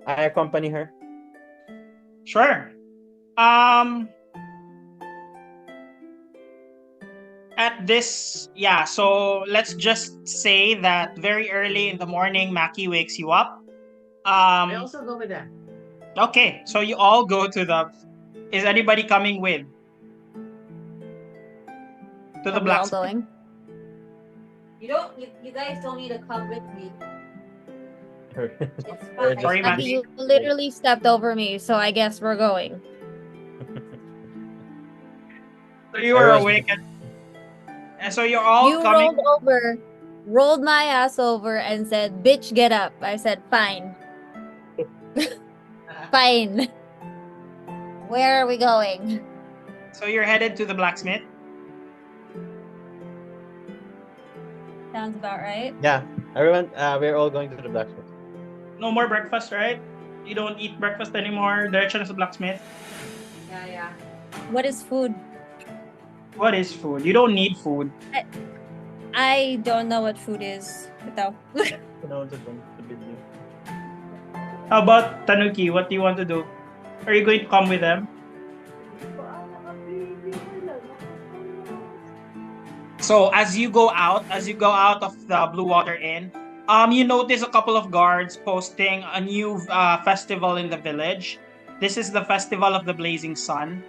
I accompany her. Sure. At this, yeah, so let's just say that very early in the morning, Maki wakes you up. I also go with that. Okay, so you all go to the. Is anybody coming with? To the We're all blacksmith. going. You guys don't need to come with me. It's We're fine. Sorry, Maki, Maki. you literally stepped over me, so I guess we're going. So you are Everyone's- awake, and so you're all You coming. rolled my ass over and said, "Bitch, get up." I said, "Fine." Fine. Where are we going? So you're headed to the blacksmith. Sounds about right. Yeah, everyone. We're all going to the blacksmith. No more breakfast, right? You don't eat breakfast anymore. Direction is the blacksmith. Yeah. What is food? What is food? You don't need food. I don't know what food is. Ito. How about Tanuki? What do you want to do? Are you going to come with them? So as you go out of the Blue Water Inn, you notice a couple of guards posting a new festival in the village. This is the Festival of the Blazing Sun.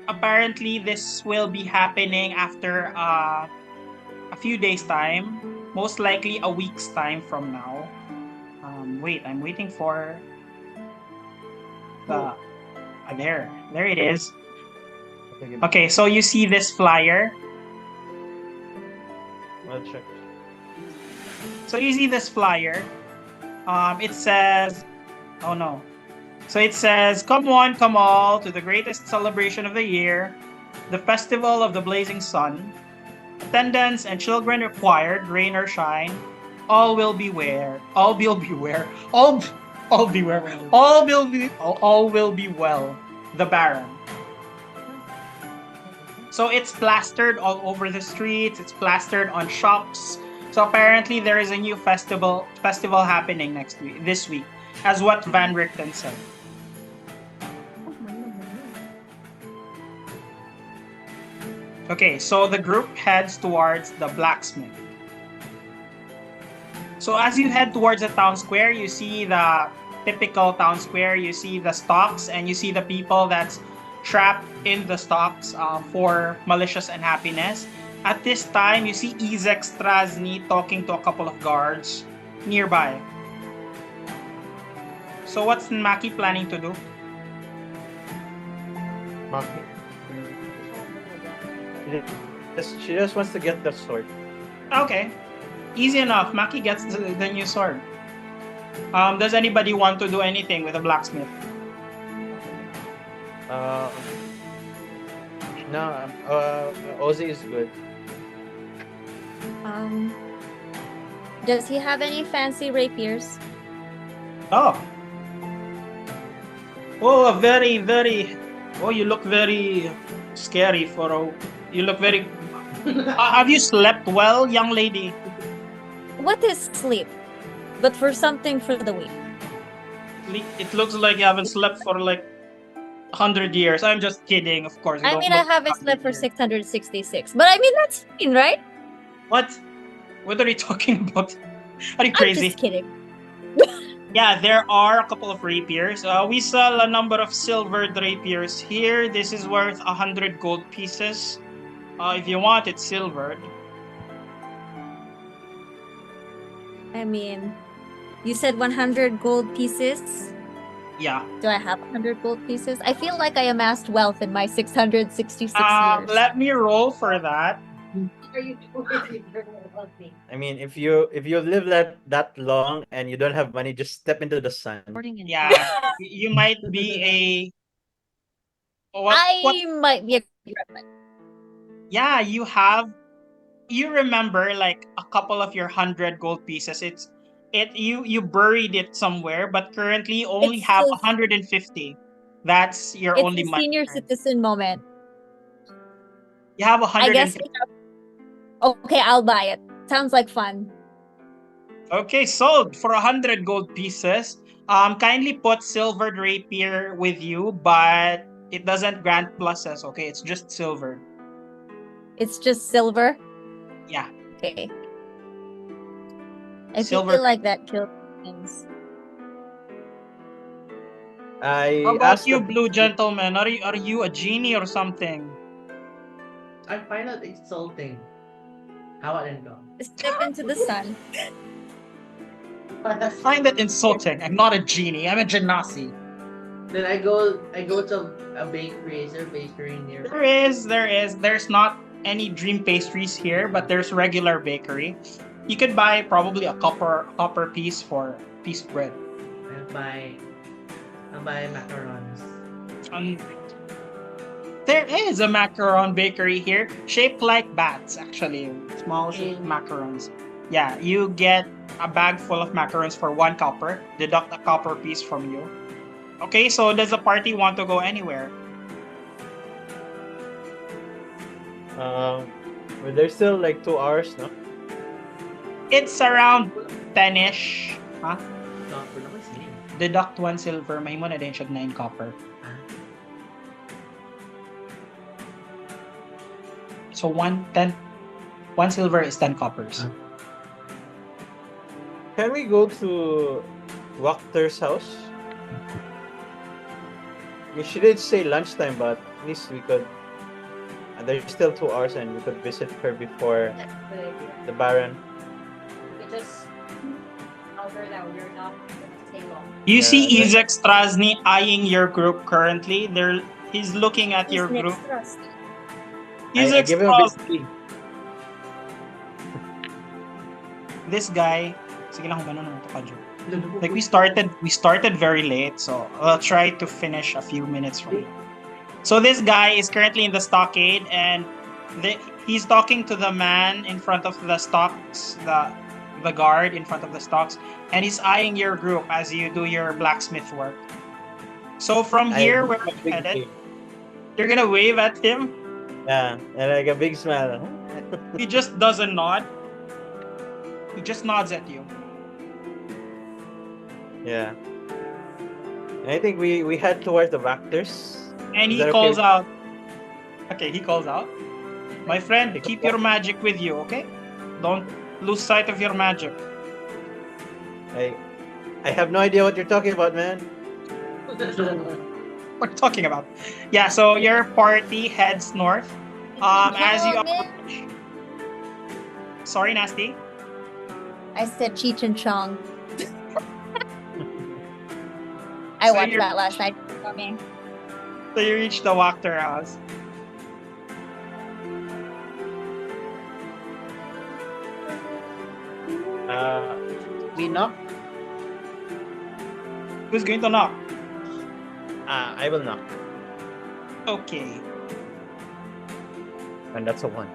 Apparently, this will be happening after a few days' time, most likely a week's time from now. Wait, I'm waiting for the. There it is. Okay, so you see this flyer. I'll check. So you see this flyer. It says, oh no. So it says, "Come one, come all to the greatest celebration of the year, the Festival of the Blazing Sun. Attendance and children required, rain or shine. All will beware. All will beware. All beware. All will be well. The Baron." So it's plastered all over the streets. It's plastered on shops. So apparently there is a new festival happening this week, as what Van Richten said. Okay, so the group heads towards the blacksmith. So as you head towards the town square, you see the typical town square. You see the stocks and you see the people that's trapped in the stocks for malicious unhappiness. At this time, you see Izek Strasny talking to a couple of guards nearby. So what's Maki planning to do? Maki. She just wants to get the sword. Okay, easy enough. Maki gets the new sword. Does anybody want to do anything with a blacksmith? No, Ozzy is good. Does he have any fancy rapiers? Oh, very, very. Oh, you look very scary for a. You look very. Have you slept well, young lady? What is sleep? But for something for the week. It looks like you haven't slept for like 100 years. I'm just kidding, of course. I mean, I haven't slept for 666. But I mean, that's fine, right? What? What are you talking about? Are you I'm crazy? just kidding. Yeah, there are a couple of rapiers. We sell a number of silvered rapiers here. This is worth 100 gold pieces. If you want it silvered. I mean, you said 100 gold pieces? Yeah. Do I have 100 gold pieces? I feel like I amassed wealth in my 666 years. Let me roll for that. I mean, if you live that long and you don't have money, just step into the sun. Yeah, you might be a what? I might be a Yeah, you remember like a couple of your 100 gold pieces. You buried it somewhere, but currently only It's have a- 150. That's your It's only a money. senior citizen moment. You have I guess 150. okay, I'll buy it. Sounds like fun. Okay, sold for 100 gold pieces. Kindly put silvered rapier with you, but it doesn't grant pluses. Okay, it's just silver. It's just silver. Yeah, Okay. I silver. feel like that kills things. I How about asked you, the blue gentleman? Are you a genie or something? I find that insulting. How about then go? Step into the sun. I find that insulting. I'm not a genie. I'm a genasi. Then I go to a bakery. Is there a bakery near? There's not any dream pastries here, but there's regular bakery. You could buy probably a copper piece for piece of bread. I'll buy macarons. There is a macaron bakery here, shaped like bats, actually. Small macarons. Yeah, you get a bag full of macarons for 1 copper. Deduct a copper piece from you. Okay, so does the party want to go anywhere? Well, there's still like 2 hours, no? It's around 10-ish. Huh? Copper naman sila. Deduct 1 silver. May mo na din siya 9 copper. So 1 silver is 10 coppers. Can we go to Wachter's house? She did say lunchtime, but at least we could. And there's still 2 hours, and we could visit her before the Baron. You see Yeah, Izek Strasny eyeing your group currently. He's looking at your group. I Izek give him a Stras, big this guy. Sige lang kung gano'n ito ka, Joe. Like we started very late, so I'll try to finish a few minutes from now. So this guy is currently in the stockade, and he's talking to the man in front of the stocks, the guard in front of the stocks, and he's eyeing your group as you do your blacksmith work. So from here, where we're headed, you're gonna wave at him. Yeah, and like a big smile. He just does a nod. He just nods at you. Yeah. And I think we head towards the Wachters. And he calls out. Okay, he calls out. My friend, keep your magic with you, okay? Don't lose sight of your magic. I have no idea what you're talking about, man. What are you talking about? Yeah, so your party heads north. As you approach. Sorry, Nasty. I said Cheech and Chong. I watched that last night. So you reach the Wachter house. We knock. Who's going to knock? I will knock. Okay. And that's a 1.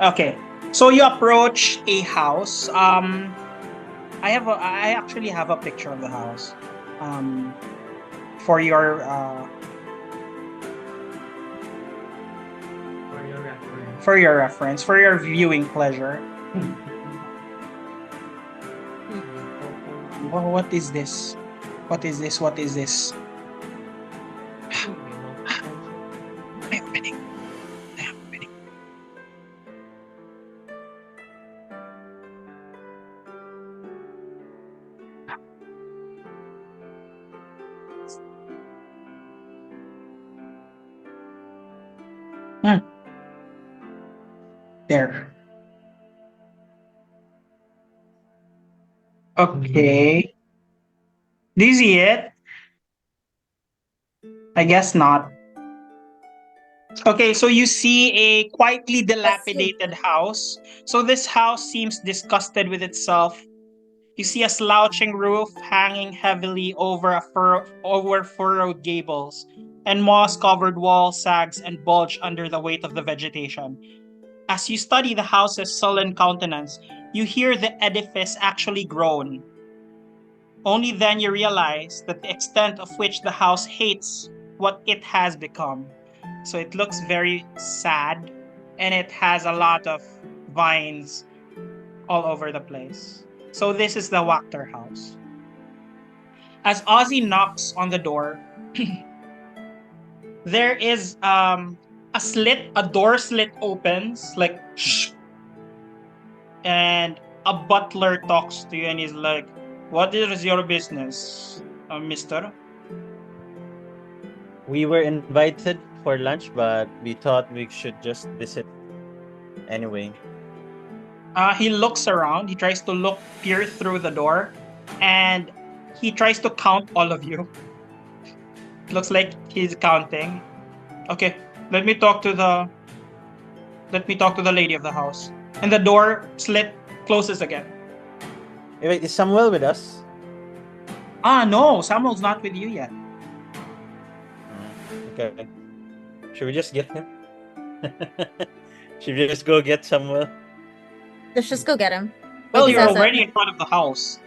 Okay. So you approach a house. I actually have a picture of the house. For your reference, for your viewing pleasure. What is this? What is this? What is this? Am I opening? I am opening. There. Okay. Do you see it? I guess not. Okay, so you see a quietly dilapidated house. So this house seems disgusted with itself. You see a slouching roof hanging heavily over furrowed gables, and moss-covered walls sags and bulge under the weight of the vegetation. As you study the house's sullen countenance, you hear the edifice actually groan. Only then you realize that the extent of which the house hates what it has become. So it looks very sad, and it has a lot of vines all over the place. So this is the Wachter house. As Ozzy knocks on the door, there is a door slit opens, like shh, and a butler talks to you and he's like, "What is your business, mister?" We were invited for lunch, but we thought we should just visit anyway. He looks around, he tries to peer through the door, and he tries to count all of you. It looks like he's counting. Okay, let me talk to the lady of the house. And the door slit closes again. Wait, is Samuel with us? No, Samuel's not with you yet. Okay. Should we just get him? Should we just go get Samuel? Let's just go get him. Well, He you're says it. already in front of the house.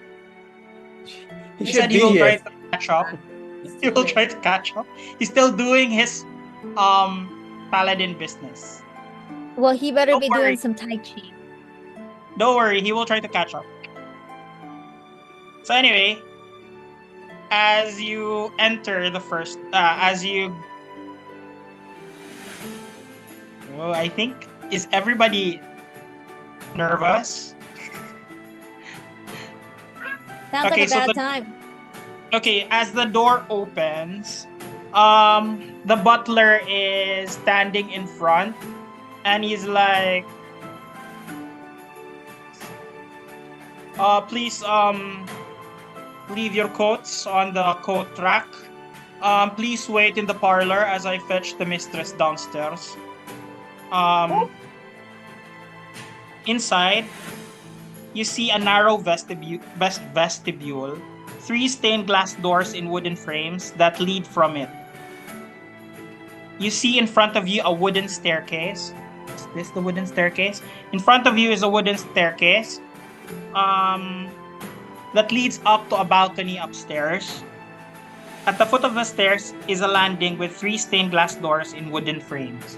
He He should said he be will try here. to catch up. He will try to catch up. He's still doing his paladin business. Well, he better Don't be worry. doing some Tai Chi. Don't worry, he will try to catch up. So anyway, as you enter the first, well, I think, is everybody nervous? Sounds Okay, like a so bad the- time. Okay, as the door opens, the butler is standing in front, and he's like, please, leave your coats on the coat rack. Please wait in the parlor as I fetch the mistress downstairs. Inside, you see a narrow vestibule, 3 stained glass doors in wooden frames that lead from it. You see in front of you a wooden staircase. Is this the wooden staircase? In front of you is a wooden staircase that leads up to a balcony upstairs. At the foot of the stairs is a landing with 3 stained glass doors in wooden frames.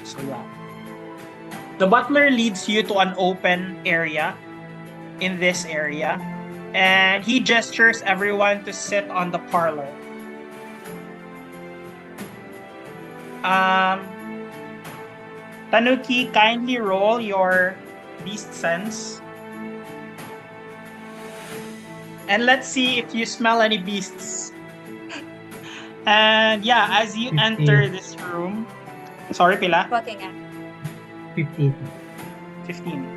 So yeah. The butler leads you to an open area in this area, and he gestures everyone to sit on the parlor. Tanuki, kindly roll your beast sense. And let's see if you smell any beasts. And yeah, as you 15. enter this room, sorry, Pila? Fucking 15. 15.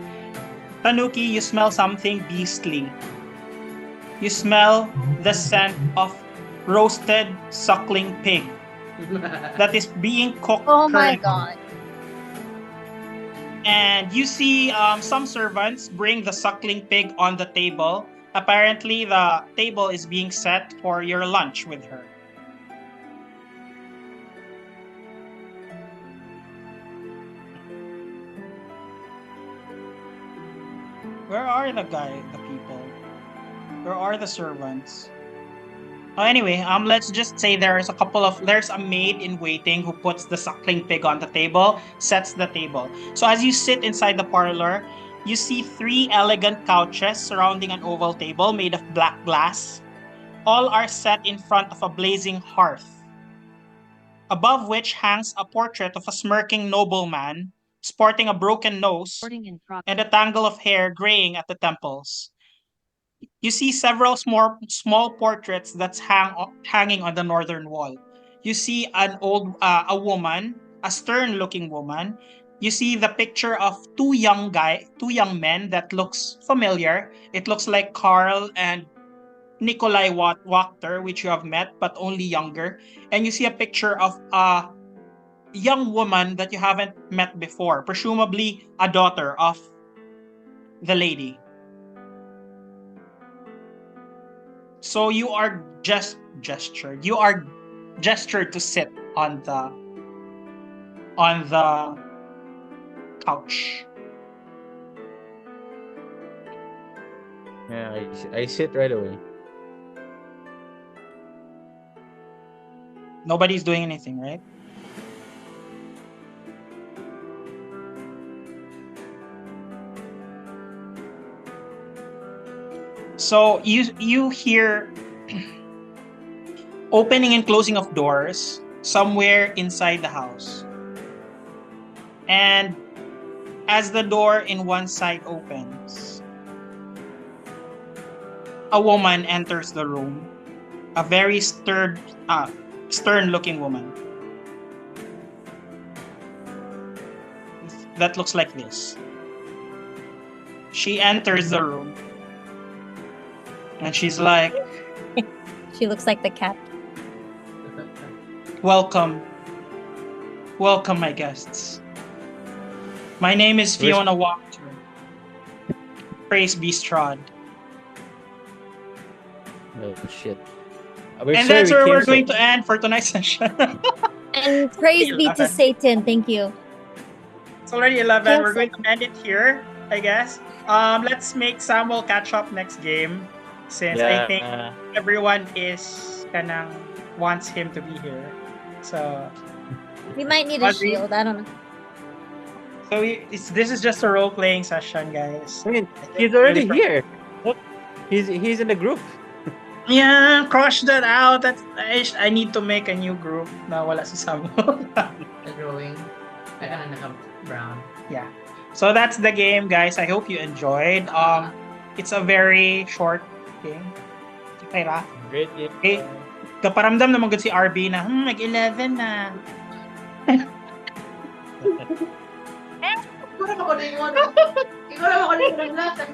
Tanuki, you smell something beastly. You smell the scent of roasted suckling pig that is being cooked Oh my currently. god. And you see some servants bring the suckling pig on the table. Apparently, the table is being set for your lunch with her. Where are the people? Where are the servants? Anyway, let's just say there's a maid in waiting who puts the suckling pig on the table, sets the table. So as you sit inside the parlor, you see 3 elegant couches surrounding an oval table made of black glass. All are set in front of a blazing hearth, above which hangs a portrait of a smirking nobleman, sporting a broken nose and a tangle of hair graying at the temples. You see several small portraits that's hanging on the northern wall. You see a woman, a stern-looking woman, you see the picture of two young men that looks familiar. It looks like Carl and Nikolai Wachter, which you have met, but only younger. And you see a picture of a young woman that you haven't met before, presumably a daughter of the lady. So you are gestured. You are gestured to sit on the couch. Yeah, I sit right away. Nobody's doing anything, right? So you hear opening and closing of doors somewhere inside the house. And as the door in one side opens, a woman enters the room. A very stern-looking woman. That looks like this. She enters the room. And she's like, She looks like the cat. welcome. Welcome, my guests. My name is Fiona Wachter. Praise be Strahd. Oh shit. And that's where we're going to end for tonight's session. And praise be to Satan. Thank you. It's already 11. Yes. We're going to end it here, I guess. Let's make Samuel catch up next game, since I think everyone is kanang wants him to be here. So We might need a Audrey? shield. I don't know. so this is just a role playing session, guys. I mean, he's already here. Look, he's in the group. Yeah, crush that out. I need to make a new group na wala si Samuel. The drawing. Ay, naka-brown. Yeah. So that's the game, guys. I hope you enjoyed. It's a very short game. Okay ra? Great game. Okay. Kaparamdam naman gud si RB na, mag-11 na. Ikaw naman ko din mo. Ikaw naman ko din mo lahat.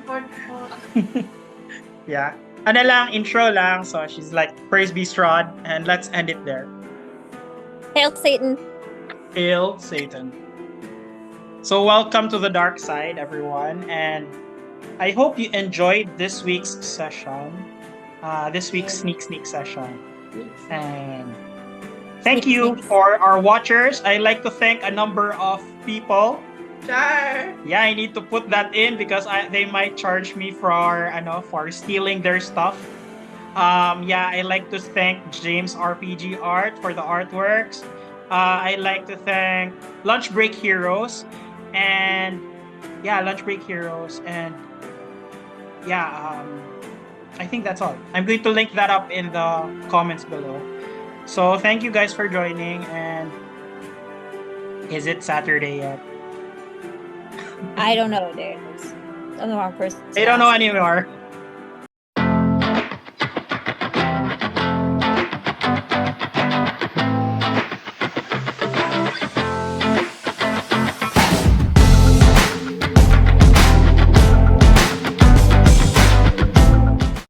Yeah. Ano lang, intro lang. So she's like, praise be Strahd, and let's end it there. Hail Satan. Hail Satan. So welcome to the dark side, everyone, and I hope you enjoyed this week's session, this week's sneak session, and thank you for our watchers. I'd like to thank a number of people. Char! Yeah, I need to put that in because they might charge me for stealing their stuff. Yeah, I like to thank James RPG Art for the artworks. I like to thank Lunch Break Heroes, and Lunch Break Heroes, and I think that's all. I'm going to link that up in the comments below. So thank you guys for joining, and is it Saturday yet? I don't know, dude. I'm the wrong person. I don't know anymore.